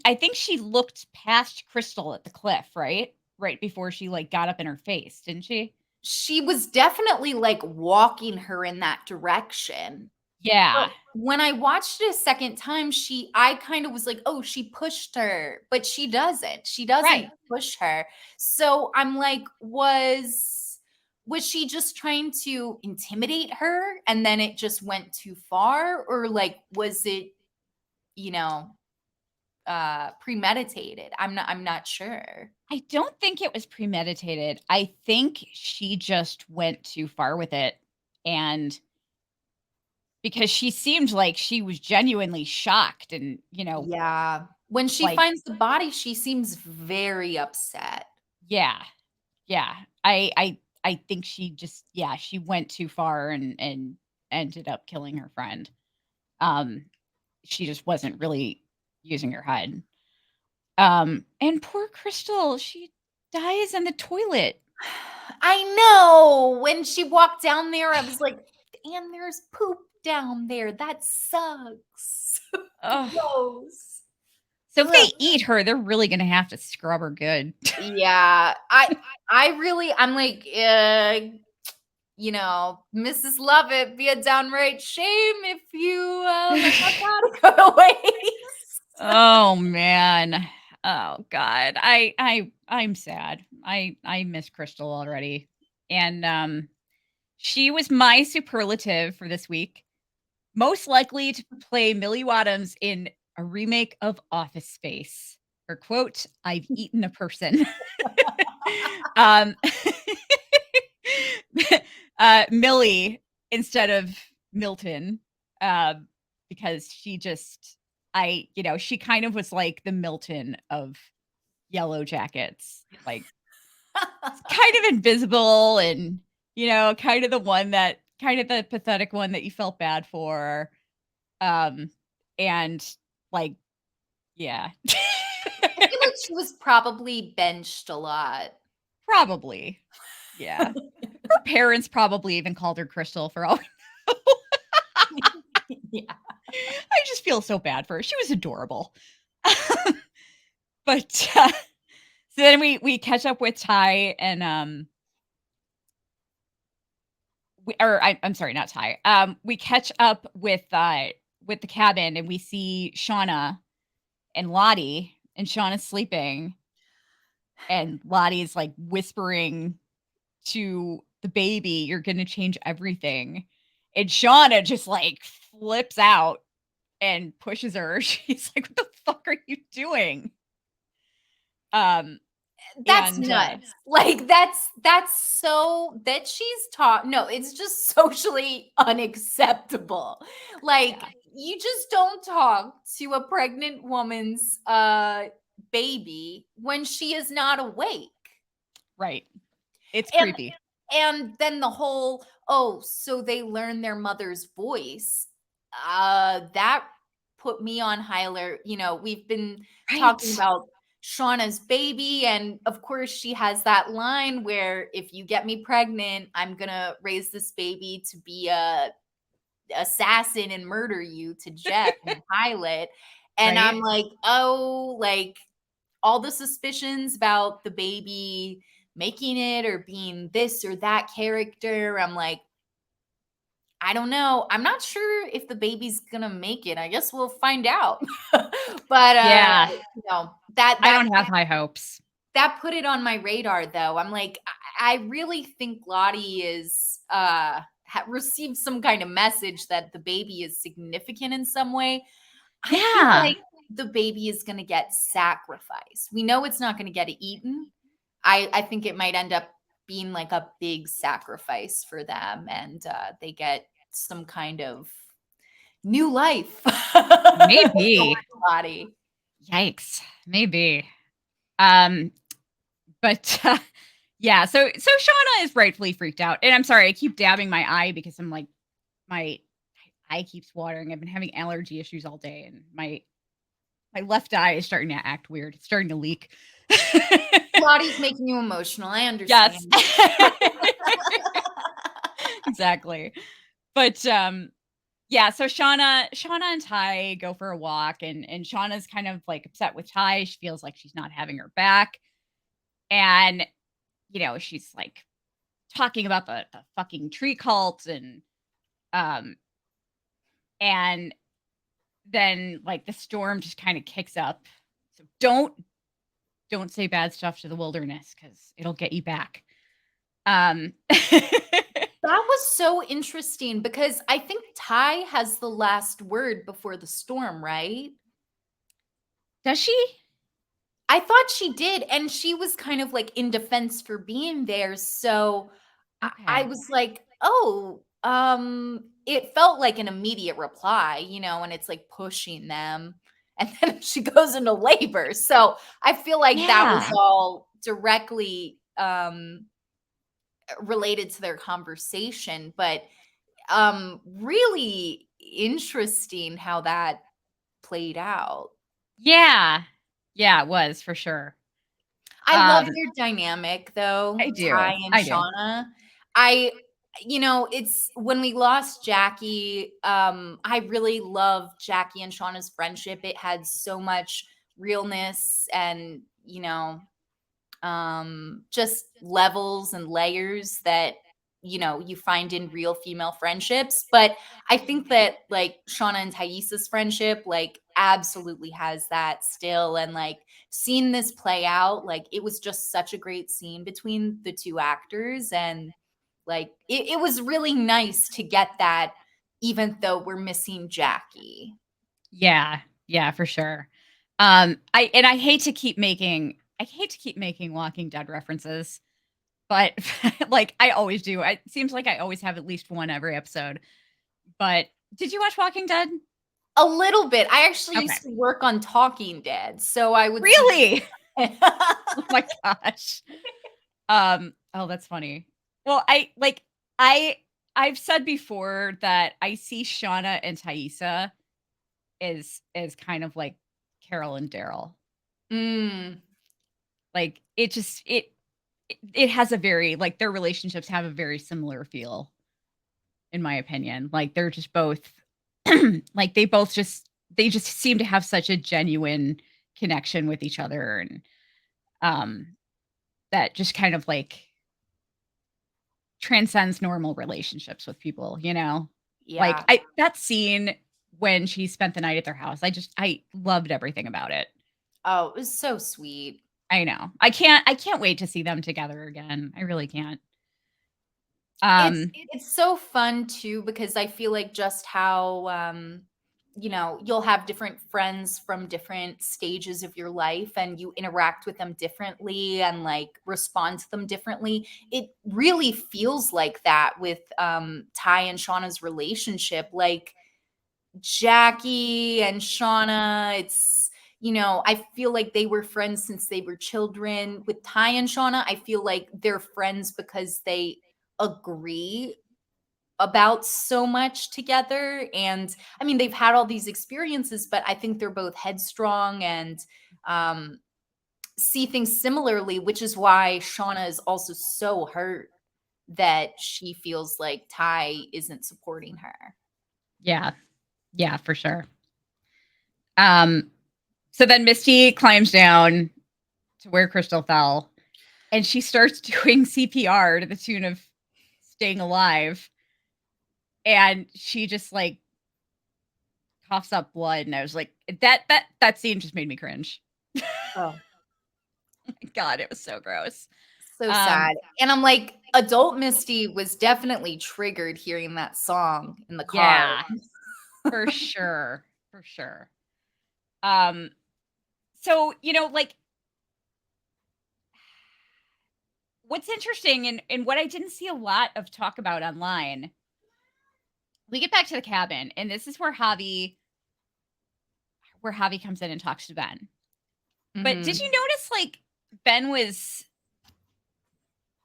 I think she looked past Crystal at the cliff, right? Right before she, like, got up in her face, didn't she? She was definitely like walking her in that direction. But Yeah. when I watched it a second time, I kind of was like, "Oh, she pushed her," but she doesn't. She doesn't Right. push her. So I'm like, was she just trying to intimidate her and then it just went too far, or like was it, you know, premeditated? I'm not sure. I don't think it was premeditated. I think she just went too far with it, and because she seemed like she was genuinely shocked and, Yeah. When she like finds the body, she seems very upset. yeah, yeah. I think she just yeah, she went too far and ended up killing her friend. Um, she just wasn't really using her head. And poor Crystal, she dies in the toilet. I know. When she walked down there, I was like, and there's poop down there. That sucks. Ugh. Gross. So if Ugh. they eat her, they're really gonna have to scrub her good. Yeah. I'm like, Mrs. Lovett, be a downright shame if you let that body go to waste. Oh, man. Oh, god. I'm sad. I miss Crystal already. And, she was my superlative for this week. Most likely to play Millie Waddams in a remake of Office Space. Her quote, "I've eaten a person." Um, Millie instead of Milton, um, because she kind of was like the Milton of Yellowjackets, like, kind of invisible and, kind of the one that kind of the pathetic one that you felt bad for, um, and, like, yeah. I feel like she was probably benched a lot. Probably. Yeah. Her parents probably even called her Crystal for all we know. Yeah. I just feel so bad for her. She was adorable. But, so then we catch up with Ty and, I'm sorry, not Ty. We catch up with the cabin and we see Shauna and Lottie, and Shauna's sleeping, and Lottie's, like, whispering to the baby, "You're gonna change everything." And Shauna just, like, flips out and pushes her. She's like, "What the fuck are you doing?" Um, That's and, nuts. Like, that's so that she's taught no, it's just socially unacceptable. Like, yeah, you just don't talk to a pregnant woman's, baby when she is not awake. right. It's And creepy. and then the whole, "Oh, so they learn their mother's voice." That put me on high alert. We've been talking Right. about Shauna's baby, and of course, she has that line where, "If you get me pregnant, I'm gonna raise this baby to be a assassin and murder you to Jeff and Pilot." And Right? I'm like, "Oh, like, all the suspicions about the baby making it or being this or that character." I'm like, I don't know. I'm not sure if the baby's gonna make it. I guess we'll find out. But Yeah. that I that don't have high hopes. that put it on my radar though. I'm like, I really think Lottie is received some kind of message that the baby is significant in some way. I feel Yeah. like the baby is gonna get sacrificed. We know it's not gonna get eaten. I think it might end up being like a big sacrifice for them, and they get some kind of new life with Maybe. body. Yikes. Maybe. Um, but, yeah, so Shauna is rightfully freaked out, and I'm sorry, I keep dabbing my eye because I'm like, my eye keeps watering. I've been having allergy issues all day, and my left eye is starting to act weird. It's starting to leak. Lottie's making you emotional. I Yes. understand. Exactly. But, yeah, so Shauna and Ty go for a walk, and Shauna's kind of, like, upset with Ty. She feels like she's not having her back, and, she's, like, talking about the fucking tree cult, um, and then, like, the storm just kinda kicks up. So don't say bad stuff to the wilderness because 'cause it'll get you back. Um That was so interesting because I think Ty has the last word before the storm, right? Does she? I thought she did, and she was kind of, like, in defense for being there, so I Okay. was like, "Oh," it felt like an immediate reply, and it's, like, pushing them, and then she goes into labor, so I feel like that was Yeah. all directly, related to their conversation, but, really interesting how that played out. Yeah. Yeah, it was for sure. I love Um, their dynamic though, I Ty do. and I do. Shauna. I it's when we lost Jackie, I really loved Jackie and Shauna's friendship. It had so much realness and, just levels and layers that you find in real female friendships. But I think that like Shauna and Thaisa's friendship like absolutely has that still, and like seeing this play out, like it was just such a great scene between the two actors, and like it was really nice to get that, even though we're missing Jackie. Yeah. Yeah, for sure. I hate to keep making Walking Dead references, but like I always do. It seems like I always have at least one every episode. But did you watch Walking Dead? A little bit. I actually Okay. used to work on Talking Dead, so I would see. Really? Oh my gosh. Oh, that's funny. Well, I I've said before that I see Shauna and Thaisa as kind of like Carol and Daryl. Mm, Like it has a very like their relationships have a very similar feel in my opinion. Like they're just both like they just seem to have such a genuine connection with each other and um that just kind of like transcends normal relationships with people, you know? Like, yeah. I that scene when she spent the night at their house, I loved everything about it. Oh, it was so sweet. I know. I can't wait to see them together again. I really can't. It's Um, it's so fun too because I feel like just how you'll have different friends from different stages of your life and you interact with them differently and like respond to them differently. It really feels like that with Ty and Shauna's relationship. Like Jackie and Shauna, I feel like they were friends since they were children. With Ty and Shauna, I feel like they're friends because they agree about so much together. And I mean, they've had all these experiences, but I think they're both headstrong and um, see things similarly, which is why Shauna is also so hurt that she feels like Ty isn't supporting her. Yeah. Yeah, for sure. Um, so then Misty climbs down to where Crystal fell, and she starts doing CPR to the tune of Staying Alive. And she just like coughs up blood, and I was like, that scene just made me cringe. Oh, God, it was so gross. so Um, sad. And I'm like, adult Misty was definitely triggered hearing that song in the car. yeah, for sure, for sure. Um, so like what's interesting and what I didn't see a lot of talk about online. We get back to the cabin, and this is where Javi comes in and talks to Ben. But did you Mhm. notice like Ben was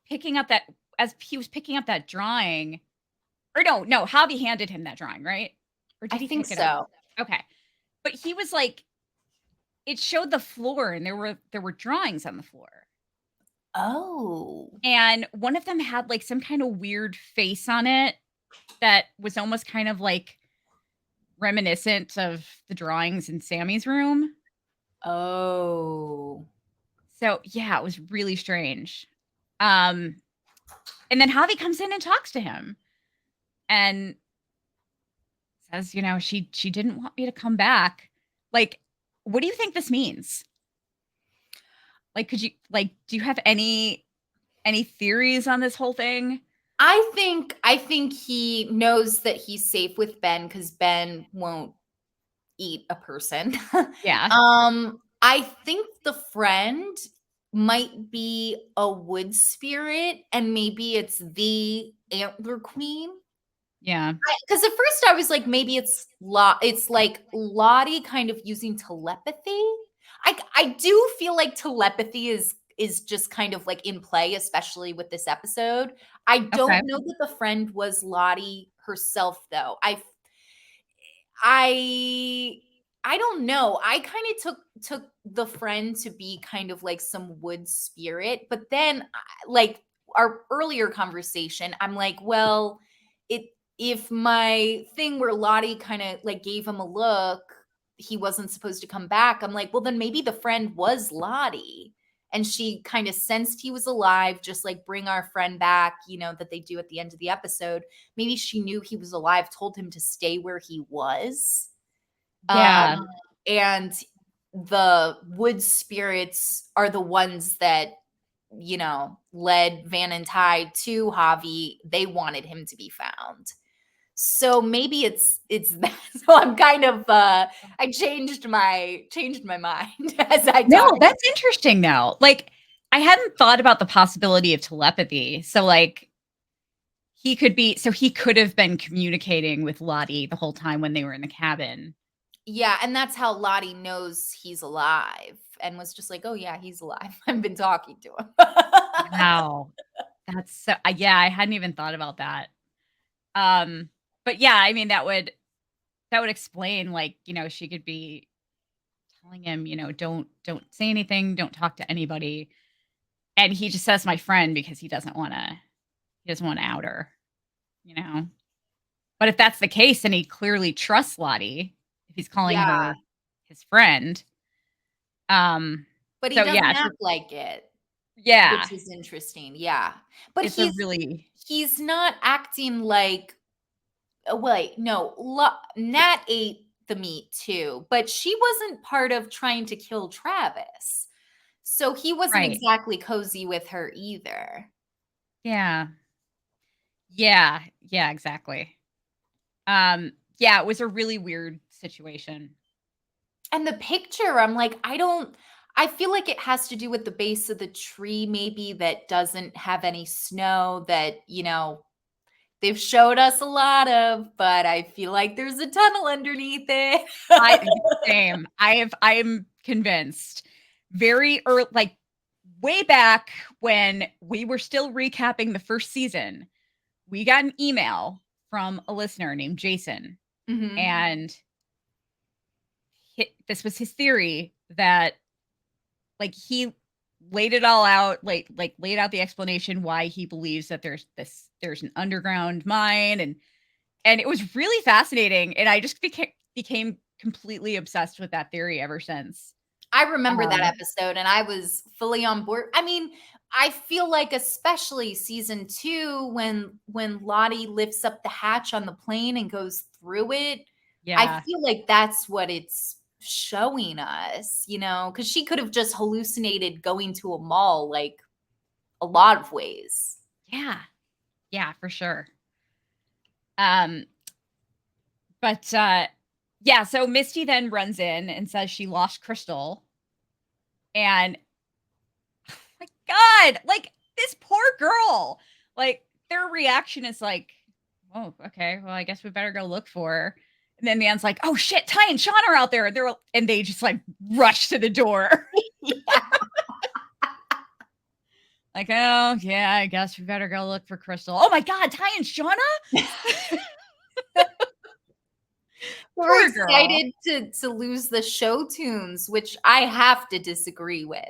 picking up that as he was picking up that drawing, or no, Javi handed him that drawing, right? Or I did he think pick it up? so. Okay. But he was like, it showed the floor, and there were drawings on the floor. Oh. And one of them had like some kind of weird face on it that was almost kind of like reminiscent of the drawings in Sammy's room. Oh. So yeah, it was really strange. Um, and then Javi comes in and talks to him and says, she didn't want me to come back. Like, what do you think this means? Like, could you like do you have any theories on this whole thing? I think he knows that he's safe with Ben because Ben won't eat a person. Yeah. I think the friend might be a wood spirit, and maybe it's the Antler Queen. Yeah. Because at first I was like, maybe it's like Lottie kind of using telepathy. I do feel like telepathy is just kind of like in play, especially with this episode. I Okay. don't know that the friend was Lottie herself, though. I I don't know. I kind of took the friend to be kind of like some wood spirit, but then like our earlier conversation, I'm like, well, it if my thing where Lottie kind of like gave him a look, he wasn't supposed to come back. I'm like, well, then maybe the friend was Lottie. And she kind of sensed he was alive, just like bring our friend back, that they do at the end of the episode. Maybe she knew he was alive, told him to stay where he was. Yeah. And the wood spirits are the ones that, led Van and Ty to Javi. They wanted him to be found. So maybe it's that. So I'm kind of I changed my mind as I No, talked. that's interesting though. Like, I hadn't thought about the possibility of telepathy. So like he could have been communicating with Lottie the whole time when they were in the cabin. Yeah, and that's how Lottie knows he's alive and was just like, "Oh yeah, he's alive. I've been talking to him." Wow. That's so yeah, I hadn't even thought about that. Um, but yeah, I mean that would explain like, she could be telling him, don't say anything, don't talk to anybody. And he just says my friend because he doesn't want to out her, you know. But if that's the case, then he clearly trusts Lottie if he's calling Yeah, her his friend. Um, but he so doesn't yeah, act like it, yeah, which is interesting. Yeah. But it's a he's really he's not acting like wait, no, Nat ate the meat too, but she wasn't part of trying to kill Travis. So he wasn't right. exactly cozy with her either. Yeah. Yeah, yeah, exactly. Um, Yeah, it was a really weird situation. And the picture, I'm like, I feel like it has to do with the base of the tree maybe that doesn't have any snow that, they've showed us a lot of, but I feel like there's a tunnel underneath it. I Same. I'm convinced. Very early, like way back when we were still recapping the first season, we got an email from a listener named Jason, Mhm. and this was his theory that like he laid it all out, like laid out the explanation why he believes that there's an underground mine, and it was really fascinating, and I just became completely obsessed with that theory ever since. I remember that Um, episode and I was fully on board. I mean, I feel like especially season 2 when Lottie lifts up the hatch on the plane and goes through it, I yeah, feel like that's what it's showing us, cuz she could have just hallucinated going to a mall like a lot of ways. yeah, yeah, for sure. Um, but yeah, so Misty then runs in and says she lost Crystal, and my God, like this poor girl, like their reaction is like, oh, okay, well, I guess we better go look for her. And then Man's like, oh shit, Ty and Sean are out there. And they just like rush to the door. Yeah. Like, oh yeah, I guess we better go look for Crystal. Oh my God, Ty and Shauna? We're Poor girl. excited to lose the show tunes, which I have to disagree with.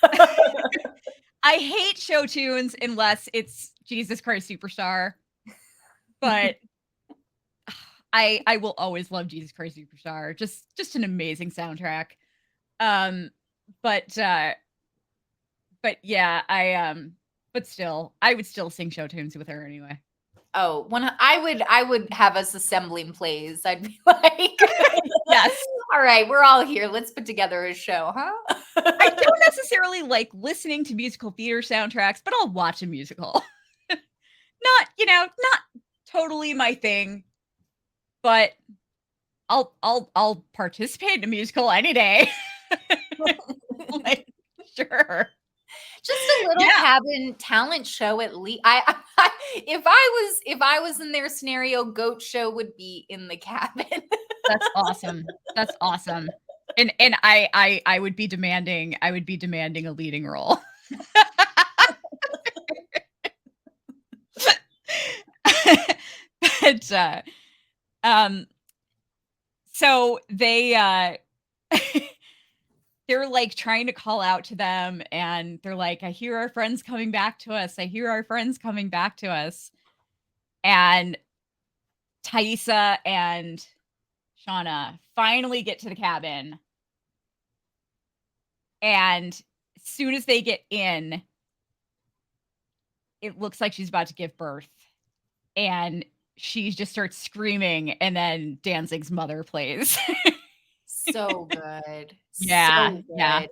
I hate show tunes unless it's Jesus Christ Superstar. But I will always love Jesus Christ Superstar. Just an amazing soundtrack. Um, but but yeah, but still, I would still sing show tunes with her anyway. Oh, I would have us assembling plays. I'd be like, Yes. "All right, we're all here. Let's put together a show, huh?" I don't necessarily like listening to musical theater soundtracks, but I'll watch a musical. Not totally my thing, but I'll participate in a musical any day. Like, sure. Just a little Yeah, cabin talent show at least. If I was in their scenario, goat show would be in the cabin. that's awesome. That's awesome. And I would be demanding a leading role. But, um, so they're, like, trying to call out to them, and they're like, "I hear our friends coming back to us. I hear our friends coming back to us." And Thaisa and Shauna finally get to the cabin, and as soon as they get in, it looks like she's about to give birth, and she just starts screaming, and then Danzig's mother plays. So good. Yeah, So yeah, good.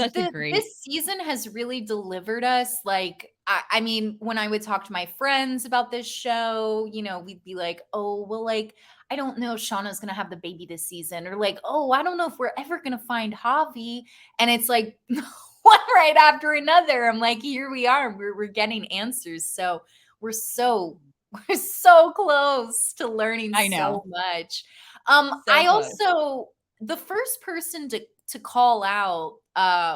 such a great. This season has really delivered us. Like, I mean, when I would talk to my friends about this show, we'd be like, oh, well, like, I don't know if Shauna's going to have the baby this season. Or like, oh, I don't know if we're ever going to find Javi. And it's like one right after another. I'm like, here we are. We're getting answers. So we're so, we're so close to learning I so know, much. so I close. also, the first person to call out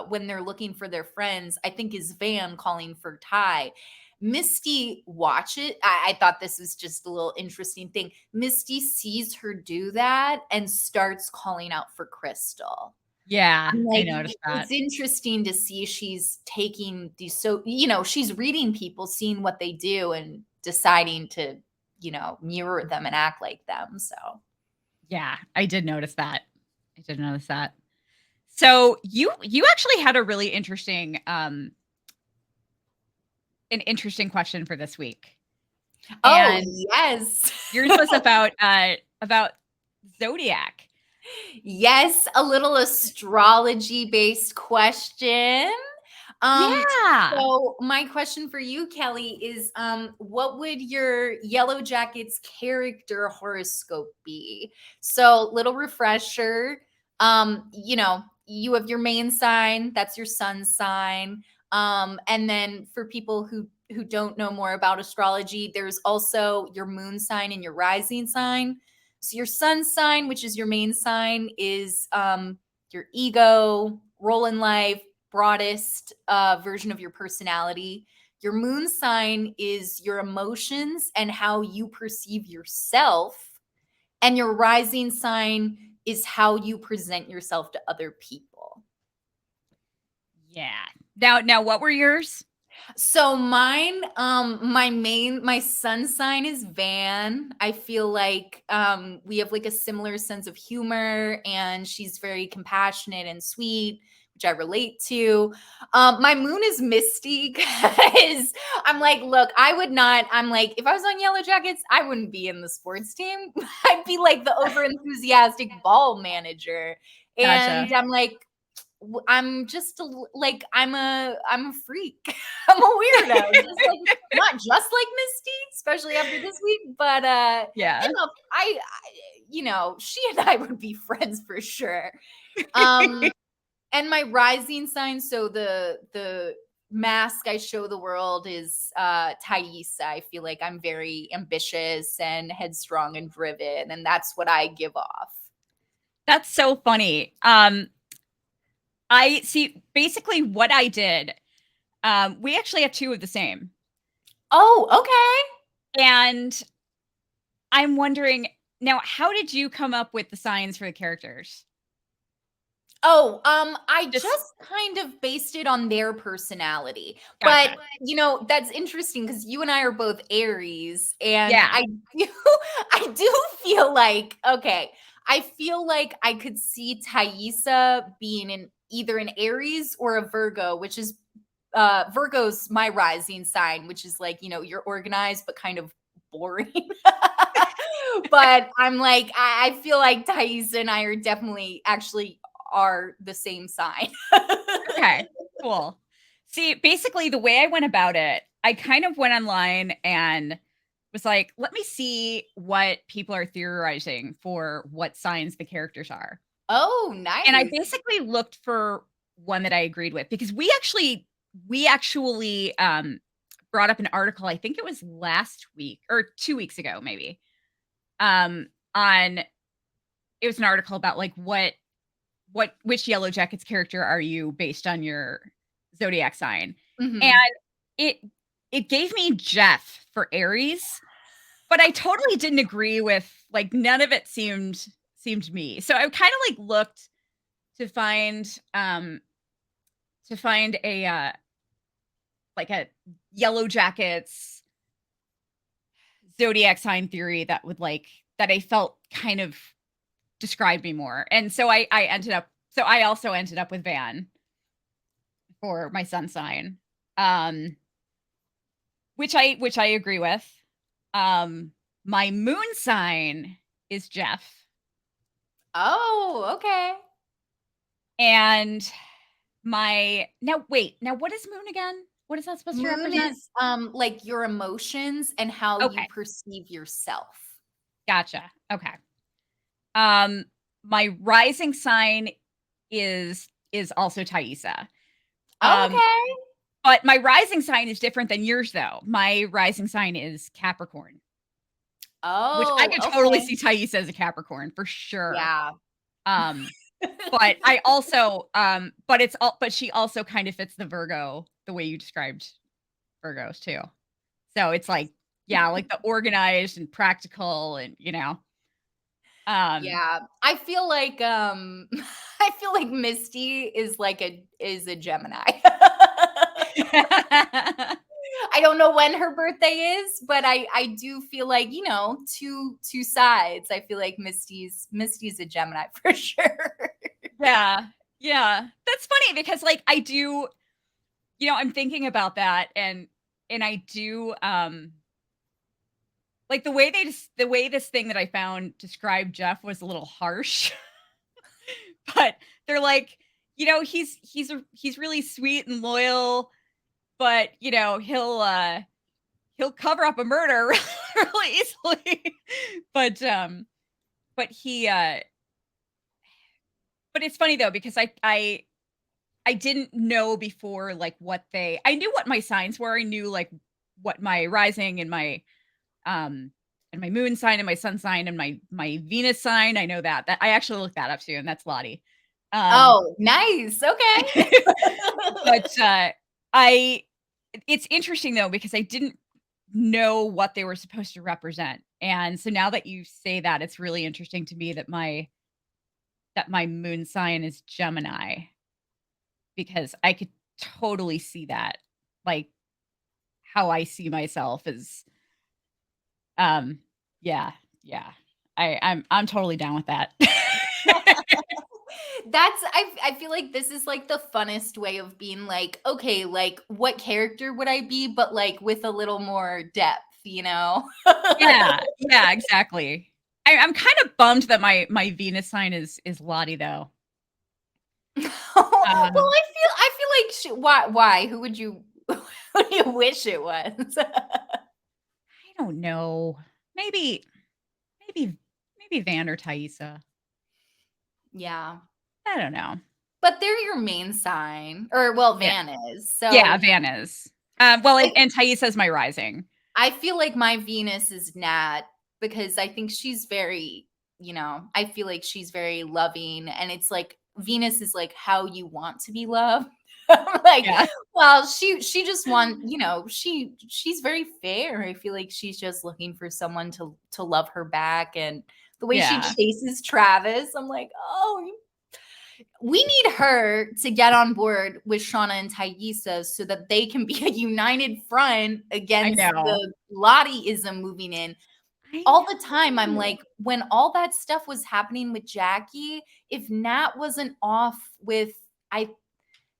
when they're looking for their friends, I think is Van calling for Ty. Misty watch it. I thought this was just a little interesting thing. Misty sees her do that and starts calling out for Crystal. Yeah, I'm I like, noticed that. it's interesting to see she's taking these, so she's reading people, seeing what they do and deciding to mirror them and act like them. So Yeah, I did notice that. I did notice that. So you actually had a really interesting, an interesting question for this week, oh and yes. yours was about zodiac. Yes, a little astrology based question. Um, Yeah. so my question for you, Kelly, is what would your Yellow Jackets character horoscope be? So, little refresher. You have your main sign, that's your sun sign. And then for people who don't know more about astrology, there's also your moon sign and your rising sign. So your sun sign, which is your main sign, is your ego, role in life, broadest version of your personality. Your moon sign is your emotions and how you perceive yourself. And your rising sign is how you present yourself to other people. Yeah. Now what were yours? So mine, my sun sign is Van. I feel like we have like a similar sense of humor, and she's very compassionate and sweet, which I relate to. My moon is Misty because I'm like, look, I would not. I'm like, if I was on Yellow Jackets, I wouldn't be in the sports team. I'd be like the over enthusiastic ball manager, Gotcha. and I'm like, I'm just like I'm a freak. I'm a weirdo, just like not just like Misty, especially after this week, but Yeah. she and I would be friends for sure. Um, and my rising sign, so the mask I show the world is Thaisa. I feel like I'm very ambitious and headstrong and driven, and that's what I give off. That's so funny. I see basically what I did. We actually have two of the same. Oh, okay. And I'm wondering now, how did you come up with the signs for the characters? Oh, I Just just kind of based it on their personality. But, gotcha. that's interesting because you and I are both Aries, and Yeah. do I do feel like okay, I feel like I could see Thaisa being in either an Aries or a Virgo, which is Virgo's my rising sign, which is like, you're organized but kind of boring. But I'm like, I feel like Thais and I are definitely actually are the same sign. Okay. Cool. See, basically the way I went about it, I kind of went online and was like, let me see what people are theorizing for what signs the characters are. Oh, And I nice. basically looked for one that I agreed with because we actually brought up an article, I think it was last week or 2 weeks ago maybe. On It was an article about like which Yellow Jackets character are you based on your zodiac sign. And Mhm. it it gave me Jeff for Aries, but I totally didn't agree with like none of it seemed me. So I kind of like looked to find a like a Yellow Jackets zodiac sign theory that would like that I felt kind of described me more. And so I also ended up with Van for my sun sign. Um which I agree with. My moon sign is Jeff, Oh, okay. and now what is moon again? What is that supposed to Moon represent? is like your emotions and how you Okay, perceive yourself. gotcha. Okay. Um, my rising sign is also Thaisa. Um, Okay. but my rising sign is different than yours though. My rising sign is Capricorn, which I Oh, could totally okay. see Thaisa as a Capricorn for sure. Yeah. Um, but I also but she also kind of fits the Virgo the way you described Virgos too. So it's like, yeah, like the organized and practical and, um Yeah, I feel like I feel like Misty is a Gemini. I don't know when her birthday is, but I do feel like, two sides. I feel like Misty's a Gemini for sure. Yeah. Yeah. That's funny because like I do, I'm thinking about that and I do like the way this thing that I found described Jeff was a little harsh. But they're like, he's really sweet and loyal, but, he'll cover up a murder really easily. But, but he, but it's funny though because I didn't know before, like, I knew what my signs were. I knew, like, what my rising um and my moon sign and my sun sign and my Venus sign. I know that. I actually looked that up too, and that's Lottie. Um, Oh, nice. Okay. but, I it's interesting though because I didn't know what they were supposed to represent, and so now that you say that, it's really interesting to me that my moon sign is Gemini because I could totally see that, like, how I see myself is, um, yeah, yeah. I'm totally down with that. I feel like this is like the funnest way of being like, okay, like what character would I be, but like with a little more depth, you know? Yeah, yeah, exactly. I'm kinda bummed that my Venus sign is Lottie though. Well, Um, I feel like why? Who would you who do you wish it was? I don't know. Maybe maybe maybe Van or Thaisa. Yeah. I don't know. But they're your main sign, or well, Yeah. Van is. Yeah, So Van is. Well, I and Thaisa's my rising. I feel like my Venus is Nat because I think she's very, I feel like she's very loving, and it's like Venus is like how you want to be loved. Like, Yeah. well, she just she's very fair. I feel like she's just looking for someone to love her back, and the way she Yeah. chases Travis, I'm like, "Oh, we need her to get on board with Shauna and Thaisa so that they can be a united front I against know. the Lottieism moving in. I All the time, I'm know. like, when all that stuff was happening with Jackie, if Nat wasn't off with, I,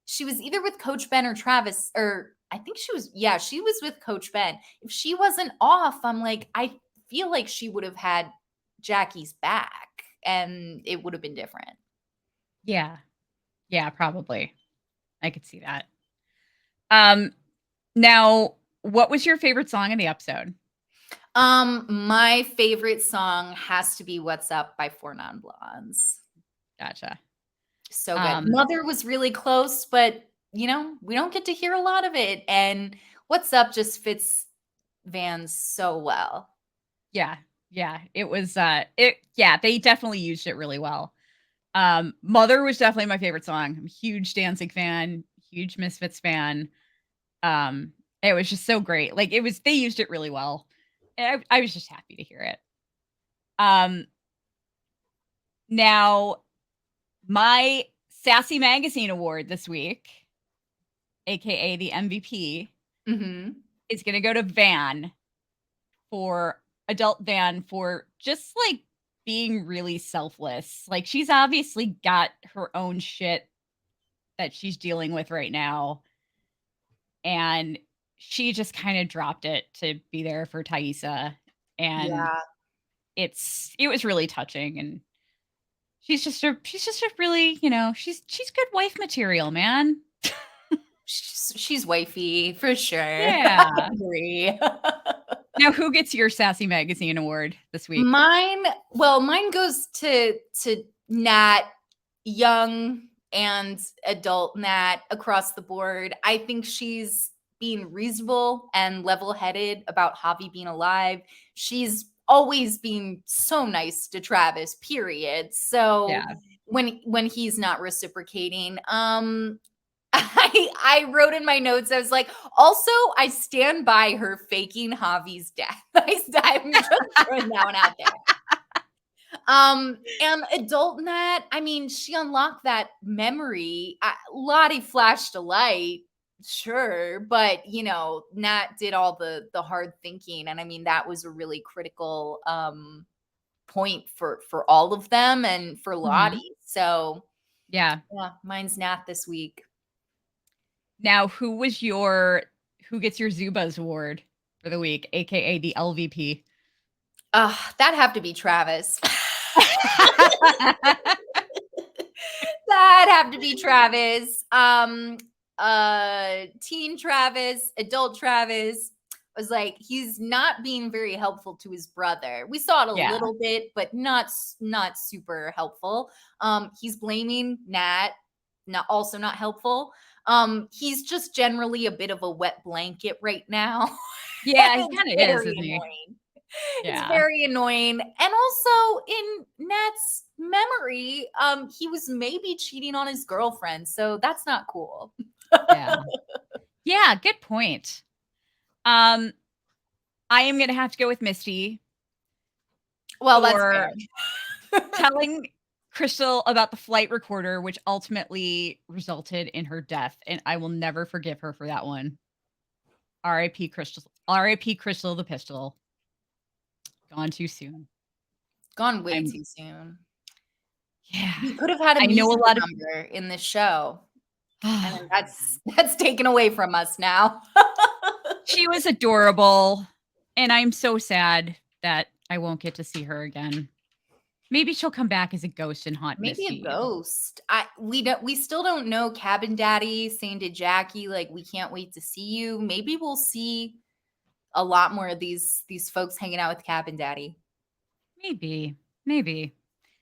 she was either with Coach Ben or Travis, or I think yeah, she was with Coach Ben. If she wasn't off, I'm like, I feel like she would have had Jackie's back and it would have been different. Yeah. Yeah, probably. I could see that. Um, Now, what was your favorite song in the episode? My favorite song has to be "What's Up" by Four Non Blondes. Gotcha. So good. Um, Mother was really close, but we don't get to hear a lot of it. And "What's Up" just fits Van so well. yeah. Yeah, it was, they definitely used it really well. Mother was definitely my favorite song. I'm a huge Danzig fan, huge Misfits fan. It was just so great. Like, they used it really well. And I was just happy to hear it. Um, Now my Sassy Magazine award this week, aka the MVP, Mhm. is gonna go to Van for adult Van for just, like, being really selfless. Like, she's obviously got her own shit that she's dealing with right now, and she just kinda dropped it to be there for Thaisa, and Yeah. it was really touching, and she's just a really, she's good wife material, man. She's wifey for sure. I Yeah. agree. Now who gets your Sassy Magazine award this week? Mine goes to Nat, young and adult Nat across the board. I think she's being reasonable and level-headed about Javi being alive. She's always been so nice to Travis, period. So Yeah. when he's not reciprocating, I wrote in my notes, I was like, also, I stand by her faking Javi's death. I'm just throwing that one out there. And adult Nat, I mean, she unlocked that memory. Lottie flashed a light, sure, but Nat did all the hard thinking, and I mean that was a really critical point for all of them and for Mhm. Lottie. So Yeah. yeah, mine's Nat this week. Now who gets your Zubaz award for the week, aka the LVP? That'd have to be Travis. That'd have to be Travis. Teen Travis, adult Travis was like, he's not being very helpful to his brother. We saw it a Yeah. little bit, but not super helpful. He's blaming Nat, also not helpful. He's just generally a bit of a wet blanket right now. Yeah, he It's kind of is, very isn't he? annoying. It's Yeah. very annoying. And also in Nat's memory, he was maybe cheating on his girlfriend. So that's not cool. Yeah. Yeah, good point. I am gonna have to go with Misty Well, that's for fair. telling Crystal about the flight recorder, which ultimately resulted in her death, and I will never forgive her for that one. R.I.P. Crystal. R.I.P. Crystal the Pistol. Gone too soon. Gone way I'm too soon. Yeah. We could have had a I know a musical lot of number in this show. And then that's taken away from us now. She was adorable, and I'm so sad that I won't get to see her again. Maybe she'll come back as a ghost and haunt Maybe a Misty. ghost. We still don't know Cabin Daddy saying to Jackie, like, we can't wait to see you. Maybe we'll see a lot more of these folks hanging out with Cabin Daddy. Maybe.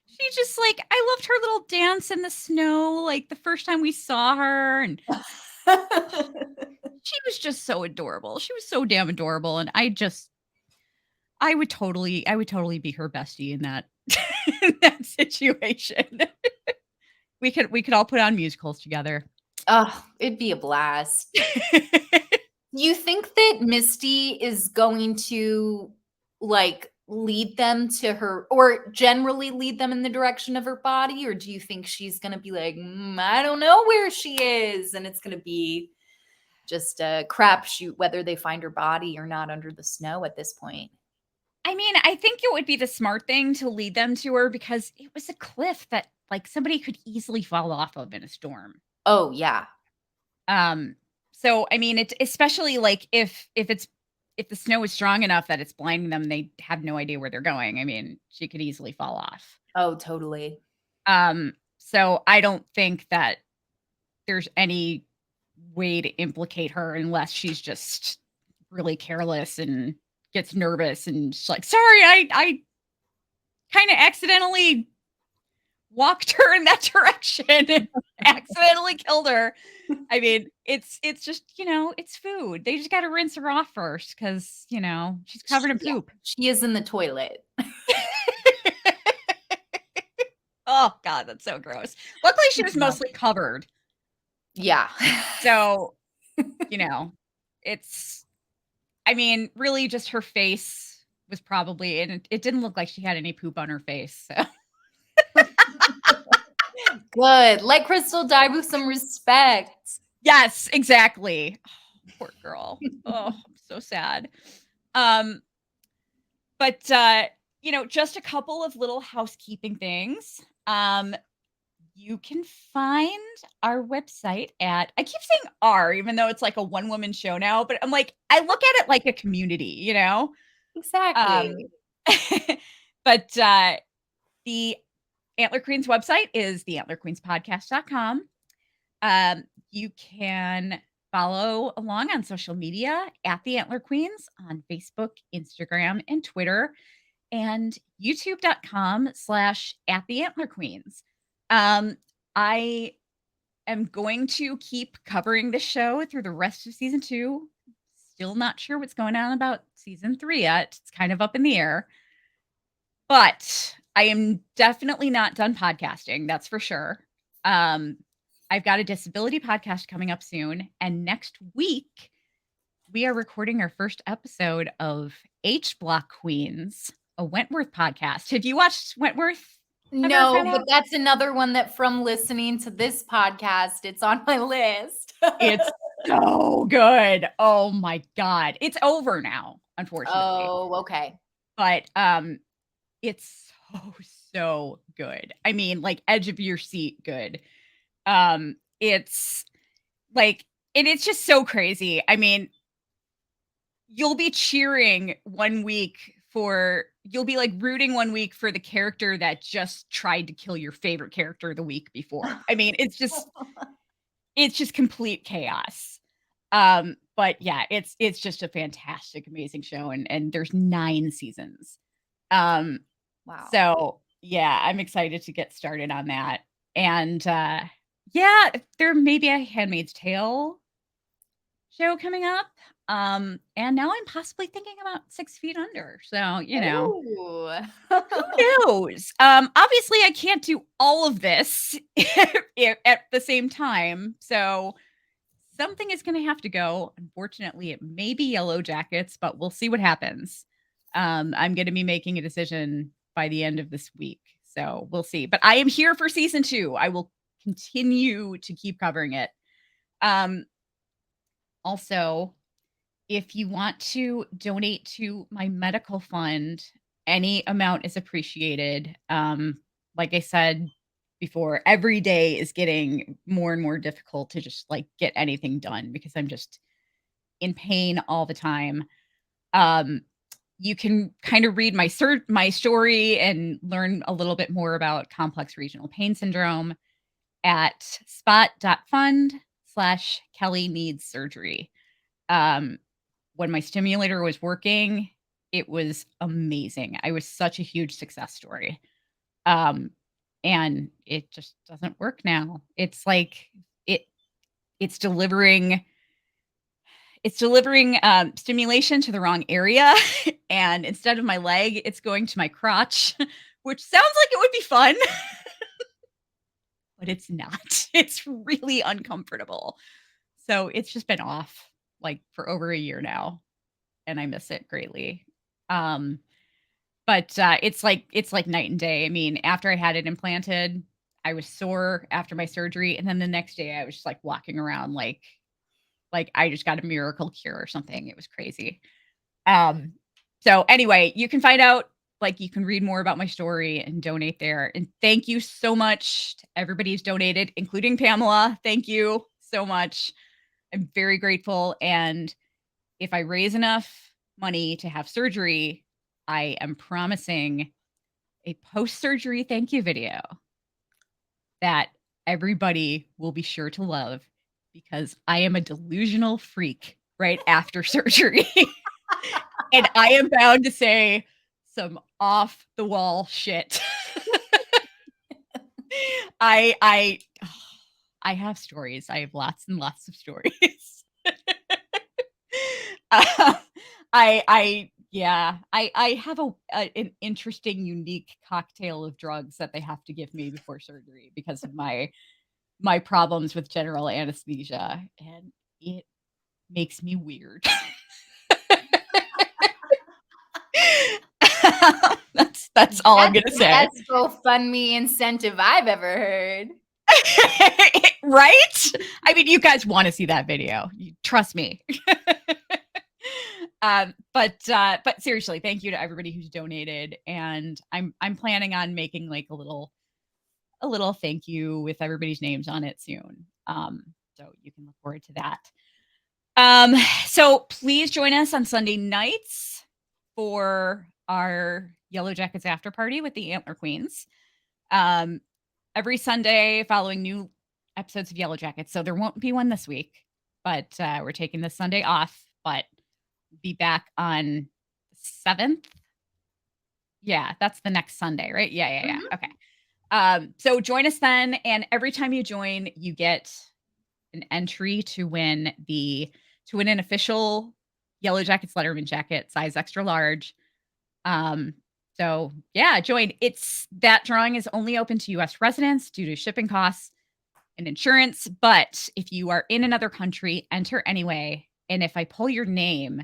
She just like I loved her little dance in the snow, like the first time we saw her, and she was just so adorable. She was so damn adorable, and I would totally be her bestie in that in that situation. We could all put on musicals together. Oh, it'd be a blast. You think that Misty is going to like lead them to her, or generally lead them in the direction of her body, or do you think she's going to be like, I don't know where she is, and it's going to be just a crapshoot whether they find her body or not under the snow at this point? I mean, I think it would be the smart thing to lead them to her because it was a cliff that like somebody could easily fall off of in a storm. Oh yeah. So I mean, it especially like if the snow is strong enough that it's blinding them, they have no idea where they're going. I mean, she could easily fall off. Oh, totally. So I don't think that there's any way to implicate her unless she's just really careless and gets nervous and she's like, sorry, I kind of accidentally walked her in that direction and accidentally killed her. I mean, it's just, it's food. They just got to rinse her off first because, she's covered in poop. She is in the toilet. Oh, God, that's so gross. Luckily, she was mostly covered. Yeah. So, it's, I mean, really just her face was probably, and it didn't look like she had any poop on her face. So. Good. Let Crystal die with some respect. Yes, exactly. Oh, poor girl. Oh, so sad. But just a couple of little housekeeping things. You can find our website at I keep saying "our" even though it's like a one-woman show now, but I'm like, I look at it like a community, Exactly. But the Antler Queens website is theantlerqueenspodcast.com. You can follow along on social media at the Antler Queens on Facebook, Instagram, and Twitter, and youtube.com/at the Antler Queens. I am going to keep covering the show through the rest of season 2. Still not sure what's going on about season 3 yet. It's kind of up in the air. But I am definitely not done podcasting, that's for sure. I've got a disability podcast coming up soon, and next week we are recording our first episode of H Block Queens, a Wentworth podcast. Have you watched Wentworth? No, but that's another one that from listening to this podcast, it's on my list. It's so good. Oh my God. It's over now, unfortunately. Oh, okay. But it's so good. I mean, like edge of your seat good. It's like, and it's just so crazy. I mean, you'll be cheering one week for you'll be like rooting one week for the character that just tried to kill your favorite character the week before. I mean, it's just complete chaos. But yeah, it's just a fantastic, amazing show, and there's 9 seasons. Um, Wow. so yeah, I'm excited to get started on that. And yeah, there may be a Handmaid's Tale show coming up. And now I'm possibly thinking about 6 Feet Under. So, Ooh. who knows? Obviously I can't do all of this at the same time. So something is going to have to go. Unfortunately, it may be Yellowjackets, but we'll see what happens. I'm going to be making a decision by the end of this week. So we'll see. But I am here for season 2. I will continue to keep covering it. Um, Also, if you want to donate to my medical fund, any amount is appreciated. Like I said before, every day is getting more and more difficult to just like get anything done because I'm just in pain all the time. Um, you can kind of read my story and learn a little bit more about complex regional pain syndrome at spot.fund/Kelly needs surgery. When my stimulator was working, it was amazing. I was such a huge success story. Um, and it just doesn't work now. It's like it it's delivering stimulation to the wrong area, and instead of my leg, it's going to my crotch, which sounds like it would be fun, but it's not. It's really uncomfortable. So, it's just been off, like, for over a year now, and I miss it greatly. Um, but, it's like night and day. I mean, after I had it implanted, I was sore after my surgery, and then the next day, I was just, like, walking around like I just got a miracle cure or something. It was crazy. Um, so anyway, you can find out, like, you can read more about my story and donate there. And thank you so much to everybody who's donated, including Pamela. Thank you so much. I'm very grateful. And if I raise enough money to have surgery, I am promising a post surgery thank you video that everybody will be sure to love because I am a delusional freak right after surgery. And I am bound to say some off the wall shit. I I have stories. I have lots and lots of stories. Uh, I have an interesting, unique cocktail of drugs that they have to give me before surgery because of my problems with general anesthesia, and it makes me weird. That's all I'm That's gonna the say. best GoFundMe incentive I've ever heard. Right? I mean, you guys wanna see that video. You trust me. But seriously, thank you to everybody who's donated, and I'm planning on making, like, a little thank you with everybody's names on it soon. So you can look forward to that. Um, so please join us on Sunday nights for our Yellowjackets after party with the Antler Queens. Um, every Sunday following new episodes of Yellowjackets. So there won't be one this week, but we're taking this Sunday off, but be back on 7th. Yeah, that's the next Sunday, right? Yeah. Mhm. Okay. So join us then, and every time you join, you get an entry to win an official Yellowjackets Letterman jacket, size extra large. Um, so yeah, join. It's that drawing is only open to US residents due to shipping costs and insurance, but if you are in another country, enter anyway. And if I pull your name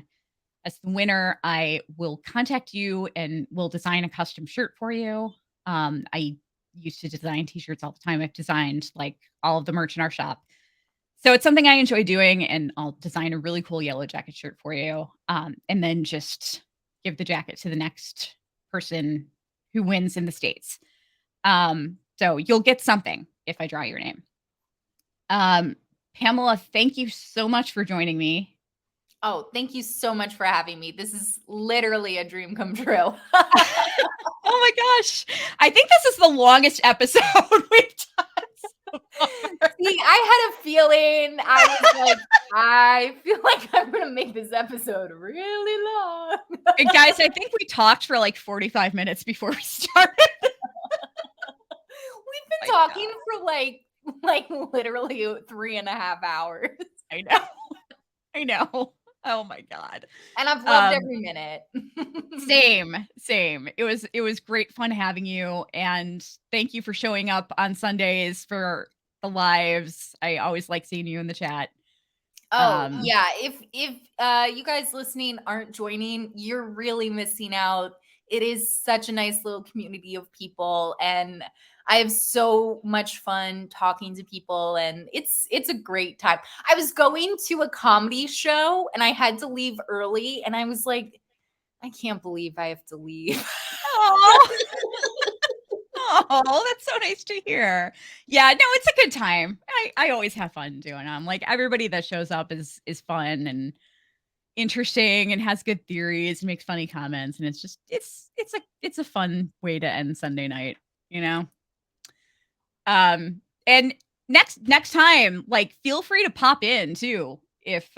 as the winner, I will contact you and we'll design a custom shirt for you. I used to design t-shirts all the time. I've designed like all of the merch in our shop. So it's something I enjoy doing, and I'll design a really cool yellow jacket shirt for you. And then just give the jacket to the next person who wins in the States. So you'll get something if I draw your name. Um, Pamela, thank you so much for joining me. Oh, thank you so much for having me. This is literally a dream come true. Oh my gosh. I think this is the longest episode we've done so far. See, I had a feeling. I was like, I feel like I'm gonna make this episode really long. And guys, I think we talked for like 45 minutes before we started. We've been My talking God. for like literally 3.5 hours. I know. I know. Oh my God. And I've loved Um, every minute. same. It was great fun having you, and thank you for showing up on Sundays for the lives. I always like seeing you in the chat. Oh, Um, yeah, if, you guys listening aren't joining, you're really missing out. It is such a nice little community of people, and I have so much fun talking to people, and it's a great time. I was going to a comedy show, and I had to leave early, and I was like, "I can't believe I have to leave." oh, oh, that's so nice to hear. Yeah, no, it's a good time. I always have fun doing them. Like everybody that shows up is fun and interesting and has good theories, makes funny comments, and it's a fun way to end Sunday night, you know? And next time, like, feel free to pop in too if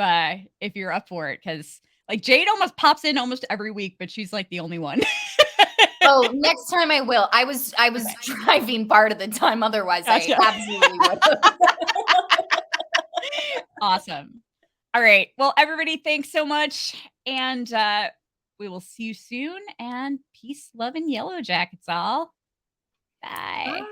you're up for it, because like Jade almost pops in almost every week, but she's like the only one. Oh, next time I will. I was driving part of the time, otherwise I Gotcha. absolutely would. Awesome. All right. Well, everybody, thanks so much. And we will see you soon. And peace, love, and yellow jackets all. Bye.